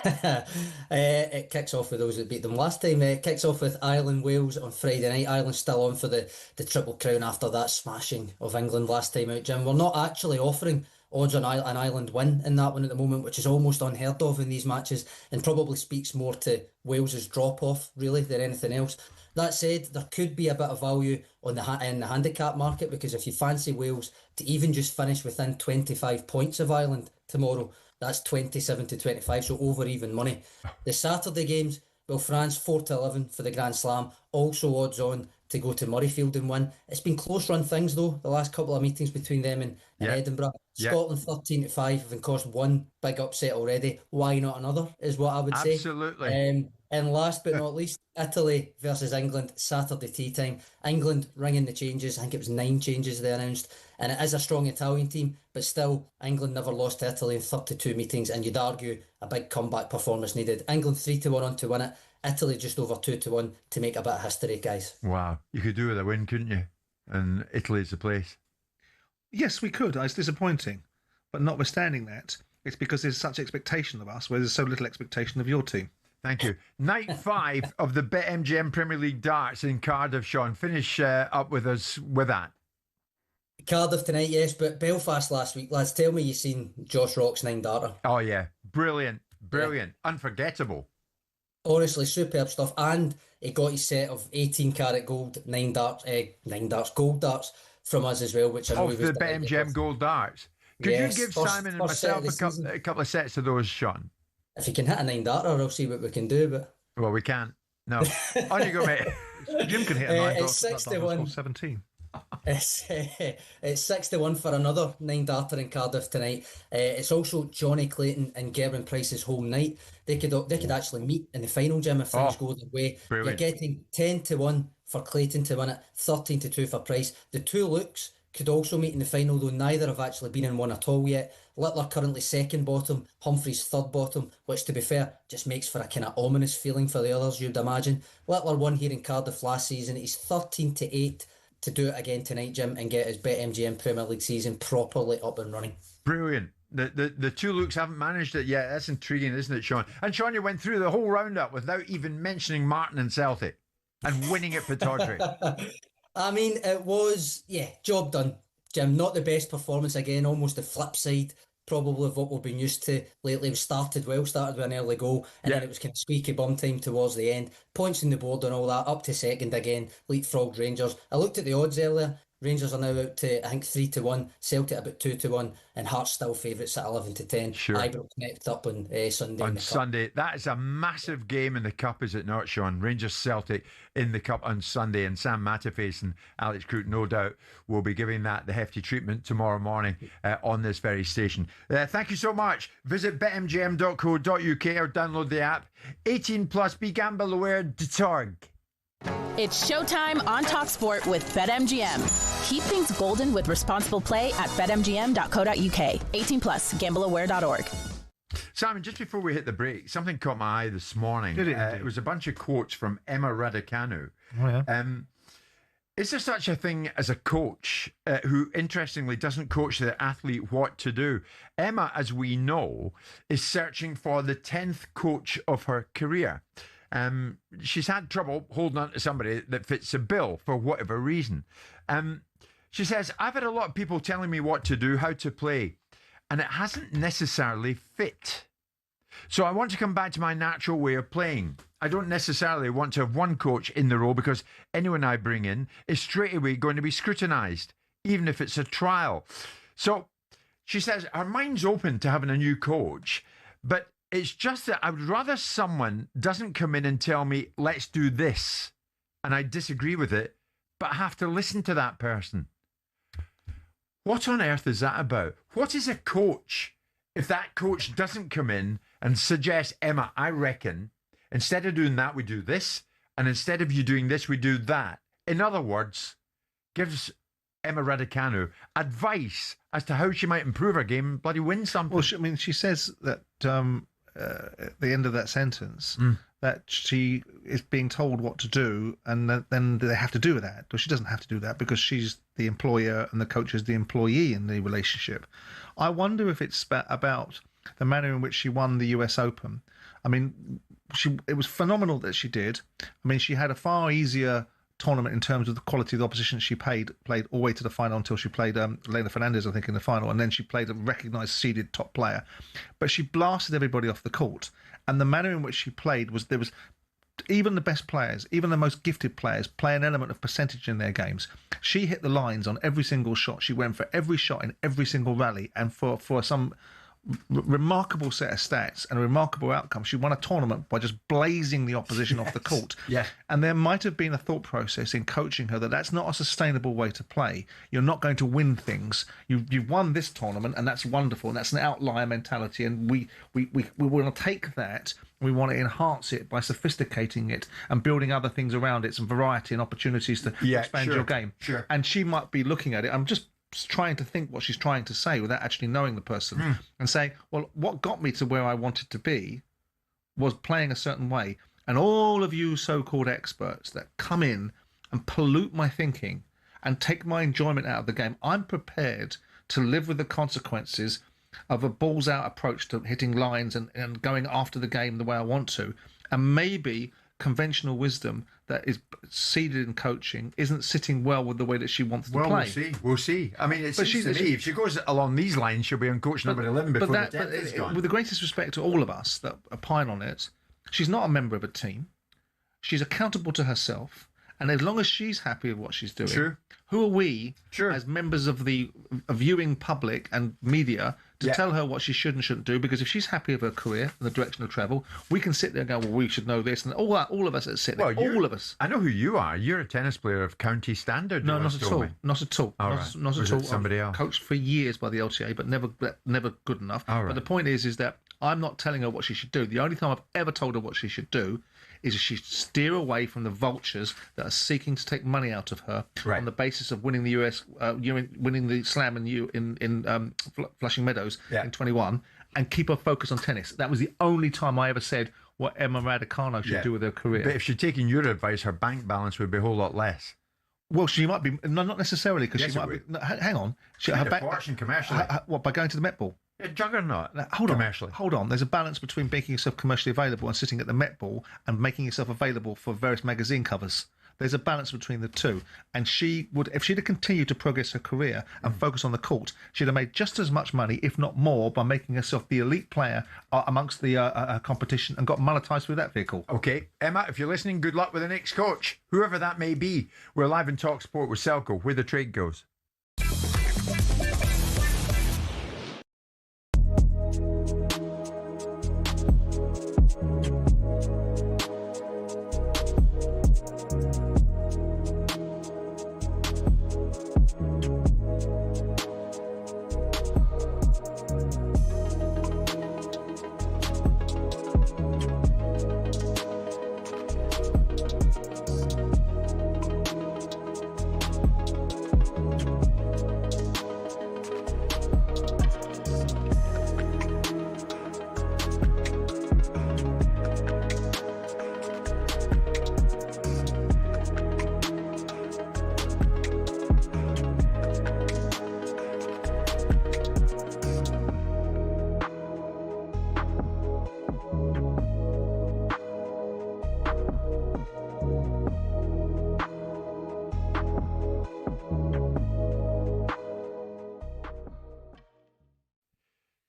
It kicks off with those that beat them last time. It kicks off with Ireland-Wales on Friday night. Ireland still on for the Triple Crown after that smashing of England last time out, Jim. We're not actually offering odds on an Ireland win in that one at the moment, which is almost unheard of in these matches, and probably speaks more to Wales's drop-off, really, than anything else. That said, there could be a bit of value on in the handicap market, because if you fancy Wales to even just finish within 25 points of Ireland tomorrow, that's 27-25, so over even money. The Saturday games, well, France 4-11 for the Grand Slam, also odds on to go to Murrayfield and win. It's been close run things though, the last couple of meetings between them and Edinburgh. Scotland 13-5, having caused one big upset already. Why not another, is what I would say. Absolutely. And last but not least, Italy versus England, Saturday tea time. England ringing the changes. I think it was 9 changes they announced. And it is a strong Italian team, but still, England never lost to Italy in 32 meetings, and you'd argue a big comeback performance needed. England 3-1 on to win it. Italy just over 2-1 to make a bit of history, guys. Wow. You could do with a win, couldn't you? and Italy's the place. Yes, we could. It's disappointing. But notwithstanding that, it's because there's such expectation of us, where there's so little expectation of your team. Thank you. Night 5 of the BetMGM Premier League darts in Cardiff, Sean. Finish up with us with that. Cardiff tonight, yes, but Belfast last week, lads. Tell me you've seen Josh Rock's 9-darter. Oh, yeah. Brilliant. Brilliant. Yeah. Unforgettable. Honestly, superb stuff. And he got his set of 18-carat gold, 9 darts, gold darts from us as well, which I know he was the BetMGM gold darts. Could you give Simon and myself a couple of sets of those, Sean? If you can hit a 9-darter, I'll see what we can do. But well, we can't. No. On you go, mate. Jim can hit a 9-darter. It's 6-1. 17. It's 6-1 for another 9-darter in Cardiff tonight. It's also Johnny Clayton and Gerwin Price's home night. They could actually meet in the final, Jim, if things go their way. Brilliant. You're getting 10-1 for Clayton to win it, 13-2 for Price. The two Lukes could also meet in the final, though neither have actually been in one at all yet. Littler currently second bottom, Humphreys third bottom, which to be fair just makes for a kind of ominous feeling for the others, you'd imagine. Littler won here in Cardiff last season. He's 13-8 to do it again tonight, Jim, and get his BetMGM Premier League season properly up and running. Brilliant. The two Lukes haven't managed it yet. That's intriguing, isn't it, Sean? And Sean, you went through the whole roundup without even mentioning Martin and Celtic and winning at Pittodrie. I mean, it was, job done, Jim. Not the best performance again, almost the flip side probably of what we've been used to lately. We started with an early goal, and then it was kind of squeaky bum time towards the end. Points on the board and all that, up to second again, leapfrogged Rangers. I looked at the odds earlier. Rangers are now out to, I think, 3-1, Celtic about 2-1, and Hearts still favourites at 11-10. Sure. Ibrox next up on Sunday. On Sunday. That is a massive game in the Cup, is it not, Sean? Rangers Celtic in the Cup on Sunday, and Sam Matterface and Alex Crook, no doubt, will be giving that the hefty treatment tomorrow morning on this very station. Thank you so much. Visit betmgm.co.uk or download the app. 18 plus, begambleaware.org. It's showtime on talkSPORT with BetMGM. Keep things golden with responsible play at betmgm.co.uk. 18 plus, gambleaware.org. Simon, just before we hit the break, something caught my eye this morning. Did it? It was a bunch of quotes from Emma Raducanu. Oh, yeah. Is there such a thing as a coach who, interestingly, doesn't coach their athlete what to do? Emma, as we know, is searching for the 10th coach of her career. She's had trouble holding on to somebody that fits the bill for whatever reason. She says, I've had a lot of people telling me what to do, how to play, and it hasn't necessarily fit. So I want to come back to my natural way of playing. I don't necessarily want to have one coach in the role because anyone I bring in is straight away going to be scrutinised, even if it's a trial. So she says her mind's open to having a new coach, but it's just that I would rather someone doesn't come in and tell me, let's do this, and I disagree with it, but have to listen to that person. What on earth is that about? What is a coach if that coach doesn't come in and suggest, Emma, I reckon, instead of doing that, we do this, and instead of you doing this, we do that? In other words, gives Emma Raducanu advice as to how she might improve her game and bloody win something. Well, she says that at the end of that sentence that she is being told what to do, and then they have to do that. Well, she doesn't have to do that because she's the employer and the coach is the employee in the relationship. I wonder if it's about the manner in which she won the US Open. I mean, it was phenomenal that she did. I mean, she had a far easier tournament in terms of the quality of the opposition she played all the way to the final until she played Elena Fernandez, I think, in the final, and then she played a recognised seeded top player. But she blasted everybody off the court, and the manner in which she played was, there was even the best players, even the most gifted players, play an element of percentage in their games. She hit the lines on every single shot. She went for every shot in every single rally, and for some remarkable set of stats and a remarkable outcome, she won a tournament by just blazing the opposition off the court. Yeah. And there might have been a thought process in coaching her that that's not a sustainable way to play. You're not going to win things. You've won this tournament, and that's wonderful, and that's an outlier mentality, and we want to take that, we want to enhance it by sophisticating it and building other things around it, some variety and opportunities to expand your game. Sure. And she might be looking at it, I'm just trying to think what she's trying to say without actually knowing the person, and saying, well, what got me to where I wanted to be was playing a certain way, and all of you so-called experts that come in and pollute my thinking and take my enjoyment out of the game. I'm prepared to live with the consequences of a balls-out approach to hitting lines and going after the game the way I want to. And maybe conventional wisdom that is seeded in coaching isn't sitting well with the way that she wants to play. We'll see. I mean, it seems to me, if she goes along these lines, she'll be on coach number 11 before the 10th is gone. With the greatest respect to all of us that opine on it, she's not a member of a team. She's accountable to herself. And as long as she's happy with what she's doing, who are we as members of the viewing public and media to tell her what she should and shouldn't do? Because if she's happy with her career and the direction of travel, we can sit there and go, well, we should know this. And all of us that sit there, all of us. I know who you are. You're a tennis player of county standard. No, not at all. Not at all. Not at all. Somebody else. Coached for years by the LTA, but never good enough. But the point is that I'm not telling her what she should do. The only time I've ever told her what she should do is she steer away from the vultures that are seeking to take money out of her on the basis of winning the winning the Slam in Flushing Meadows in 21, and keep her focused on tennis. That was the only time I ever said what Emma Raducanu should do with her career. But if she'd taken your advice, her bank balance would be a whole lot less. Well, she might be, not necessarily, because she might be. No, hang on, her fortune commercially. What, by going to the Met Ball? A juggernaut. Hold on. There's a balance between making yourself commercially available and sitting at the Met Ball and making yourself available for various magazine covers. There's a balance between the two. And she would, if she'd have continued to progress her career and focus on the court, she'd have made just as much money, if not more, by making herself the elite player amongst the competition and got monetised through that vehicle. Okay. Emma, if you're listening, good luck with the next coach, whoever that may be. We're live in talkSPORT with Selco, where the trade goes.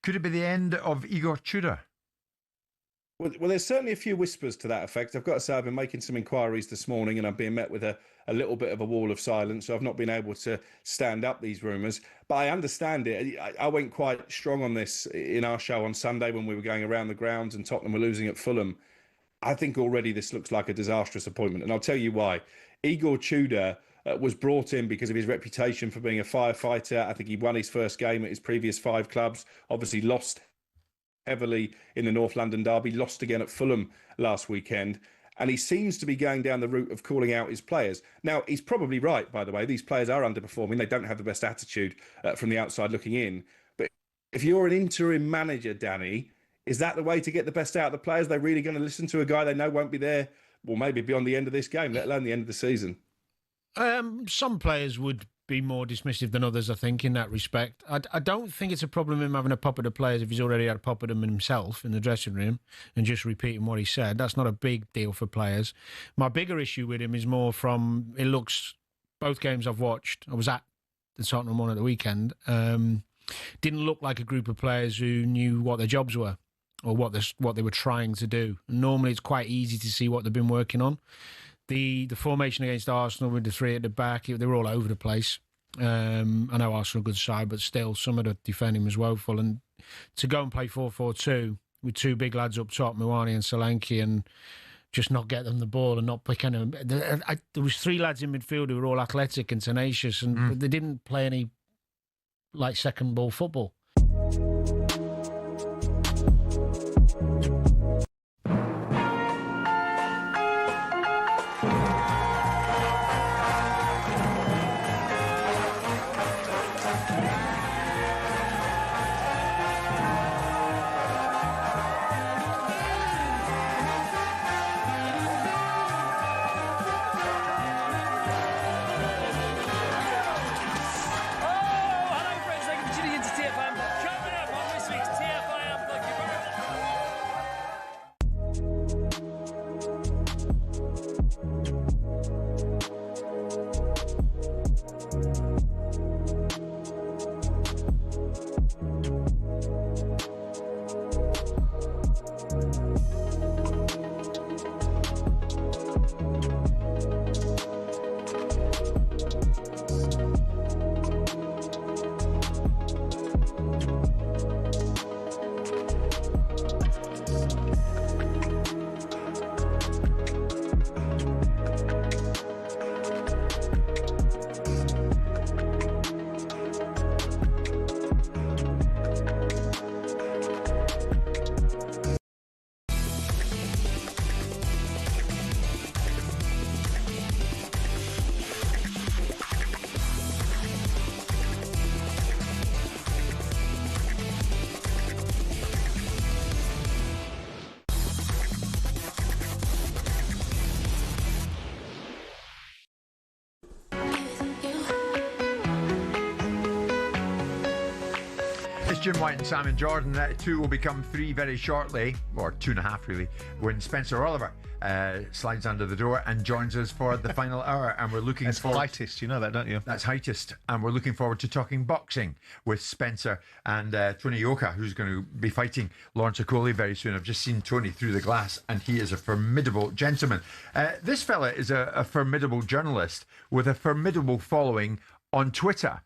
Could it be the end of Igor Tudor? Well, there's certainly a few whispers to that effect. I've got to say, I've been making some inquiries this morning and I've been met with a little bit of a wall of silence. So I've not been able to stand up these rumours. But I understand it. I went quite strong on this in our show on Sunday when we were going around the grounds and Tottenham were losing at Fulham. I think already this looks like a disastrous appointment. And I'll tell you why. Igor Tudor was brought in because of his reputation for being a firefighter. I think he won his first game at his previous 5 clubs, obviously lost heavily in the North London derby, lost again at Fulham last weekend. And he seems to be going down the route of calling out his players. Now, he's probably right, by the way. These players are underperforming. They don't have the best attitude from the outside looking in. But if you're an interim manager, Danny, is that the way to get the best out of the players? They're really going to listen to a guy they know won't be there, well, maybe beyond the end of this game, let alone the end of the season? Some players would be more dismissive than others, I think, in that respect. I don't think it's a problem him having a pop at the players if he's already had a pop at them himself in the dressing room and just repeating what he said. That's not a big deal for players. My bigger issue with him is more from, it looks, both games I've watched, I was at the Tottenham one at the weekend, didn't look like a group of players who knew what their jobs were or what they were trying to do. Normally it's quite easy to see what they've been working on. The formation against Arsenal with the 3 at the back, they were all over the place. I know Arsenal a good side, but still some of the defending was woeful. And to go and play 4-4-2 with 2 big lads up top, Muani and Solanke, and just not get them the ball and not pick any. There was 3 lads in midfield who were all athletic and tenacious, and they didn't play any like second ball football. Jim White and Simon Jordan. 2 will become 3 very shortly, or 2.5 really, when Spencer Oliver slides under the door and joins us for the final hour. And we're looking forward... Heightist, you know that, don't you? That's Heightist. And we're looking forward to talking boxing with Spencer and Tony Yoka, who's going to be fighting Lawrence Okoli very soon. I've just seen Tony through the glass, and he is a formidable gentleman. This fella is a formidable journalist with a formidable following on Twitter.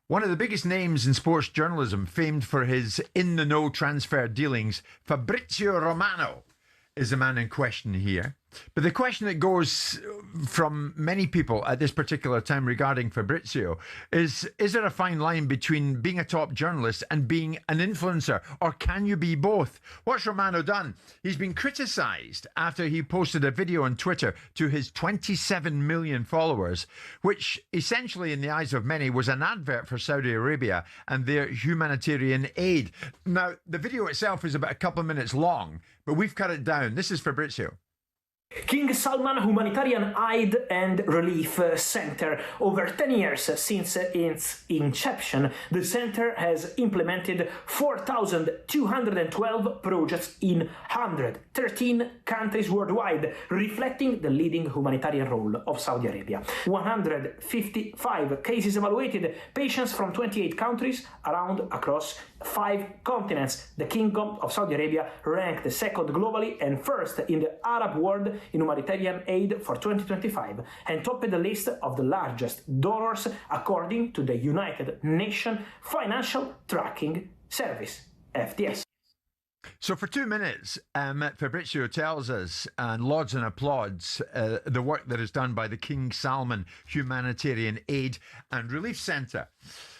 One of the biggest names in sports journalism, famed for his in-the-know transfer dealings, Fabrizio Romano is the man in question here. But the question that goes from many people at this particular time regarding Fabrizio is there a fine line between being a top journalist and being an influencer? Or can you be both? What's Romano done? He's been criticised after he posted a video on Twitter to his 27 million followers, which essentially, in the eyes of many, was an advert for Saudi Arabia and their humanitarian aid. Now, the video itself is about a couple of minutes long, but we've cut it down. This is Fabrizio. King Salman Humanitarian Aid and Relief Center. Over 10 years since its inception, the center has implemented 4,212 projects in 113 countries worldwide, reflecting the leading humanitarian role of Saudi Arabia. 155 cases evaluated, patients from 28 countries across 5 continents. The Kingdom of Saudi Arabia ranked second globally and first in the Arab world in humanitarian aid for 2025 and topped the list of the largest donors according to the United Nations Financial Tracking Service, FTS. So for 2 minutes, Fabrizio tells us and lauds and applauds the work that is done by the King Salman Humanitarian Aid and Relief Centre.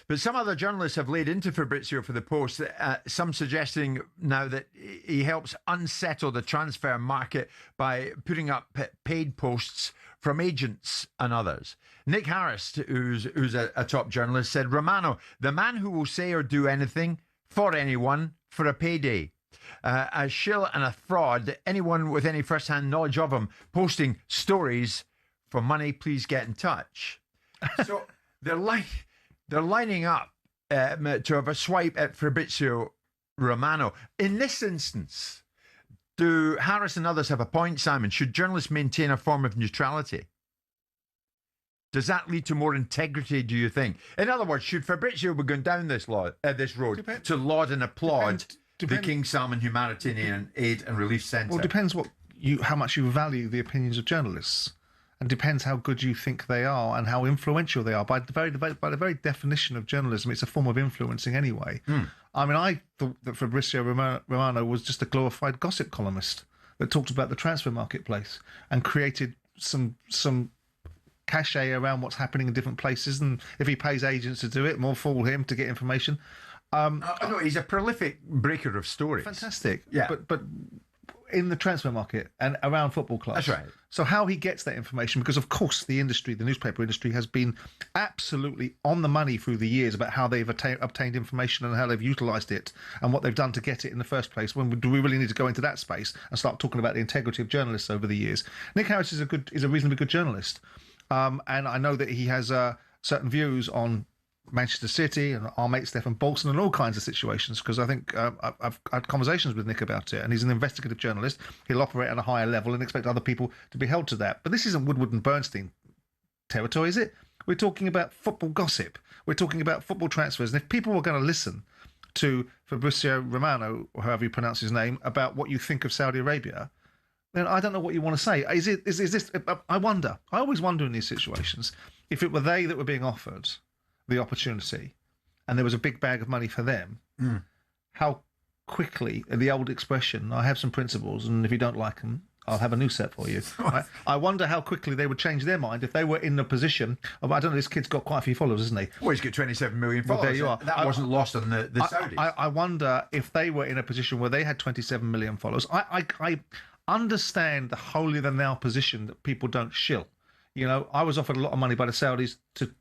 But some other journalists have laid into Fabrizio for the post, some suggesting now that he helps unsettle the transfer market by putting up paid posts from agents and others. Nick Harris, who's a top journalist, said, Romano, the man who will say or do anything for anyone for a payday. A shill and a fraud, anyone with any first-hand knowledge of him posting stories for money, please get in touch. So they're lining up to have a swipe at Fabrizio Romano. In this instance, do Harris and others have a point, Simon? Should journalists maintain a form of neutrality? Does that lead to more integrity, do you think? In other words, should Fabrizio be going down this road to laud and applaud the King Salman Humanitarian Aid and Relief Centre? Well, it depends how much you value the opinions of journalists. And depends how good you think they are and how influential they are. By the very definition of journalism, it's a form of influencing anyway. I mean, I thought that Fabrizio Romano was just a glorified gossip columnist that talked about the transfer marketplace and created some cachet around what's happening in different places. And if he pays agents to do it, more fool him to get information. No, he's a prolific breaker of stories. Fantastic. Yeah. But in the transfer market and around football clubs. That's right. So how he gets that information, because of course the newspaper industry has been absolutely on the money through the years about how they've obtained information and how they've utilised it and what they've done to get it in the first place. Do we really need to go into that space and start talking about the integrity of journalists over the years? Nick Harris is a reasonably good journalist, and I know that he has certain views on Manchester City and our mate Stefan Bolson and all kinds of situations, because I think I've had conversations with Nick about it, and he's an investigative journalist. He'll operate at a higher level and expect other people to be held to that. But this isn't Woodward and Bernstein territory, is it? We're talking about football gossip. We're talking about football transfers. And if people were going to listen to Fabrizio Romano, or however you pronounce his name, about what you think of Saudi Arabia, then I don't know what you want to say. Is this? I wonder. I always wonder in these situations if it were they that were being offered the opportunity and there was a big bag of money for them, how quickly, the old expression, I have some principles and if you don't like them, I'll have a new set for you. I wonder how quickly they would change their mind if they were in the position of, I don't know, this kid's got quite a few followers, isn't he? Well, he's got 27 million followers. Well, there you are. That wasn't lost on the Saudis. I wonder if they were in a position where they had 27 million followers. I understand the holier-than-thou position that people don't shill. You know, I was offered a lot of money by the Saudis to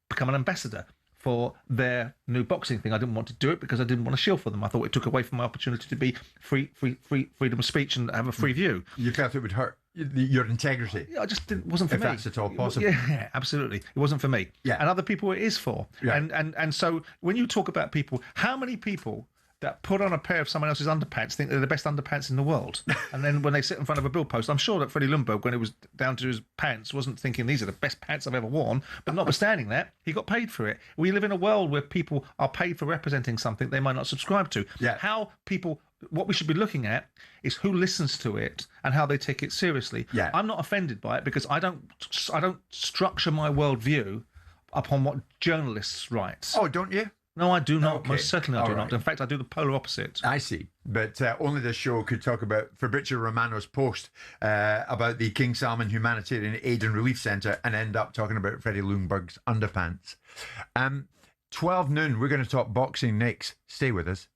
become an ambassador for their new boxing thing. I didn't want to do it because I didn't want to shill for them. I thought it took away from my opportunity to be freedom of speech and have a free view. You felt it would hurt your integrity. Yeah, I just wasn't for if me. That's at all possible. Yeah, absolutely. It wasn't for me. Yeah. And other people it is for. Yeah. And so when you talk about people, how many people that put on a pair of someone else's underpants think they're the best underpants in the world? And then when they sit in front of a bill post, I'm sure that Freddie Ljungberg, when it was down to his pants, wasn't thinking these are the best pants I've ever worn. But notwithstanding that, he got paid for it. We live in a world where people are paid for representing something they might not subscribe to. Yeah. What we should be looking at is who listens to it and how they take it seriously. Yeah. I'm not offended by it because I don't structure my worldview upon what journalists write. Oh, don't you? No, I do not. Okay. Most certainly I do All not. right. In fact, I do the polar opposite. I see. But only this show could talk about Fabrizio Romano's post about the King Salman Humanitarian Aid and Relief Centre and end up talking about Freddie Ljungberg's underpants. 12 noon, we're going to talk boxing next. Stay with us.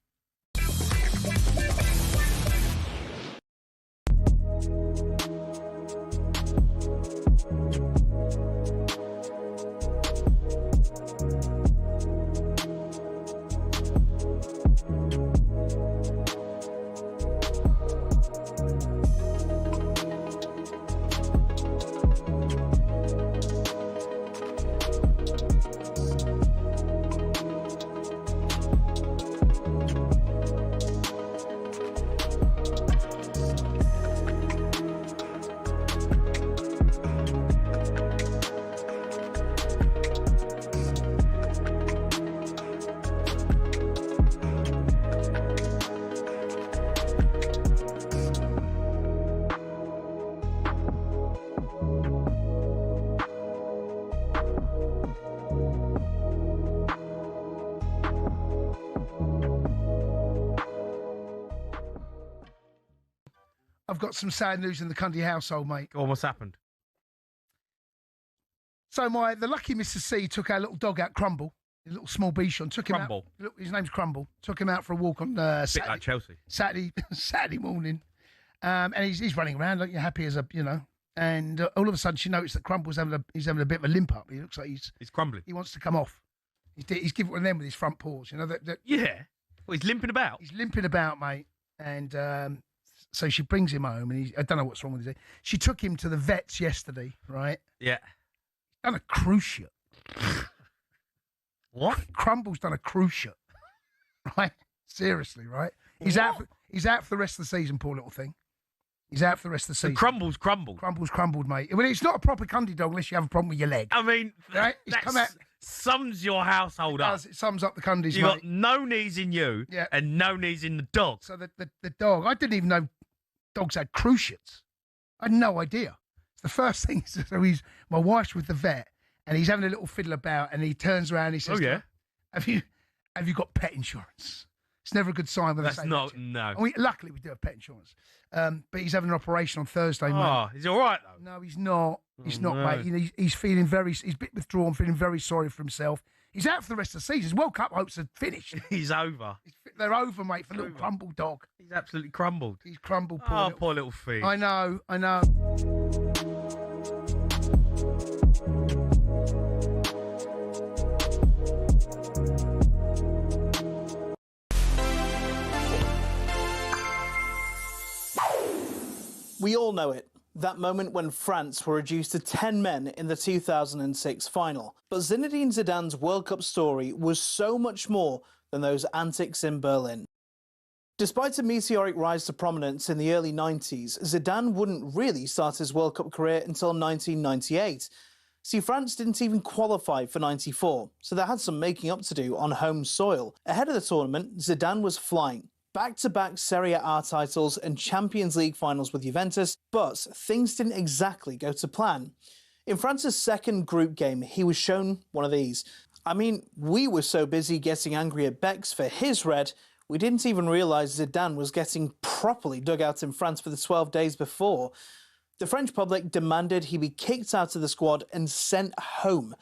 I've got some sad news in the Cundy household, mate. Go on, what's happened? So the lucky Mr. C took our little dog out, Crumble, a little small Bichon. Took him Crumble. out. His name's Crumble. Took him out for a walk on Bit like Chelsea. Saturday morning, and he's running around like you're happy as a And all of a sudden, she noticed that Crumble's having a bit of a limp up. He looks like he's crumbling. He wants to come off. He's giving one of them with his front paws. Yeah. Well, he's limping about. He's limping about, mate. And so she brings him home, and I don't know what's wrong with him. She took him to the vets yesterday, right? Yeah. Done a cruciate. What? Crumble's done a cruciate. Right? Seriously, right? He's out for the rest of the season, poor little thing. He's out for the rest of the season. Crumble's crumbled. Crumble's crumbled, mate. Well, it's not a proper Cundy dog unless you have a problem with your leg. I mean, right? It's that come out. Sums your household up. It sums up the Cundys, You mate. got no knees in you and no knees in the dog. So the dog, I didn't even know dogs had cruciates. I had no idea. It's the first thing. So my wife's with the vet, and he's having a little fiddle about, and he turns around and he says, "Oh yeah, have you got pet insurance?" It's never a good sign when that's they say not. that. No. Luckily, we do have pet insurance. But he's having an operation on Thursday, mate. Oh, he's all right though. No, he's not. He's not, no. mate. He's feeling he's a bit withdrawn, feeling very sorry for himself. He's out for the rest of the season. His World Cup hopes are finished. He's over. They're over, mate, for little Crumble dog. He's absolutely crumbled. He's crumbled. Poor little thing. I know. We all know it. That moment when France were reduced to 10 men in the 2006 final. But Zinedine Zidane's World Cup story was so much more than those antics in Berlin. Despite a meteoric rise to prominence in the early 90s, Zidane wouldn't really start his World Cup career until 1998. See, France didn't even qualify for 94, so they had some making up to do on home soil. Ahead of the tournament, Zidane was flying. Back-to-back Serie A titles and Champions League finals with Juventus, but things didn't exactly go to plan. In France's second group game, he was shown one of these. I mean, we were so busy getting angry at Bex for his red, we didn't even realise Zidane was getting properly dug out in France for the 12 days before. The French public demanded he be kicked out of the squad and sent home,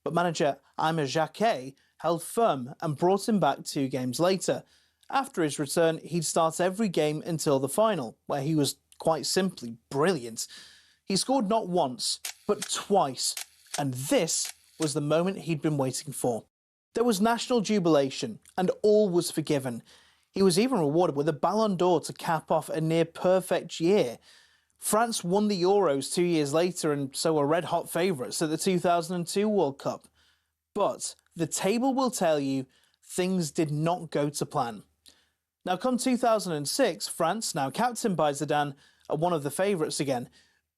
but manager Aimé Jacquet held firm and brought him back 2 games later. After his return, he'd start every game until the final, where he was quite simply brilliant. He scored not once, but twice, and this was the moment he'd been waiting for. There was national jubilation, and all was forgiven. He was even rewarded with a Ballon d'Or to cap off a near-perfect year. France won the Euros 2 years later and so were red-hot favourites at the 2002 World Cup. But the table will tell you things did not go to plan. Now, come 2006, France, now captained by Zidane, are one of the favourites again,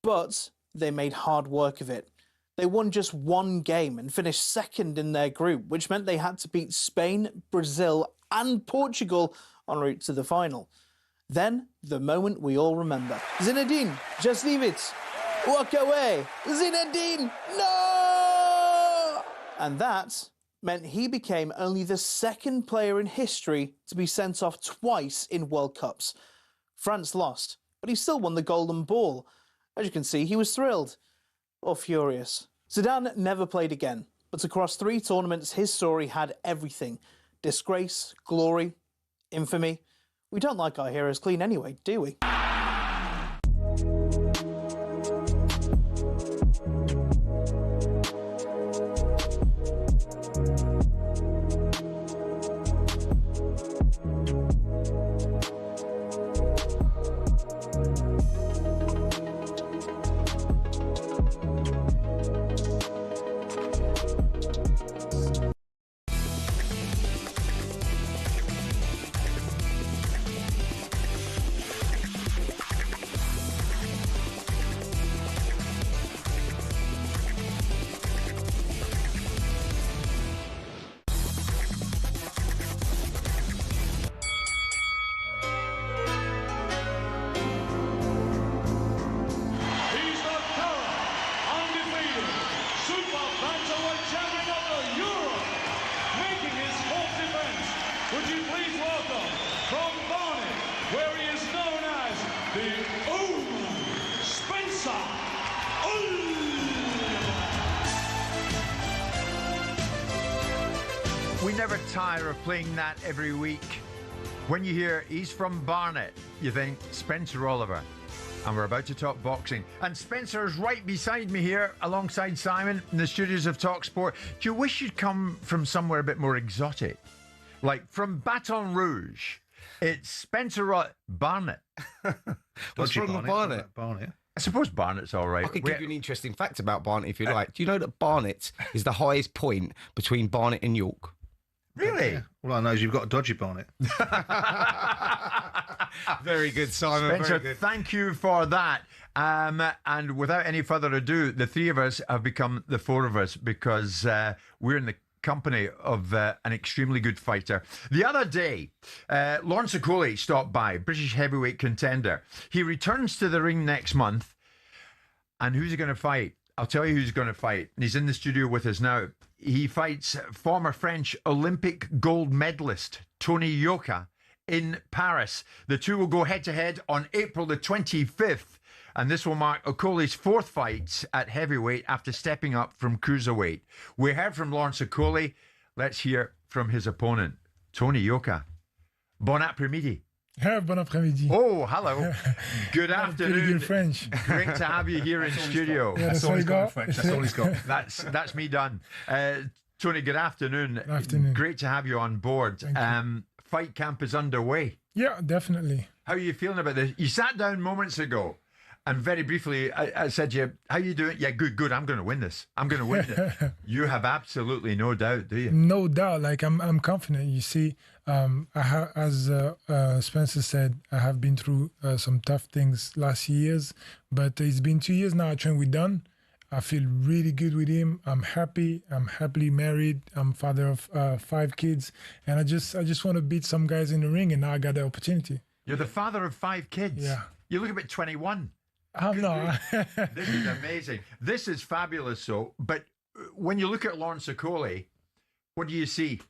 but they made hard work of it. They won just one game and finished second in their group, which meant they had to beat Spain, Brazil and Portugal en route to the final. Then, the moment we all remember. Zinedine, just leave it. Walk away. Zinedine, no! And that meant he became only the second player in history to be sent off twice in World Cups. France lost, but he still won the Golden Ball. As you can see, he was thrilled. Or furious. Zidane never played again, but across 3 tournaments his story had everything. Disgrace, glory, infamy. We don't like our heroes clean anyway, do we? We never tire of playing that every week. When you hear he's from Barnet, you think Spencer Oliver. And we're about to talk boxing. And Spencer's right beside me here, alongside Simon, in the studios of talkSPORT. Do you wish you'd come from somewhere a bit more exotic? Like from Baton Rouge. It's Spencer Barnet. What's wrong with Barnet? Barnet. I suppose Barnet's all right. I could give you an interesting fact about Barnet if you like. Do you know that Barnet is the highest point between Barnet and York? Really? Yeah. All I know is you've got a dodgy Barnet. Very good, Simon. Spencer, very good. thank you for that. And without any further ado, the 3 of us have become the 4 of us because we're in the company of an extremely good fighter. The other day, Lawrence Okoli stopped by, British heavyweight contender. He returns to the ring next month. And who's he going to fight? I'll tell you who's going to fight. He's in the studio with us now. He fights former French Olympic gold medalist Tony Yoka in Paris. The 2 will go head-to-head on April the 25th. And this will mark Okoli's 4th fight at heavyweight after stepping up from cruiserweight. We heard from Lawrence Okoli. Let's hear from his opponent, Tony Yoka. Bon après-midi. Bon après-midi. Oh, hello. Good afternoon. Pretty good French. Great to have you here in studio. Yeah, that's all he's got. That's all he's got. That's me done. Tony, good afternoon. Good afternoon. Great to have you on board. Fight camp is underway. Yeah, definitely. How are you feeling about this? You sat down moments ago and very briefly I said to you, how are you doing? Yeah, good. I'm going to win this. I'm going to win it. You have absolutely no doubt, do you? No doubt. Like I'm confident. You see, as Spencer said, I have been through some tough things last years, but it's been 2 years now I train with Don. I feel really good with him. I'm happy. I'm happily married. I'm father of 5 kids, and I just want to beat some guys in the ring, and now I got the opportunity. You're the father of 5 kids. Yeah. You look about 21. I'm not. This is amazing. This is fabulous. So, but when you look at Lawrence Okoli, what do you see?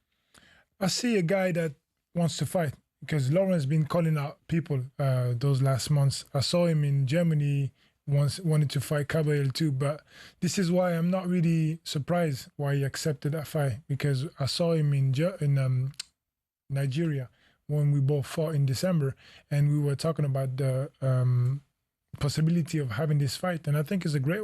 I see a guy that wants to fight because Lawrence been calling out people those last months. I saw him in Germany once, wanted to fight Caballero too, but this is why I'm not really surprised why he accepted that fight, because I saw him in Nigeria when we both fought in December, and we were talking about the possibility of having this fight, and I think it's a great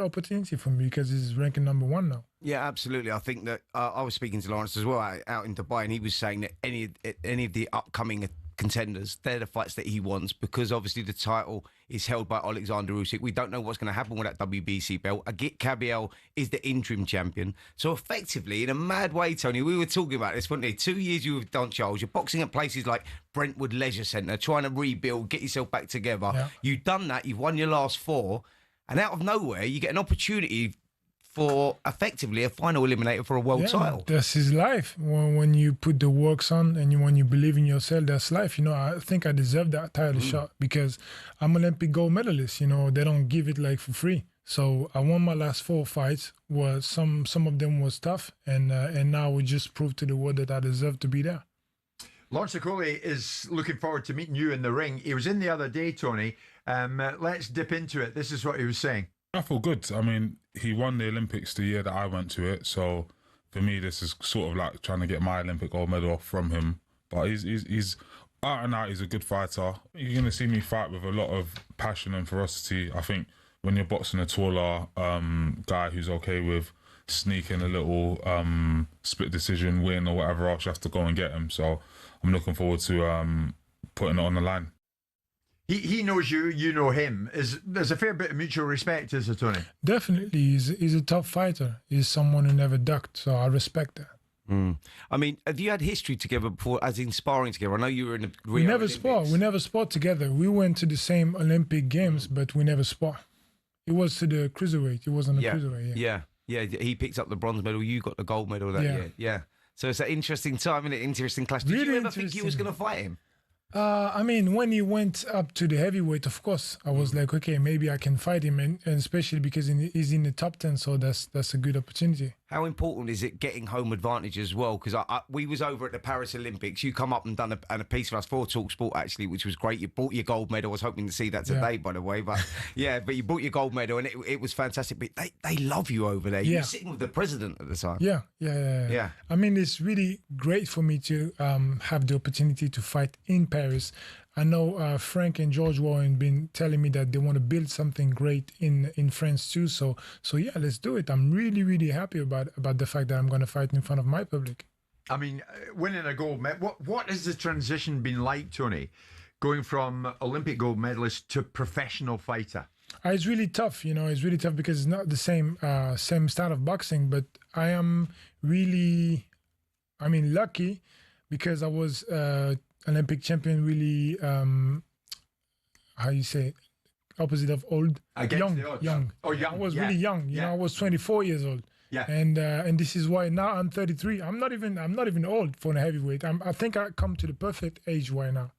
opportunity for me because he's ranking #1 now. Yeah, absolutely. I think that I was speaking to Lawrence as well out in Dubai, and he was saying that any of the upcoming contenders. They're the fights that he wants because obviously the title is held by Alexander Usyk. We don't know what's going to happen with that WBC belt. Agit Kabiel is the interim champion. So effectively, in a mad way, Tony, we were talking about this, weren't we? 2 years you were with Don Charles. You're boxing at places like Brentwood Leisure Centre, trying to rebuild, get yourself back together. Yeah. You've done that. You've won your last 4. And out of nowhere, you get an opportunity for effectively a final eliminator for a world title. That's his life. When you put the works on and when you believe in yourself, that's life. I think I deserve that title shot because I'm Olympic gold medalist. They don't give it like for free. So I won my last 4 fights. Some of them was tough, and now we just proved to the world that I deserve to be there. Lawrence Okoli is looking forward to meeting you in the ring. He was in the other day, Tony. Let's dip into it. This is what he was saying. I feel good. I mean, he won the Olympics the year that I went to it. So for me, this is sort of like trying to get my Olympic gold medal from him. But he's out and out, he's a good fighter. You're going to see me fight with a lot of passion and ferocity. I think when you're boxing a taller guy who's okay with sneaking a little split decision win or whatever else, you have to go and get him. So I'm looking forward to putting it on the line. He knows you, you know him. There's a fair bit of mutual respect, is there, Tony? Definitely. He's a tough fighter. He's someone who never ducked, so I respect that. I mean, have you had history together before, as in sparring together? I know you were in the We never sport together. We went to the same Olympic Games, but we never sport. It was to the cruiserweight. It wasn't a cruiserweight. Yeah. He picked up the bronze medal. You got the gold medal that year. Yeah. So it's an interesting time, and an interesting clash. Did you ever think you was going to fight him? I mean, when he went up to the heavyweight, of course, I was like, okay, maybe I can fight him, and especially because he's in the top 10, so that's a good opportunity. How important is it getting home advantage as well? Because we was over at the Paris Olympics. You come up and done a piece for us for talkSPORT, actually, which was great. You brought your gold medal. I was hoping to see that today, by the way. But but you brought your gold medal, and it was fantastic. But they love you over there. You were sitting with the president at the time. Yeah. I mean, it's really great for me to have the opportunity to fight in Paris. I know Frank and George Warren been telling me that they want to build something great in France too. So yeah, let's do it. I'm really, really happy about the fact that I'm going to fight in front of my public. I mean, winning a gold medal. What has the transition been like, Tony, going from Olympic gold medalist to professional fighter? It's really tough. It's really tough because it's not the same style of boxing. But I am really, lucky because I was Olympic champion, really, how you say, opposite of old, young. Oh, young. I was really young. I was 24 years old. Yeah. And this is why now I'm 33. I'm not even old for a heavyweight. I think I come to the perfect age right now.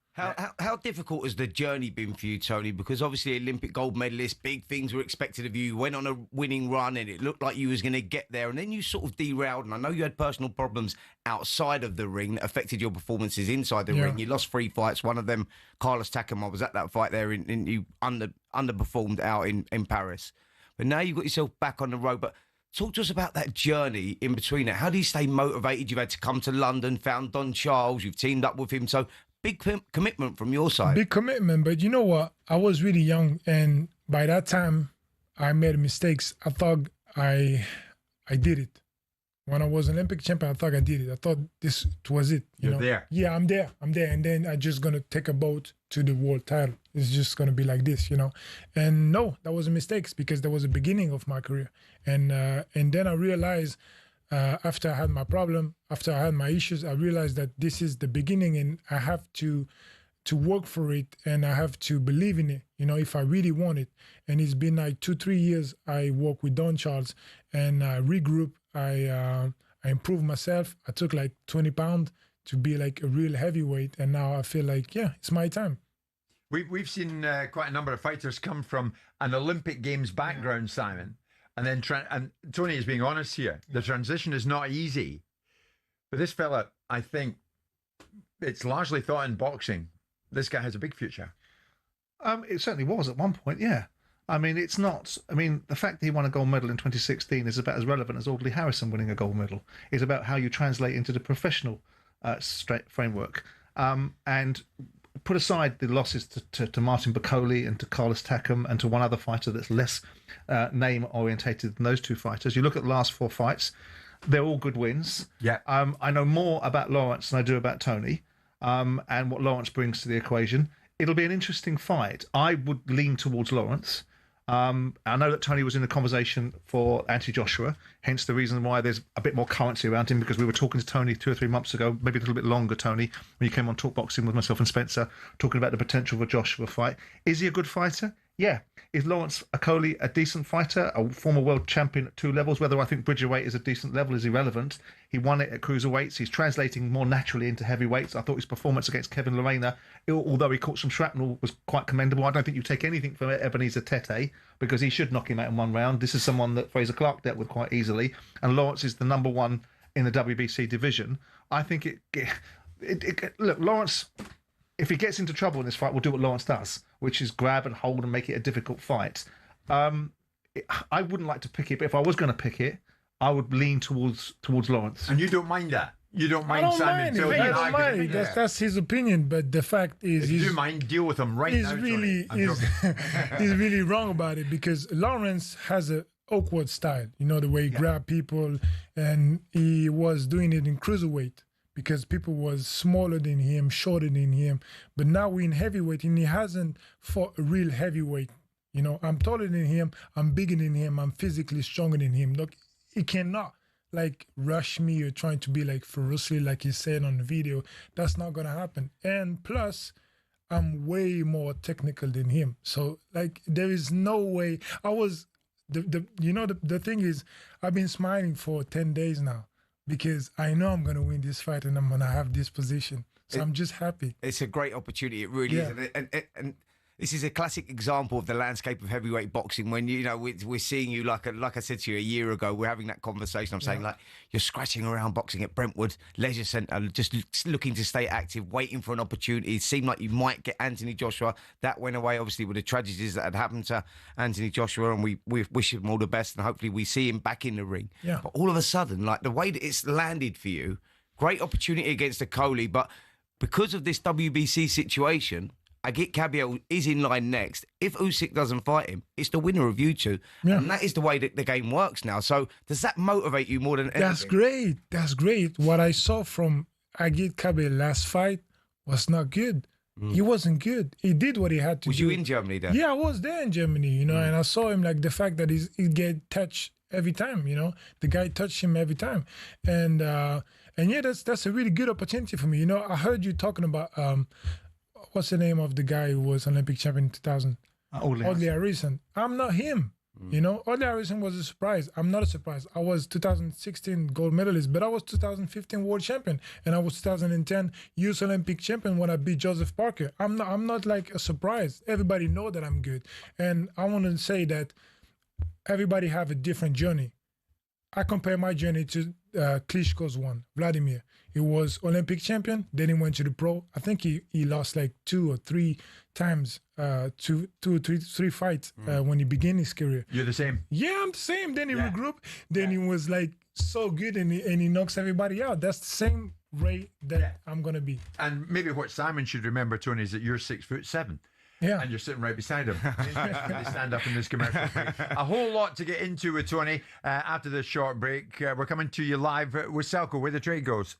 How difficult has the journey been for you, Tony? Because obviously Olympic gold medalist, big things were expected of you. You went on a winning run and it looked like you was going to get there. And then you sort of derailed. And I know you had personal problems outside of the ring that affected your performances inside the ring. You lost 3 fights. One of them, Carlos Takam, I was at that fight there and you underperformed out in Paris. But now you've got yourself back on the road. But talk to us about that journey in between it. How do you stay motivated? You've had to come to London, found Don Charles, you've teamed up with him. So big commitment from your side. Big commitment, but you know what? I was really young, and by that time, I made mistakes. I thought I did it. When I was Olympic champion, I thought I did it. I thought this was it. You're there. Yeah, I'm there. And then I'm just going to take a boat to the world title. It's just going to be like this, And no, that was a mistake because that was the beginning of my career. And then I realized after I had my problem, after I had my issues, I realized that this is the beginning and I have to work for it and I have to believe in it, if I really want it. And it's been like 2-3 years I work with Don Charles and I regroup. I improved myself. I took like 20 pounds to be like a real heavyweight. And now I feel like, it's my time. We've seen quite a number of fighters come from an Olympic Games background, Simon. And then, and Tony is being honest here, the transition is not easy. But this fella, I think, it's largely thought in boxing, this guy has a big future. It certainly was at one point, yeah. It's not. The fact that he won a gold medal in 2016 is about as relevant as Audley Harrison winning a gold medal. It's about how you translate into the professional framework. And put aside the losses to Martin Okoli and to Carlos Takam and to one other fighter that's less name-orientated than those two fighters. You look at the last 4 fights, they're all good wins. Yeah. I know more about Lawrence than I do about Tony. and what Lawrence brings to the equation. It'll be an interesting fight. I would lean towards Lawrence. I know that Tony was in the conversation for Anthony Joshua, hence the reason why there's a bit more currency around him, because we were talking to Tony 2 or 3 months ago, maybe a little bit longer, Tony, when you came on Talk Boxing with myself and Spencer, talking about the potential of a Joshua fight. Is he a good fighter? Yeah. Is Lawrence Okoli a decent fighter, a former world champion at 2 levels? Whether I think Bridgerweight is a decent level is irrelevant. He won it at cruiserweights. He's translating more naturally into heavyweights. I thought his performance against Kevin Lorena, although he caught some shrapnel, was quite commendable. I don't think you take anything from Ebenezer Tete, because he should knock him out in 1 round. This is someone that Fraser Clark dealt with quite easily, and Lawrence is the number 1 in the WBC division. I think look, Lawrence, if he gets into trouble in this fight, will do what Lawrence does, which is grab and hold and make it a difficult fight. I wouldn't like to pick it, but if I was going to pick it, I would lean towards Lawrence. And you don't mind that? You don't mind I don't Simon? mind. I don't mind. That's his opinion, but the fact is, if you do mind, deal with him right now. He's really wrong about it, because Lawrence has a awkward style. You know, the way he grabbed people, and he was doing it in cruiserweight, because people was smaller than him, shorter than him. But now we're in heavyweight, and he hasn't fought a real heavyweight. You know, I'm taller than him, I'm bigger than him, I'm physically stronger than him. Look, he cannot rush me or trying to be like ferociously, like he said on the video. That's not gonna happen. And plus, I'm way more technical than him. So there is no way. The thing is, I've been smiling for 10 days now, because I know I'm going to win this fight and I'm going to have this position. So I'm just happy. It's a great opportunity. It really is. And this is a classic example of the landscape of heavyweight boxing, when, you know, we're seeing you, like I said to you a year ago, we're having that conversation. I'm saying, you're scratching around boxing at Brentwood Leisure Centre, just looking to stay active, waiting for an opportunity. It seemed like you might get Anthony Joshua. That went away, obviously, with the tragedies that had happened to Anthony Joshua, and we wish him all the best, and hopefully we see him back in the ring. Yeah. But all of a sudden, the way that it's landed for you, great opportunity against Okoli, but because of this WBC situation, Agit Kabiel is in line next. If Usyk doesn't fight him, it's the winner of you two. Yeah. And that is the way that the game works now. So does that motivate you more than anything? That's great. That's great. What I saw from Agit Kabiel last fight was not good. He wasn't good. He did what he had to do. Was you in Germany then? Yeah, I was there in Germany, you know, and I saw him, the fact that he get touched every time, you know. The guy touched him every time. And yeah, that's a really good opportunity for me. You know, I heard you talking about... what's the name of the guy who was Olympic champion in 2000? Audley Harrison. I'm not him. You know, Audley Harrison was a surprise. I'm not a surprise. I was 2016 gold medalist, but I was 2015 world champion, and I was 2010 youth Olympic champion when I beat Joseph Parker. I'm not like a surprise. Everybody know that I'm good, and I want to say that everybody have a different journey. I compare my journey to Klitschko's one, Vladimir. He was Olympic champion, then he went to the pro. I think he lost 2 or 3 times, 2 or 3 fights when he began his career. You're the same? Yeah, I'm the same. Then he regrouped. Then he was so good, and he knocks everybody out. That's the same rate that I'm going to be. And maybe what Simon should remember, Tony, is that you're 6'7". Yeah. And you're sitting right beside him. They stand up in this commercial break. A whole lot to get into with Tony after this short break. We're coming to you live with Selco, where the trade goes.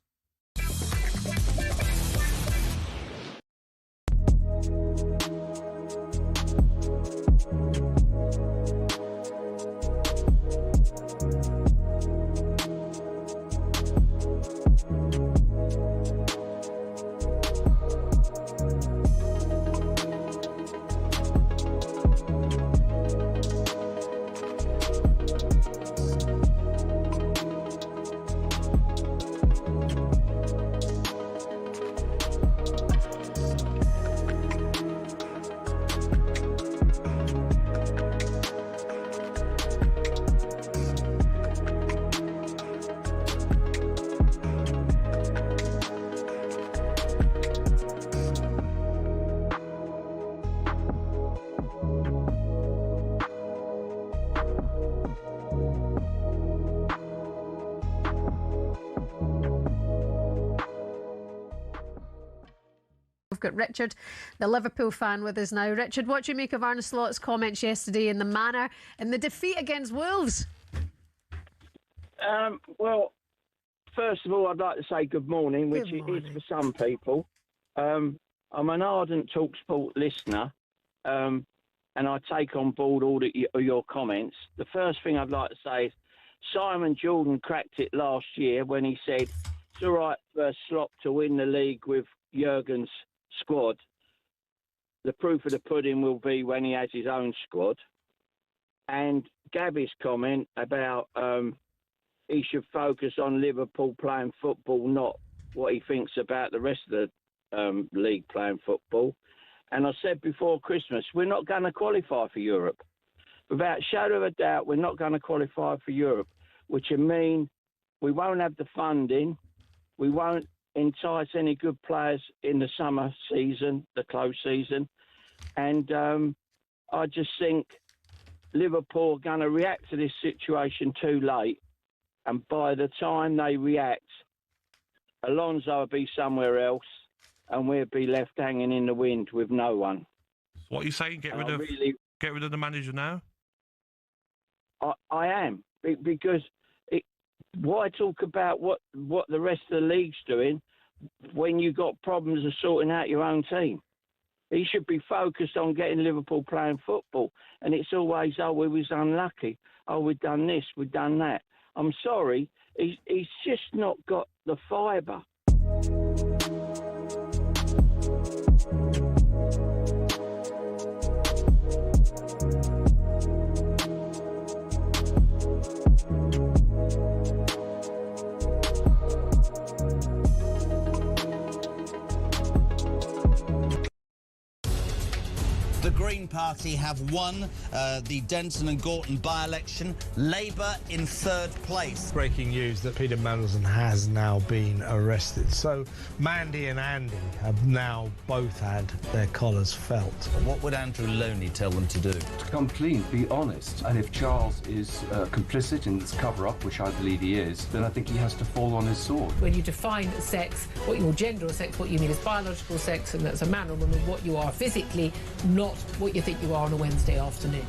We've got Richard, the Liverpool fan, with us now. Richard, what do you make of Arne Slot's comments yesterday in the manner in the defeat against Wolves? Well, first of all, I'd like to say good morning, which it is for some people. I'm an ardent talkSPORT listener, and I take on board all your comments. The first thing I'd like to say is Simon Jordan cracked it last year when he said it's all right for Slop to win the league with Jurgen's squad. The proof of the pudding will be when he has his own squad. And Gabby's comment about he should focus on Liverpool playing football, not what he thinks about the rest of the league playing football. And I said before Christmas, we're not going to qualify for Europe. Without a shadow of a doubt, we're not going to qualify for Europe, which would mean we won't have the funding, we won't entice any good players in the summer season, the close season. And I just think Liverpool are going to react to this situation too late. And by the time they react, Alonso will be somewhere else and we'll be left hanging in the wind with no one. What are you saying? Get rid of the manager now? I am, because why talk about what the rest of the league's doing when you've got problems of sorting out your own team? He should be focused on getting Liverpool playing football. And it's always, oh, we was unlucky. Oh, we've done this, we've done that. I'm sorry, he's just not got the fibre. The Green Party have won the Denton and Gorton by-election. Labour in third place. Breaking news that Peter Mandelson has now been arrested. So Mandy and Andy have now both had their collars felt. What would Andrew Loney tell them to do? To come clean, be honest. And if Charles is complicit in this cover-up, which I believe he is, then I think he has to fall on his sword. When you define sex, what your gender or sex, what you mean is biological sex, and that's a man or woman, what you are physically, not what you think you are on a Wednesday afternoon.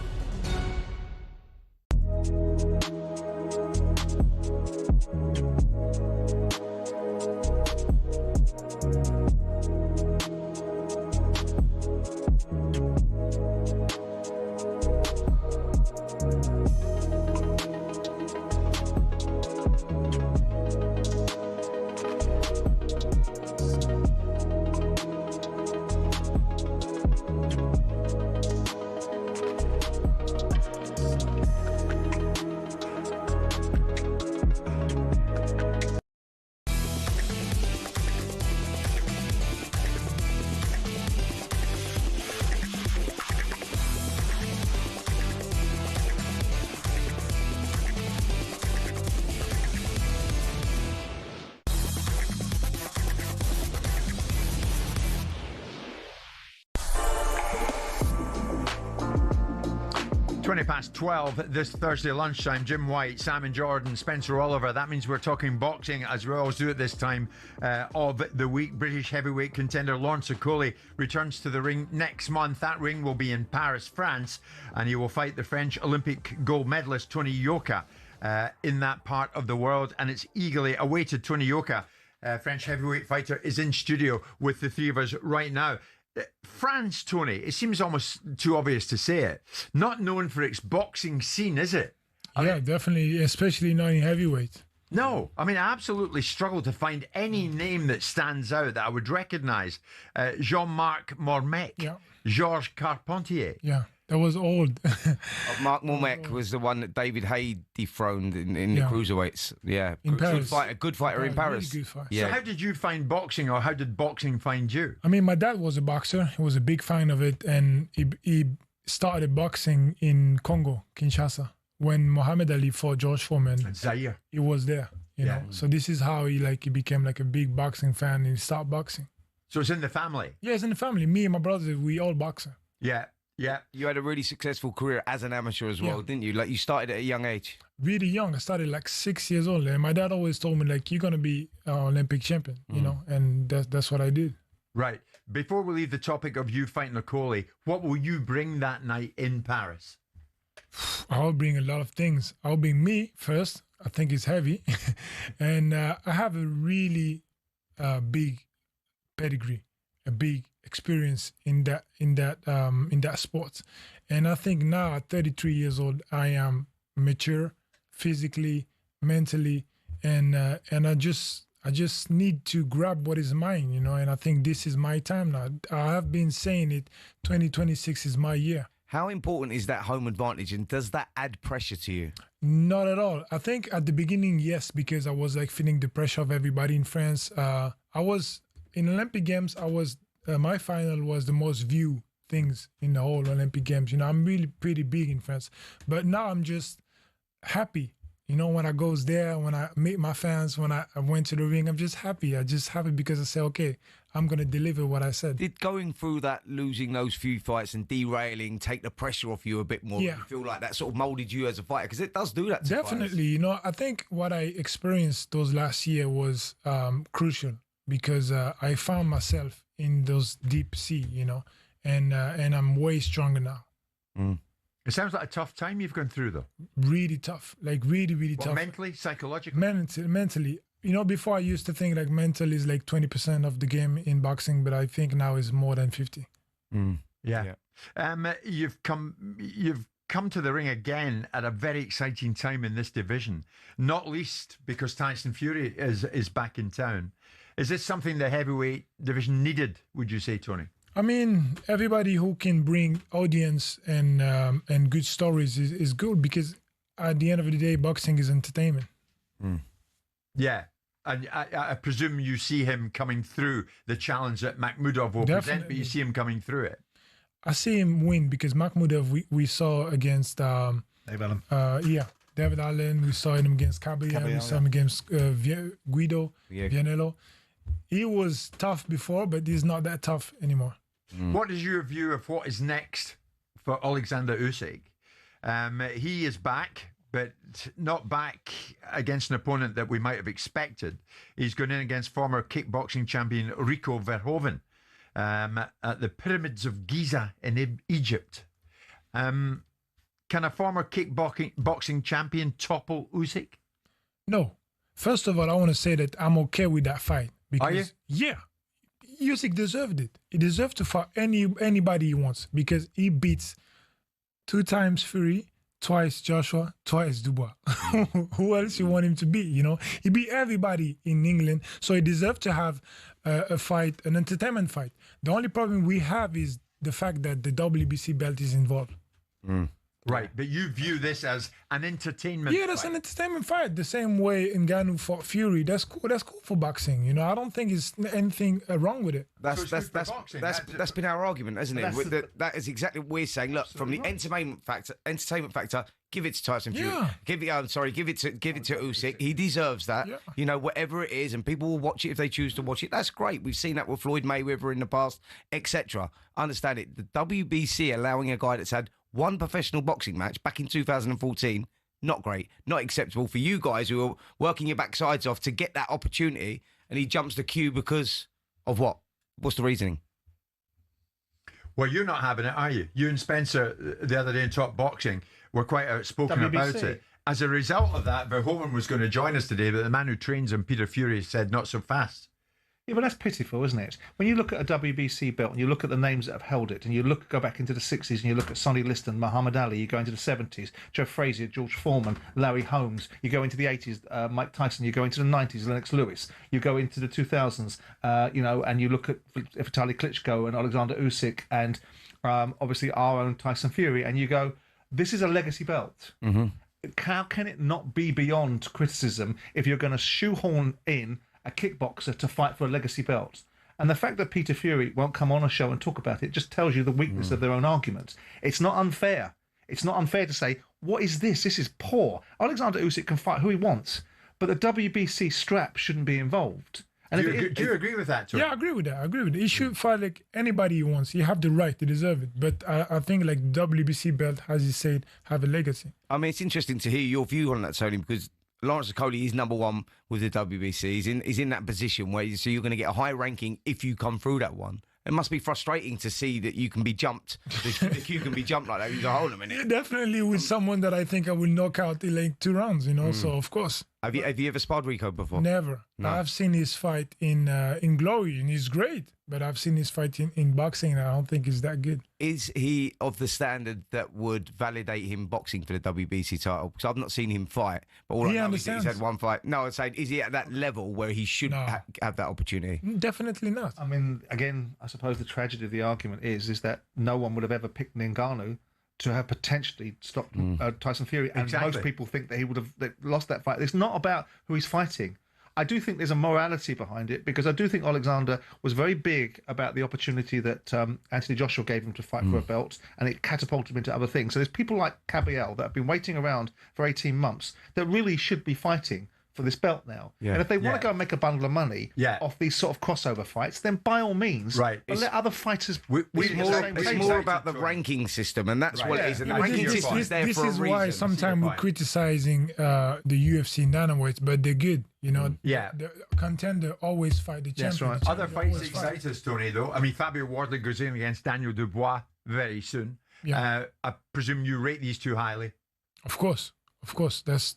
Past 12 this Thursday lunchtime. Jim White, Simon Jordan, Spencer Oliver. That means we're talking boxing, as we always do at this time of the week. British heavyweight contender Lawrence Okoli returns to the ring next month. That ring will be in Paris, France, and he will fight the French Olympic gold medalist Tony Yoka in that part of the world, and it's eagerly awaited. Tony Yoka, French heavyweight fighter, is in studio with the three of us right now. France, Tony, it seems almost too obvious to say it. Not known for its boxing scene, is it? Yeah, definitely, especially not in heavyweight. No, I mean, I absolutely struggle to find any name that stands out that I would recognise. Jean-Marc Mormec, yeah. Georges Carpentier. Yeah, that was old. Mark Mormec was the one that David Hay dethroned in the cruiserweights. Yeah, in Paris. Good fighter in Paris. Really good fighter. Yeah. So how did you find boxing, or how did boxing find you? I mean, my dad was a boxer. He was a big fan of it, and he started boxing in Congo, Kinshasa, when Muhammad Ali fought George Foreman. Zaire. He was there, you know. So this is how he became like a big boxing fan, and he started boxing. So it's in the family? Yeah, it's in the family. Me and my brothers, we all boxer. Yeah. Yeah. You had a really successful career as an amateur as well, didn't you? Like, you started at a young age. Really young. I started like 6 years old. And my dad always told me, like, you're going to be an Olympic champion, you know, and that's what I did. Right. Before we leave the topic of you fighting Okoli, what will you bring that night in Paris? I'll bring a lot of things. I'll bring me first. I think it's heavy. And I have a really big pedigree. a big experience in that sport. And I think now at 33 years old, I am mature physically, mentally, and I just need to grab what is mine, you know, and I think this is my time now. I have been saying it, 2026 is my year. How important is that home advantage, and does that add pressure to you? Not at all. I think at the beginning, yes, because I was like feeling the pressure of everybody in France. I was in Olympic Games. My final was the most viewed things in the whole Olympic Games. You know, I'm really pretty big in France, but now I'm just happy. You know, when I goes there, when I meet my fans, when I went to the ring, I'm just happy. I just happy because I say, okay, I'm going to deliver what I said. Did going through that, losing those few fights and derailing, take the pressure off you a bit more? Yeah. You feel like that sort of moulded you as a fighter? Because it does do that to Definitely. fighters. You know, I think what I experienced those last year was crucial because I found myself in those deep sea, you know, and I'm way stronger now. Mm. It sounds like a tough time you've gone through, though. Really tough, like really What, tough. mentally, psychologically? Mentally. You know, before I used to think like mental is like 20% of the game in boxing, but I think now it's more than 50. Yeah. You've come to the ring again at a very exciting time in this division, not least because Tyson Fury is back in town. Is this something the heavyweight division needed, would you say, Tony? I mean, everybody who can bring audience and good stories is good because at the end of the day, boxing is entertainment. Yeah. And I presume you see him coming through the challenge that Makhmudov will present, but you see him coming through it. I see him win because Makhmudov we saw against David Allen. David Allen. We saw him against Caballero. We saw him against Guido Vianello. He was tough before, but he's not that tough anymore. What is your view of what is next for Alexander Usyk? He is back, but not back against an opponent that we might have expected. He's going in against former kickboxing champion Rico Verhoeven at the Pyramids of Giza in Egypt. Can a former kickboxing champion topple Usyk? No. First of all, I want to say that I'm okay with that fight. Because, Are you? Yeah. Usyk deserved it. He deserved to fight anybody he wants because he beats 2 times Fury, twice Joshua, twice Dubois. Who else you want him to beat, you know? He beat everybody in England, so he deserved to have a fight, an entertainment fight. The only problem we have is the fact that the WBC belt is involved. Right, but you view this as an entertainment Yeah, that's an entertainment fight. The same way Ngannou fought Fury. That's cool. That's cool for boxing. You know, I don't think there's anything wrong with it. That's been our argument, hasn't it? That is exactly what we're saying. Look, from the entertainment factor, give it to Tyson Fury. Yeah. Give it to Usyk. He deserves that. Yeah. You know, whatever it is, and people will watch it if they choose to watch it. That's great. We've seen that with Floyd Mayweather in the past, etc. I understand it. The WBC allowing a guy that's had one professional boxing match back in 2014, not great, not acceptable for you guys who are working your backsides off to get that opportunity, and he jumps the queue because of what? What's the reasoning? Well, you're not having it, are you? You and Spencer the other day in Top Boxing were quite outspoken about it. As a result of that, Verhoeven was going to join us today, but the man who trains him, Peter Fury, said not so fast. Yeah, but that's pitiful, isn't it? When you look at a WBC belt and you look at the names that have held it, and you go back into the 60s and you look at Sonny Liston, Muhammad Ali, you go into the 70s, Joe Frazier, George Foreman, Larry Holmes, you go into the 80s, Mike Tyson, you go into the 90s, Lennox Lewis, you go into the 2000s, and you look at Vitaly Klitschko and Alexander Usyk and obviously our own Tyson Fury, and you go, this is a legacy belt. Mm-hmm. How can it not be beyond criticism if you're going to shoehorn in a kickboxer to fight for a legacy belt? And the fact that Peter Fury won't come on a show and talk about it just tells you the weakness of their own arguments. It's not unfair. It's not unfair to say, what is this? This is poor. Alexander Usyk can fight who he wants, but the WBC strap shouldn't be involved. And do you agree with that, Tony? Yeah, I agree with that. He should fight like anybody he wants. He have the right to deserve it. But I think like WBC belt, as you said, have a legacy. I mean, it's interesting to hear your view on that, Tony, because Lawrence Okoli is number one with the WBC. He's in that position where so you're going to get a high ranking if you come through that one. It must be frustrating to see that you can be jumped. The queue can be jumped like that. You go, hold a minute. Yeah, definitely with someone that I think I will knock out in like 2 rounds, you know. So, of course. Have you ever sparred Rico before? Never. No. I've seen his fight in Glory, and he's great. But I've seen his fight in boxing, and I don't think he's that good. Is he of the standard that would validate him boxing for the WBC title? Because I've not seen him fight, but all I know is that he's had one fight. No, I'd say, is he at that level where he should have that opportunity? Definitely not. I mean, again, I suppose the tragedy of the argument is that no one would have ever picked Ngannou to have potentially stopped Tyson Fury, and most people think that he would have lost that fight. It's not about who he's fighting. I do think there's a morality behind it, because I do think Alexander was very big about the opportunity that Anthony Joshua gave him to fight for a belt, and it catapulted him into other things. So there's people like Cabiel that have been waiting around for 18 months that really should be fighting for this belt now. Yeah. And if they want to go and make a bundle of money off these sort of crossover fights, then by all means, but let other fighters. It's more about the ranking system, and that's what it is. And the ranking system is there for a reason. This is why sometimes we're criticizing the UFC nanoweights, but they're good. You know, the contender always fight the champion. That's right. Other fights excite us, Tony, though. I mean, Fabio Wardley goes in against Daniel Dubois very soon. Yeah. I presume you rate these two highly. Of course. That's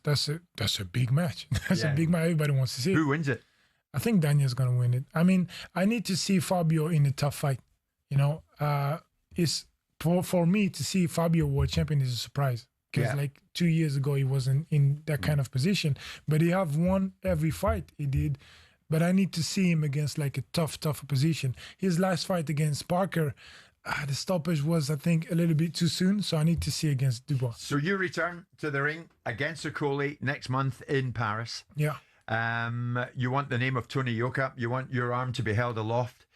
a big match. That's a big match. Everybody wants to see. Who wins it? I think Daniel's going to win it. I mean, I need to see Fabio in a tough fight. You know, it's for me to see Fabio world champion is a surprise. Because like 2 years ago, he wasn't in that kind of position. But he have won every fight he did. But I need to see him against like a tough opposition. His last fight against Parker, the stoppage was, I think, a little bit too soon. So I need to see against Dubois. So you return to the ring against Okoli next month in Paris. Yeah. You want the name of Tony Yoka. You want your arm to be held aloft.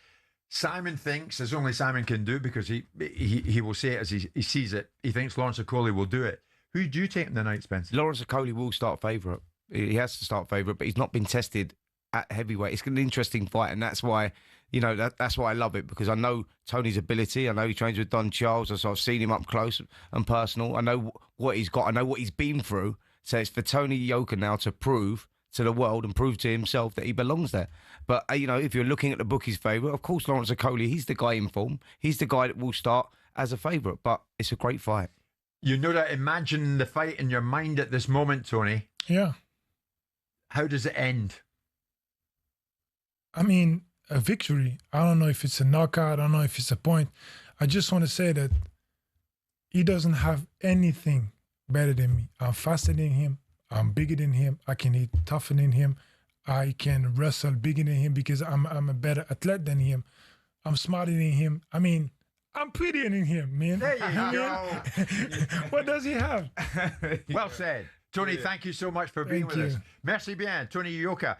Simon thinks, as only Simon can do, because he will say it as he sees it, he thinks Lawrence Okoli will do it. Who do you take in the night, Spencer? Lawrence Okoli will start favourite. He has to start favourite, but he's not been tested at heavyweight. It's an interesting fight, and that's why, you know, that's why I love it, because I know Tony's ability. I know he trains with Don Charles, so I've seen him up close and personal. I know what he's got. I know what he's been through. So it's for Tony Yoka now to prove to the world and prove to himself that he belongs there. But, you know, if you're looking at the bookies' favourite, of course, Lawrence Okoli, he's the guy in form. He's the guy that will start as a favourite, but it's a great fight. You know that, imagine the fight in your mind at this moment, Tony. Yeah. How does it end? I mean, a victory. I don't know if it's a knockout. I don't know if it's a point. I just want to say that he doesn't have anything better than me. I'm faster than him. I'm bigger than him. I can hit tougher than him. I can wrestle bigger than him because I'm a better athlete than him. I'm smarter than him. I mean, I'm prettier than him, man. There you go. What does he have? Well said. Tony, thank you so much for being with us. Merci bien. Tony Yoka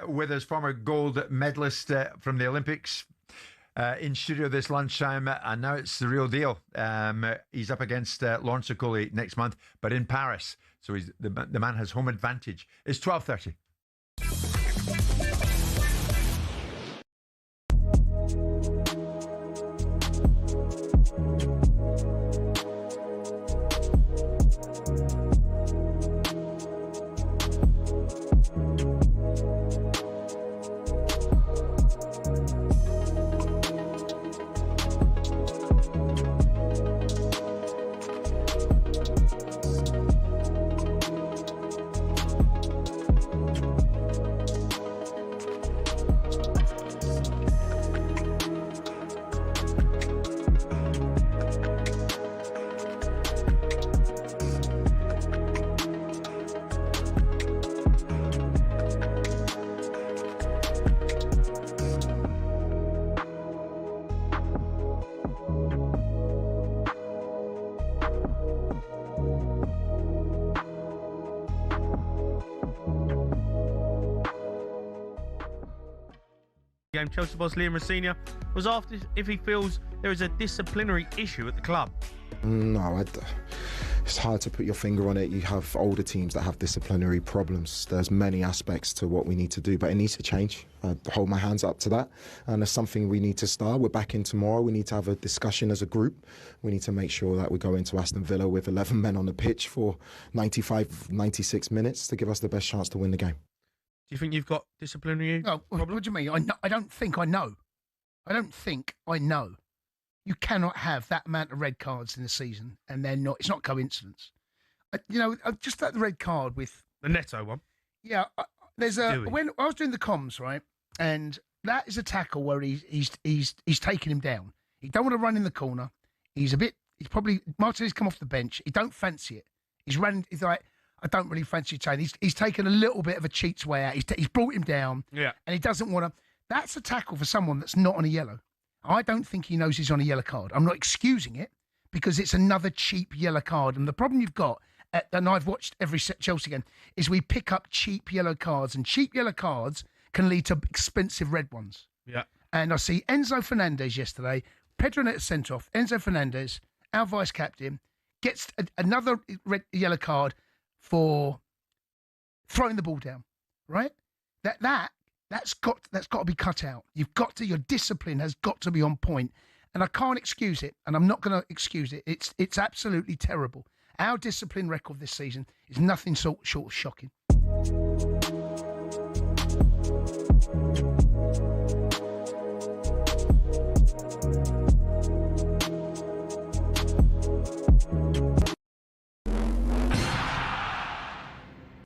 with us, former gold medalist from the Olympics, in studio this lunchtime, and now it's the real deal. He's up against Lawrence Okoli next month, but in Paris. So the man has home advantage. It's 12:30. Game, Chelsea boss Liam Rosenior was asked if he feels there is a disciplinary issue at the club. No, it's hard to put your finger on it. You have older teams that have disciplinary problems. There's many aspects to what we need to do, but it needs to change. I hold my hands up to that, and it's something we need to start. We're back in tomorrow. We need to have a discussion as a group. We need to make sure that we go into Aston Villa with 11 men on the pitch for 95, 96 minutes to give us the best chance to win the game. Do you think you've got disciplinary? No, what do you mean? I don't think I know. I don't think I know. You cannot have that amount of red cards in the season, and they're not. It's not coincidence. You know, just that red card with the Neto one. Yeah, when I was doing the comms, right, and that is a tackle where he's taking him down. He don't want to run in the corner. He's probably Martinez come off the bench. He don't fancy it. He's running. He's like, I don't really fancy it. He's taken a little bit of a cheat's way out. He's brought him down. Yeah, and he doesn't want to. That's a tackle for someone that's not on a yellow. I don't think he knows he's on a yellow card. I'm not excusing it because it's another cheap yellow card. And the problem you've got, and I've watched every Chelsea game, is we pick up cheap yellow cards, and cheap yellow cards can lead to expensive red ones. Yeah. And I see Enzo Fernandez yesterday, Pedro Neto sent off. Enzo Fernandez, our vice captain, gets another yellow card for throwing the ball down. Right? That's got to be cut out. Your discipline has got to be on point. And I can't excuse it, and I'm not going to excuse it. It's absolutely terrible. Our discipline record this season is nothing short of shocking.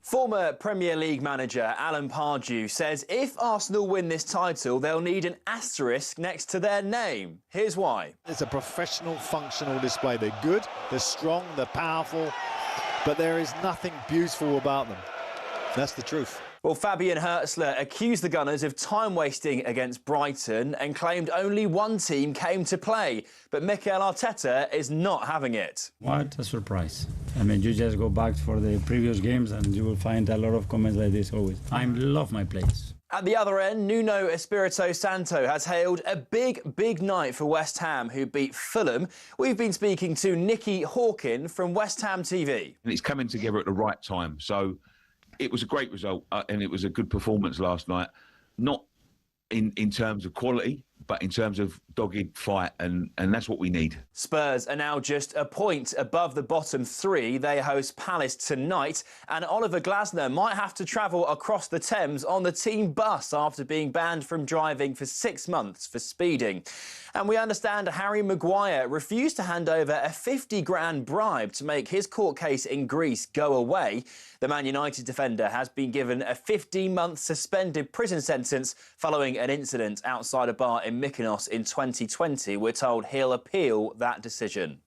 Former Premier League manager Alan Pardew says if Arsenal win this title, they'll need an asterisk next to their name. Here's why. It's a professional, functional display. They're good, they're strong, they're powerful, but there is nothing beautiful about them. That's the truth. Well, Fabian Hurzeler accused the Gunners of time-wasting against Brighton and claimed only one team came to play. But Mikel Arteta is not having it. What a surprise. I mean, you just go back for the previous games and you will find a lot of comments like this always. I love my players. At the other end, Nuno Espirito Santo has hailed a big night for West Ham, who beat Fulham. We've been speaking to Nicky Hawkin from West Ham TV. And it's coming together at the right time. So it was a great result and it was a good performance last night. Not in terms of quality, but in terms of dogged fight, and that's what we need. Spurs are now just a point above the bottom three. They host Palace tonight, and Oliver Glasner might have to travel across the Thames on the team bus after being banned from driving for 6 months for speeding. And we understand Harry Maguire refused to hand over a 50 grand bribe to make his court case in Greece go away. The Man United defender has been given a 15-month suspended prison sentence following an incident outside a bar in Mykonos in 2020. We're told he'll appeal that decision.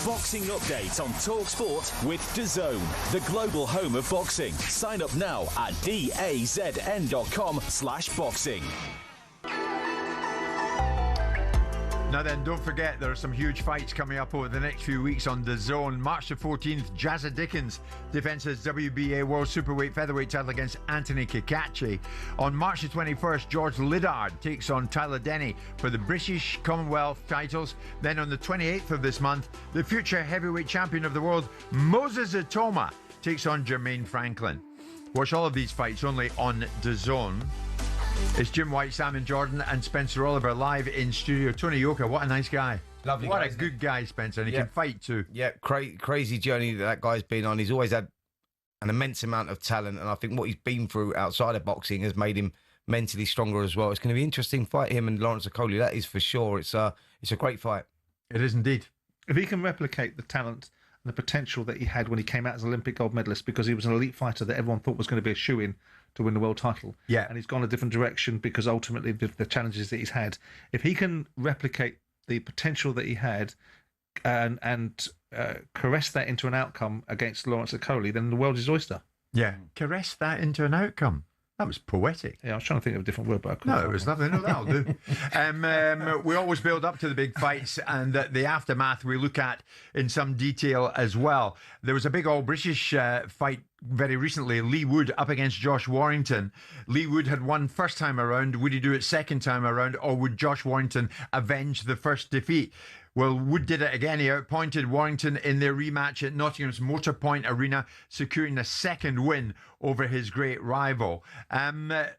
Boxing update on talkSPORT with DAZN, the global home of boxing. Sign up now at dazn.com/boxing. Now then, don't forget there are some huge fights coming up over the next few weeks on DAZN. March the 14th, Jazza Dickens defends his WBA World Superweight Featherweight title against Anthony Kakachi. On March the 21st, George Liddard takes on Tyler Denny for the British Commonwealth titles. Then on the 28th of this month, the future heavyweight champion of the world, Moses Itoma, takes on Jermaine Franklin. Watch all of these fights only on DAZN. It's Jim White, Simon Jordan and Spencer Oliver live in studio. Tony Yoka, what a nice guy. Lovely what guy, a good guy, Spencer, and he can fight too. Yeah, crazy journey that guy's been on. He's always had an immense amount of talent, and I think what he's been through outside of boxing has made him mentally stronger as well. It's going to be an interesting fight, him and Lawrence Okoli, that is for sure. It's a great fight. It is indeed. If he can replicate the talent and the potential that he had when he came out as an Olympic gold medalist, because he was an elite fighter that everyone thought was going to be a shoo-in to win the world title. Yeah. And he's gone a different direction because ultimately the challenges that he's had. If he can replicate the potential that he had and caress that into an outcome against Lawrence Okoli, then the world is oyster. Yeah. Caress that into an outcome. That was poetic. Yeah, I was trying to think of a different word, but I couldn't. No, it was nothing. No, that'll do. We always build up to the big fights, and the aftermath we look at in some detail as well. There was a big all-British fight very recently. Lee Wood up against Josh Warrington. Lee Wood had won first time around. Would he do it second time around, or would Josh Warrington avenge the first defeat? Well, Wood did it again. He outpointed Warrington in their rematch at Nottingham's Motor Point Arena, securing a second win over his great rival.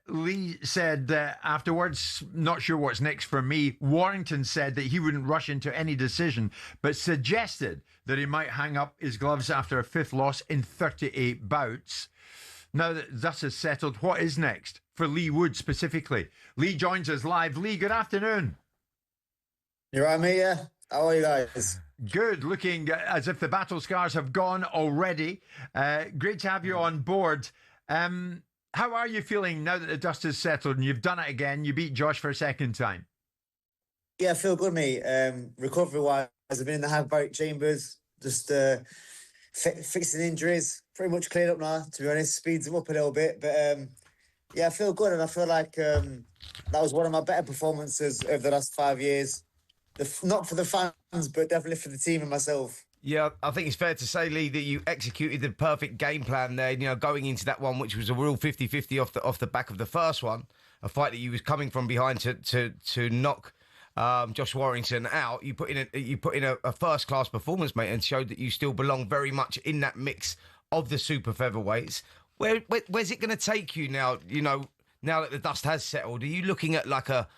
Lee said afterwards, not sure what's next for me. Warrington said that he wouldn't rush into any decision, but suggested that he might hang up his gloves after a fifth loss in 38 bouts. Now that thus is settled, what is next for Lee Wood specifically? Lee joins us live. Lee, good afternoon. You're right, mate, yeah? How are you guys? Good, looking as if the battle scars have gone already. Great to have you on board. How are you feeling now that the dust has settled and you've done it again? You beat Josh for a second time. Yeah, I feel good, mate. Recovery-wise, I've been in the hyperbaric chambers, just fixing injuries. Pretty much cleared up now, to be honest. Speeds them up a little bit. But, yeah, I feel good, and I feel like that was one of my better performances over the last 5 years. Not for the fans, but definitely for the team and myself. Yeah, I think it's fair to say, Lee, that you executed the perfect game plan there, going into that one, which was a real 50-50 off the back of the first one, a fight that you was coming from behind to knock Josh Warrington out. You put in a first-class performance, mate, and showed that you still belong very much in that mix of the super featherweights. Where's it going to take you now, now that the dust has settled? Are you looking at like a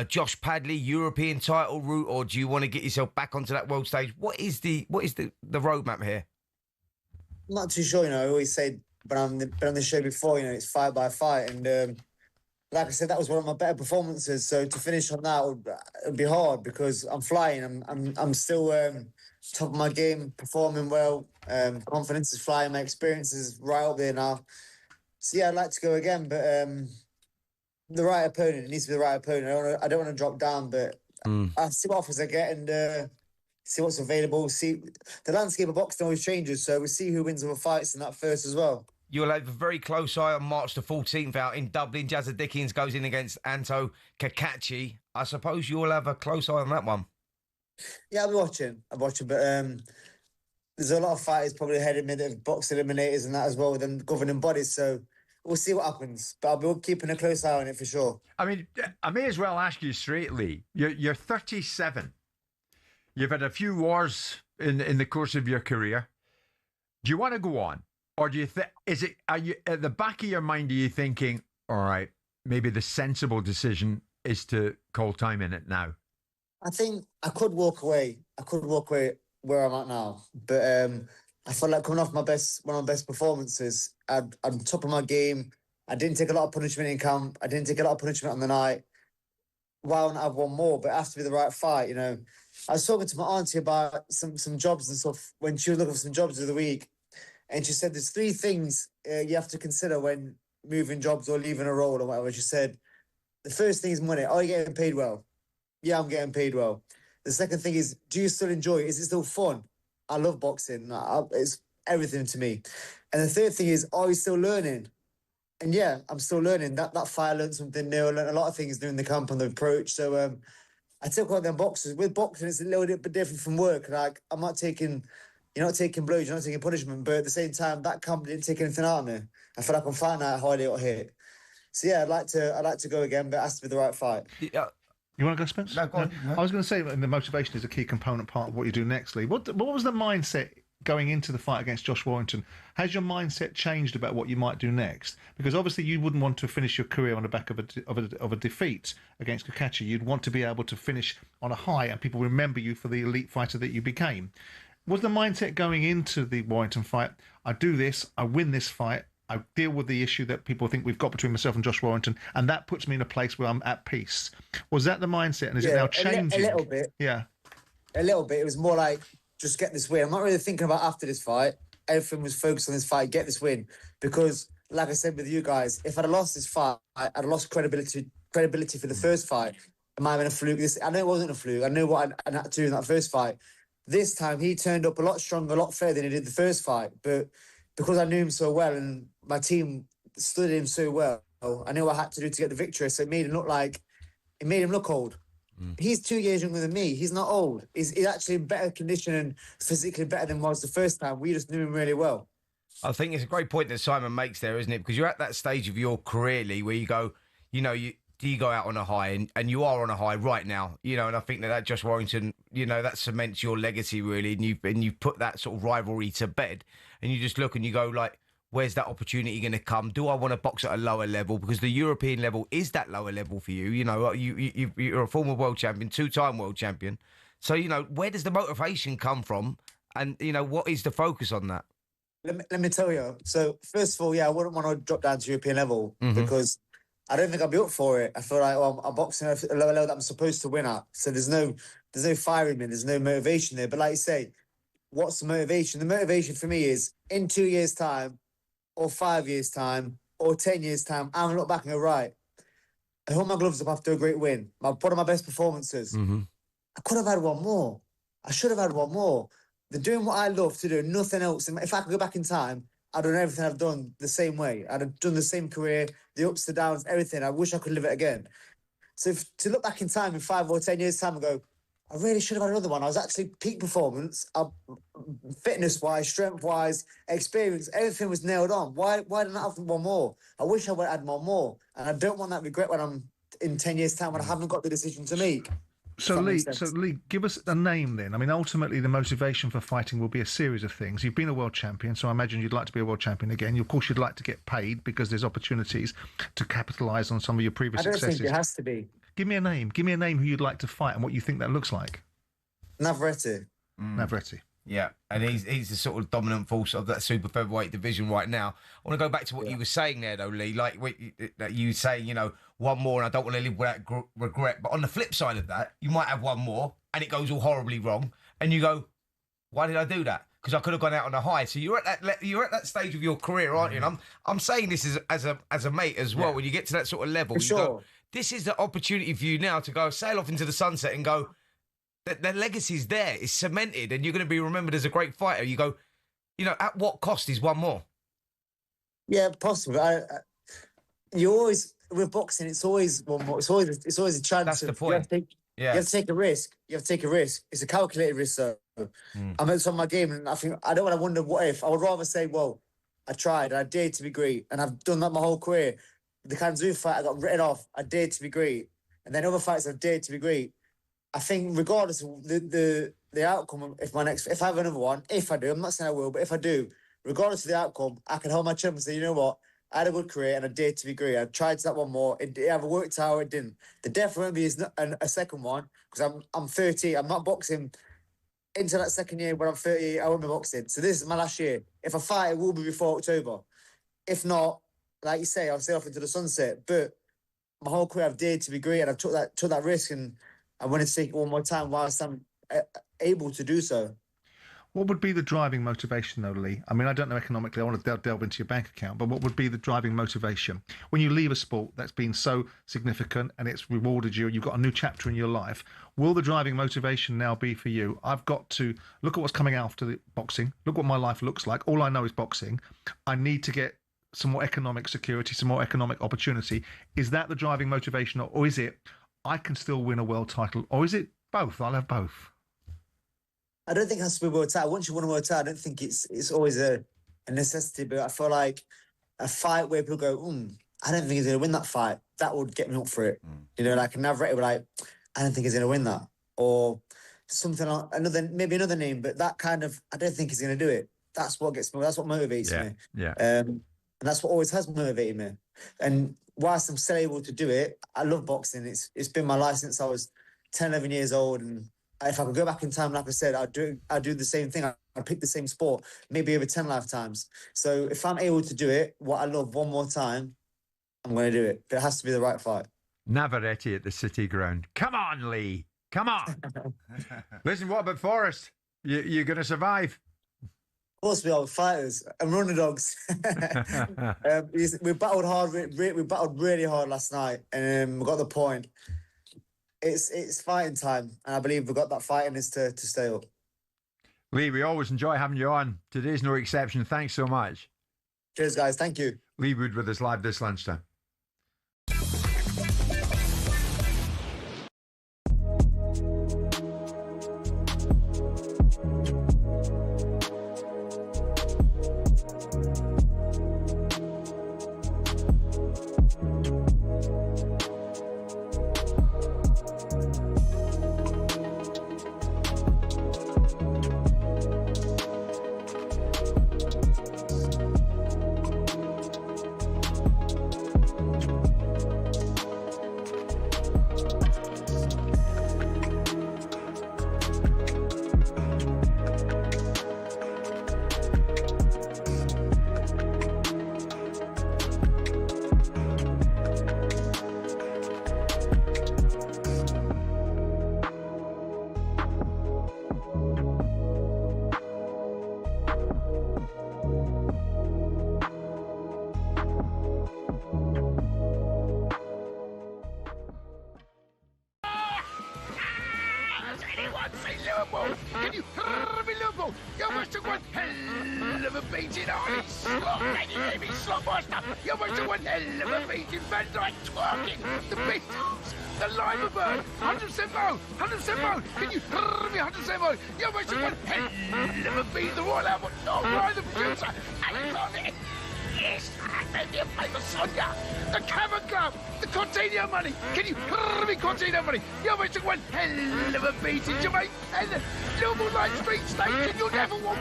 Josh Padley European title route, or do you want to get yourself back onto that world stage? What is the roadmap here? I'm not too sure, I always said, but I've been on the show before, it's fight by fight. And like I said, that was one of my better performances. So to finish on that would be hard because I'm flying. I'm still top of my game, performing well. Confidence is flying. My experience is right up there now. So yeah, I'd like to go again, but the right opponent. It needs to be the right opponent. I don't want to drop down, but I'll see what offers I get and see what's available. See, the landscape of boxing always changes, so we'll see who wins other fights in that first as well. You'll have a very close eye on March the 14th out in Dublin. Jazza Dickens goes in against Anto Kakachi. I suppose you'll have a close eye on that one. Yeah, I'm watching, but there's a lot of fighters probably ahead of me that have box eliminators and that as well within governing bodies, so we'll see what happens, but I'll be keeping a close eye on it for sure. I mean, I may as well ask you straight, Lee. You're 37. You've had a few wars in the course of your career. Do you want to go on? Or do you are you at the back of your mind, are you thinking, all right, maybe the sensible decision is to call time in it now? I think I could walk away. Where I'm at now. But I feel like coming off one of my best performances, I'm top of my game. I didn't take a lot of punishment in camp. I didn't take a lot of punishment on the night. Why not have one more? But it has to be the right fight, I was talking to my auntie about some jobs and stuff when she was looking for some jobs of the week. And she said there's 3 things you have to consider when moving jobs or leaving a role or whatever. She said, the first thing is money. Are you getting paid well? Yeah, I'm getting paid well. The second thing is, do you still enjoy it? Is it still fun? I love boxing. It's everything to me. And the third thing is, are you still learning? And yeah, I'm still learning. That fight, I learned something new. I learned a lot of things doing the camp and the approach. So I took all them boxes. With boxing, it's a little bit different from work. Like, I'm not taking... You're not taking blows, you're not taking punishment, but at the same time, that camp didn't take anything out of me. I feel like I'm fighting out how I got hit. So yeah, I'd like to go again, but it has to be the right fight. Yeah. You want to go, Spence? No, go on. I was going to say that the motivation is a key component part of what you do next, Lee. What was the mindset going into the fight against Josh Warrington? Has your mindset changed about what you might do next? Because obviously you wouldn't want to finish your career on the back of a defeat against Kakachi. You'd want to be able to finish on a high and people remember you for the elite fighter that you became. Was the mindset going into the Warrington fight, I do this, I win this fight, I deal with the issue that people think we've got between myself and Josh Warrington, and that puts me in a place where I'm at peace? Was that the mindset, and is it now changing? A little bit. Yeah. A little bit. It was more like, just get this win. I'm not really thinking about after this fight. Everything was focused on this fight, get this win. Because, like I said with you guys, if I'd have lost this fight, I'd have lost credibility for the first fight. It might have been a fluke. I know it wasn't a fluke. I knew what I had to do in that first fight. This time, he turned up a lot stronger, a lot fairer than he did the first fight. But because I knew him so well and my team stood him so well, I knew what I had to do to get the victory. So it made him look old. He's 2 years younger than me. He's not old. He's actually in better condition and physically better than was the first time. We just knew him really well. I think it's a great point that Simon makes there, isn't it? Because you're at that stage of your career, Lee, where you go, you go out on a high, and you are on a high right now, and I think that Josh Warrington, that cements your legacy really, and you've put that sort of rivalry to bed, and you just look and you go like, where's that opportunity going to come? Do I want to box at a lower level? Because the European level is that lower level for you. You're a former world champion, 2-time world champion. So, where does the motivation come from? And, what is the focus on that? Let me tell you. So, first of all, I wouldn't want to drop down to European level because I don't think I'll be up for it. I feel like I'm boxing at a lower level that I'm supposed to win at. So there's no fire in me. There's no motivation there. But like you say, what's the motivation? The motivation for me is in 2 years' time, or 5 years' time, or 10 years' time, I'm going to look back and go, right, I hold my gloves up after a great win. One of my best performances. I could have had one more. I should have had one more. They're doing what I love to do, nothing else. And if I could go back in time, I'd done everything I've done the same way. I'd have done the same career, the ups, the downs, everything. I wish I could live it again. So to look back in time in 5 or 10 years' time and go, I really should have had another one. I was actually peak performance, fitness-wise, strength-wise, experience, everything was nailed on. Why didn't I have one more? I wish I would have had one more. And I don't want that regret when I'm in 10 years' time when I haven't got the decision to make. So Lee, give us a name then. I mean, ultimately, the motivation for fighting will be a series of things. You've been a world champion, so I imagine you'd like to be a world champion again. Of course, you'd like to get paid because there's opportunities to capitalise on some of your previous successes. I don't think it has to be. Give me a name. Give me a name who you'd like to fight and what you think that looks like. Navarrete. Navarrete. Yeah, and he's the sort of dominant force of that super featherweight division right now. I want to go back to what you were saying there, though, Lee. Like you saying, one more, and I don't want to live with that regret. But on the flip side of that, you might have one more, and it goes all horribly wrong, and you go, "Why did I do that? Because I could have gone out on a high." So you're at that stage of your career, aren't you? And I'm saying this as a mate as well. When you get to that sort of level, you go, this is the opportunity for you now to go sail off into the sunset and go. The legacy's there, it's cemented, and you're going to be remembered as a great fighter. You go, at what cost is one more? Yeah, possibly. You always with boxing, it's always one more. It's always a chance. That's the point. You have to take a risk. It's a calculated risk. So I'm at my game, and I don't want to wonder what if. I would rather say, well, I tried, I dared to be great, and I've done that my whole career. The Kanzu fight, I got written off. I dared to be great, and then other fights, I've dared to be great. I think regardless of the outcome, if I have another one, if I do, I'm not saying I will, but if I do, regardless of the outcome, I can hold my chin and say, you know what, I had a good career and I dared to be great. I tried that one more. It either worked out or it didn't. The death won't be a second one because I'm 30. I'm not boxing into that second year when I'm 30. I won't be boxing. So this is my last year. If I fight, it will be before October. If not, like you say, I'll sail off into the sunset. But my whole career, I've dared to be great and I took that risk and I want to take it one more time whilst I'm able to do so. What would be the driving motivation, though, Lee? I mean, I don't know economically. I want to delve into your bank account, but what would be the driving motivation when you leave a sport that's been so significant and it's rewarded you? You've got a new chapter in your life. Will the driving motivation now be for you? I've got to look at what's coming after the boxing. Look what my life looks like. All I know is boxing. I need to get some more economic security, some more economic opportunity. Is that the driving motivation, or is it I can still win a world title, or is it both? I'll have both. I don't think it has to be a world title. Once you win a world title, I don't think it's always a necessity, but I feel like a fight where people go, I don't think he's going to win that fight, that would get me up for it. Like a Navarrete, I don't think he's going to win that. Or something like maybe another name, but that kind of, I don't think he's going to do it. That's what gets me, that's what motivates me. Yeah. And that's what always has motivated me. And whilst I'm still able to do it, I love boxing. It's been my life since I was 10, 11 years old. And if I could go back in time, like I said, I'd do the same thing. I'd pick the same sport, maybe over 10 lifetimes. So if I'm able to do it, what I love one more time, I'm going to do it. But it has to be the right fight. Navarrete at the City Ground. Come on, Lee. Come on. Listen, what about Forrest? You're going to survive? Of course we are fighters and running dogs. We battled hard. We battled really hard last night, and we got the point. It's fighting time, and I believe we've got that fight in us to stay up. Lee, we always enjoy having you on. Today's no exception. Thanks so much. Cheers, guys. Thank you. Lee Wood with us live this lunchtime. You must have one hell of a beating Arnie Slot. Can you hear me, Slotmaster? You must have one hell of a beating Van Dijk twerking. The Beatles, the Lima Bird, 100% vote, 100% vote. Can you hear me, 100% vote? You must have one hell of a beat. The Royal Albert, not Ryan, the producer. Alexander. Yes, maybe a paper Sonia, the Cavern Club, the Coutinho money. Can you hear me, Coutinho money? You must have one hell of a beating, Jermaine. And the Liverpool Light Street Station, you'll never walk.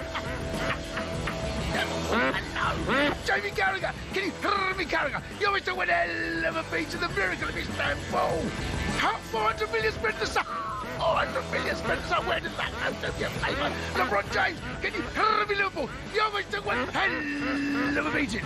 Hello. Jamie Carragher, can you hear me, Carragher? You must have one hell of a beating, the miracle of Istanbul. 400 million spread the sun. 400 million spread the sun. Where does that go to your paper? LeBron James, can you hear me, Liverpool? You must have one hell of a beating.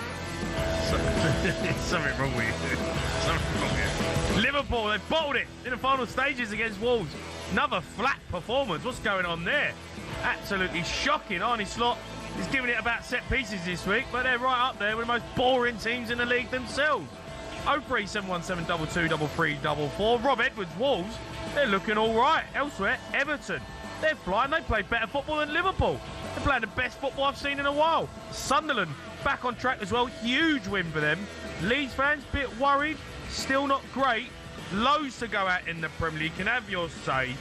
Something wrong with you. Something wrong with you. Liverpool, they bottled it in the final stages against Wolves. Another flat performance. What's going on there? Absolutely shocking. Arnie Slot is giving it about set pieces this week, but they're right up there with the most boring teams in the league themselves. 03717 223344. Rob Edwards, Wolves, they're looking all right. Elsewhere, Everton, they're flying. They play better football than Liverpool. They're playing the best football I've seen in a while. Sunderland back on track as well. Huge win for them. Leeds fans, bit worried. Still not great. Loads to go at in the Premier League. Can have your say.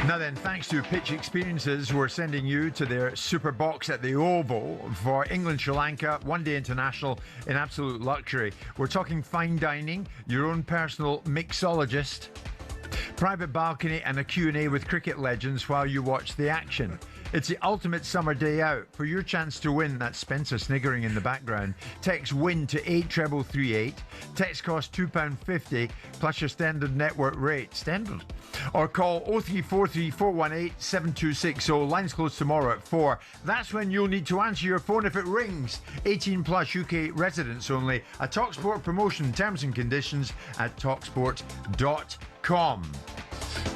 Now then, thanks to Pitch Experiences, we're sending you to their super box at the Oval for England-Sri Lanka, one-day international in absolute luxury. We're talking fine dining, your own personal mixologist, private balcony and a Q&A with cricket legends while you watch the action. It's the ultimate summer day out. For your chance to win, that's Spencer sniggering in the background. Text WIN to 83338. Text costs £2.50 plus your standard network rate. Standard. Or call 0343 418 7260. Lines close tomorrow at 4. That's when you'll need to answer your phone if it rings. 18 plus UK residents only. A talkSPORT promotion. Terms and conditions at talksport.com.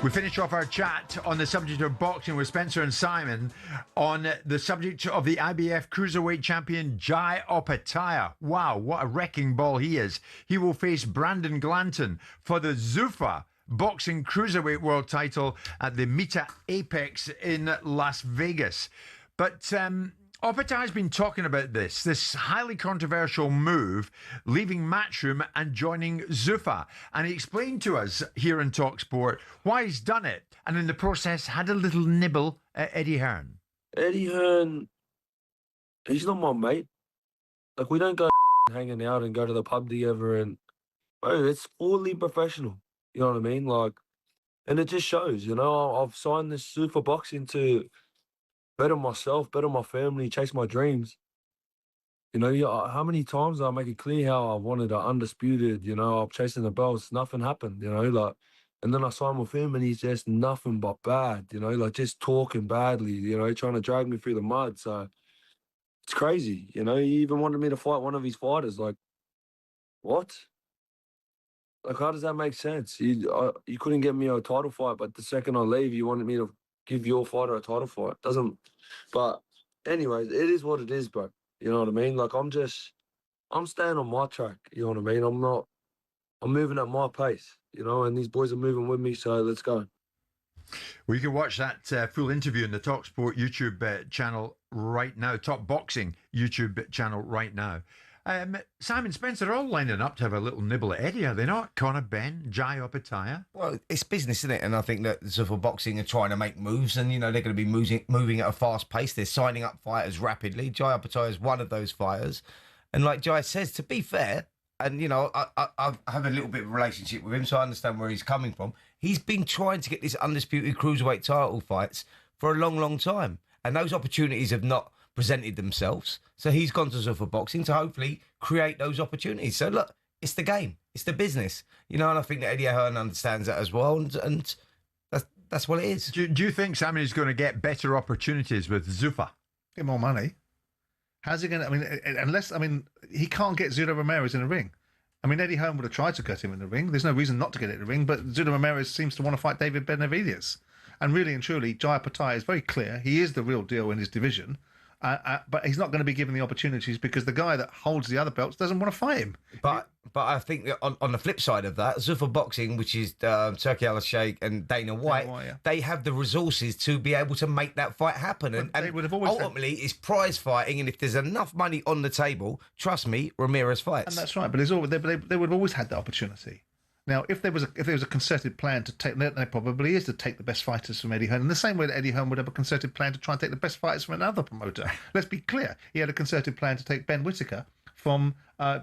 We finish off our chat on the subject of boxing with Spencer and Simon on the subject of the IBF Cruiserweight champion Jai Opetah. Wow, what a wrecking ball he is. He will face Brandon Glanton for the Zuffa Boxing Cruiserweight World title at the Mita Apex in Las Vegas. But Opetah has been talking about this highly controversial move, leaving Matchroom and joining Zuffa. And he explained to us here in talkSPORT why he's done it, and in the process had a little nibble at Eddie Hearn. Eddie Hearn, he's not my mate. Like, we don't go hanging out and go to the pub together and, bro, it's fully professional. You know what I mean? Like, And it just shows, you know, I've signed this super boxing to better myself, better my family, chase my dreams. You know, how many times I make it clear how I wanted an undisputed, you know, I'm chasing the belts, nothing happened, you know, like, and then I signed with him and he's just nothing but bad, you know, like just talking badly, you know, trying to drag me through the mud. So it's crazy, you know, he even wanted me to fight one of his fighters. Like, what? Like, how does that make sense? You couldn't get me a title fight, but the second I leave, you wanted me to give your fighter a title fight. Doesn't, but anyways, it is what it is, bro. You know what I mean? Like, I'm staying on my track. You know what I mean? I'm moving at my pace, you know, and these boys are moving with me. So let's go. Well, you can watch that full interview in the talkSPORT YouTube channel right now, Top Boxing YouTube channel right now. Simon, Spencer are all lining up to have a little nibble at Eddie, are they not? Conor Benn, Jai Opetah. Well, it's business, isn't it? And I think that Zuffa Boxing are trying to make moves, and, you know, they're going to be moving at a fast pace. They're signing up fighters rapidly. Jai Opetah is one of those fighters. And like Jai says, to be fair, and, you know, I have a little bit of a relationship with him, so I understand where he's coming from. He's been trying to get this undisputed cruiserweight title fights for a long, long time. And those opportunities have not presented themselves. So he's gone to Zuffa Boxing to hopefully create those opportunities. So look, it's the game. It's the business. You know, and I think that Eddie Hearn understands that as well. And that's what it is. Do you think Simon is going to get better opportunities with Zuffa? Get more money. How's he going to, I mean, he can't get Zudo Ramirez in a ring. I mean, Eddie Hearn would have tried to get him in the ring. There's no reason not to get it in the ring, but Zudo Ramirez seems to want to fight David Benavidez. And really and truly, Jai Opetah is very clear. He is the real deal in his division. But he's not going to be given the opportunities because the guy that holds the other belts doesn't want to fight him. But I think that on the flip side of that, Zuffa Boxing, which is Turki Al-Sheikh and Dana White, they have the resources to be able to make that fight happen. And they would have always ultimately, it's prize fighting, and if there's enough money on the table, trust me, Ramirez fights. And that's right, but they would have always had that opportunity. Now, if there was a concerted plan to take, there probably is, to take the best fighters from Eddie Hearn, in the same way that Eddie Hearn would have a concerted plan to try and take the best fighters from another promoter. Let's be clear, he had a concerted plan to take Ben Whittaker from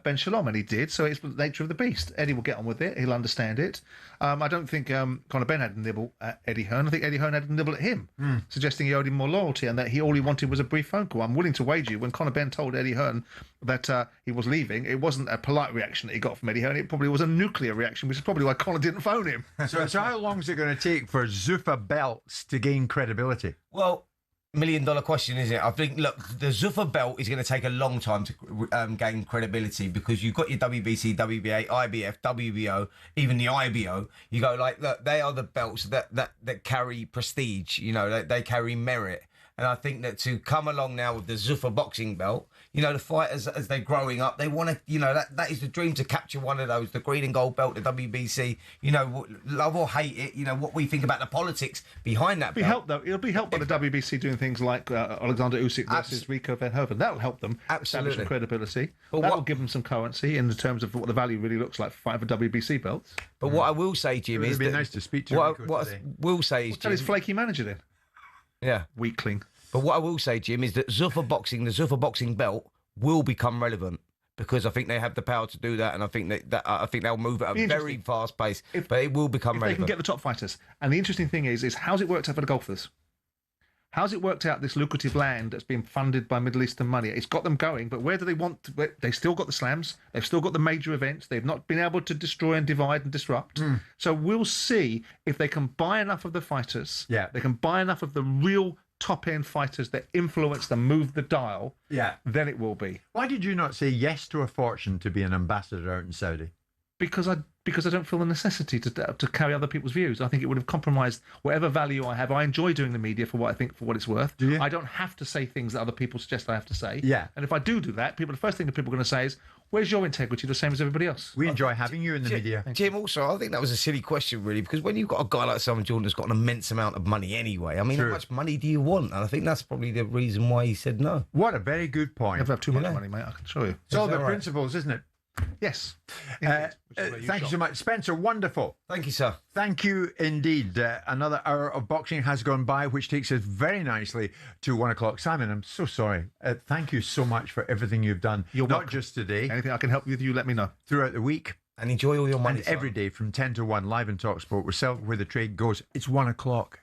Ben Shalom, and he did. So it's the nature of the beast. Eddie will get on with it. He'll understand it. I don't think Conor Benn had a nibble at Eddie Hearn. I think Eddie Hearn had a nibble at him, suggesting he owed him more loyalty and that all he wanted was a brief phone call. I'm willing to wager you when Conor Benn told Eddie Hearn that he was leaving, it wasn't a polite reaction that he got from Eddie Hearn. It probably was a nuclear reaction, which is probably why Conor didn't phone him. So how long is it going to take for Zuffa belts to gain credibility? Well, $1 million question, isn't it? I think, look, the Zuffa belt is going to take a long time to gain credibility because you've got your WBC, WBA, IBF, WBO, even the IBO. You go like, look, they are the belts that carry prestige. You know, they carry merit. And I think that to come along now with the Zuffa boxing belt, you know, the fighters, as they're growing up, they want to, you know, that is the dream, to capture one of those, the green and gold belt, the WBC, you know, love or hate it, you know, what we think about the politics behind that belt. It'll be helped by the WBC doing things like Alexander Usyk versus Rico Verhoeven. That'll help them establish some credibility. But that will give them some currency in terms of what the value really looks like for fighting for WBC belts. But what I will say, Jim, is it'd be nice to speak to Rico what I will say is, tell his flaky manager then. Yeah. Weakling. But what I will say, Jim, is that Zuffa Boxing, the Zuffa Boxing belt, will become relevant because I think they have the power to do that, and I think I think they'll move at a very fast pace. But it will become relevant. They can get the top fighters. And the interesting thing is how's it worked out for the golfers? How's it worked out, this lucrative land that's been funded by Middle Eastern money? It's got them going, but where do they want to? They've still got the slams. They've still got the major events. They've not been able to destroy and divide and disrupt. So we'll see if they can buy enough of the fighters. Yeah. They can buy enough of the real top-end fighters that influence them, move the dial. Yeah. Then it will be. Why did you not say yes to a fortune to be an ambassador out in Saudi? Because I don't feel the necessity to carry other people's views. I think it would have compromised whatever value I have. I enjoy doing the media for what it's worth. Do you? I don't have to say things that other people suggest I have to say. Yeah. And if I do that, the first thing that people are going to say is, "Where's your integrity?" The same as everybody else. We enjoy having you in the media. Jim, also, I think that was a silly question, really, because when you've got a guy like Simon Jordan who's got an immense amount of money anyway, I mean, how much money do you want? And I think that's probably the reason why he said no. What a very good point. You never have too much money, mate. I can show you. It's all about principles, isn't it? Yes. Thank you so much, Spencer. Wonderful. Thank you, sir. Thank you indeed. Another hour of boxing has gone by, which takes us very nicely to 1 o'clock. Simon, I'm so sorry. Thank you so much for everything you've done. You're not welcome. Just today. Anything I can help you with, you let me know. Throughout the week. And enjoy all your money. And every day from 10 to 1, live in talkSPORT, we're selling where the trade goes. It's 1 o'clock.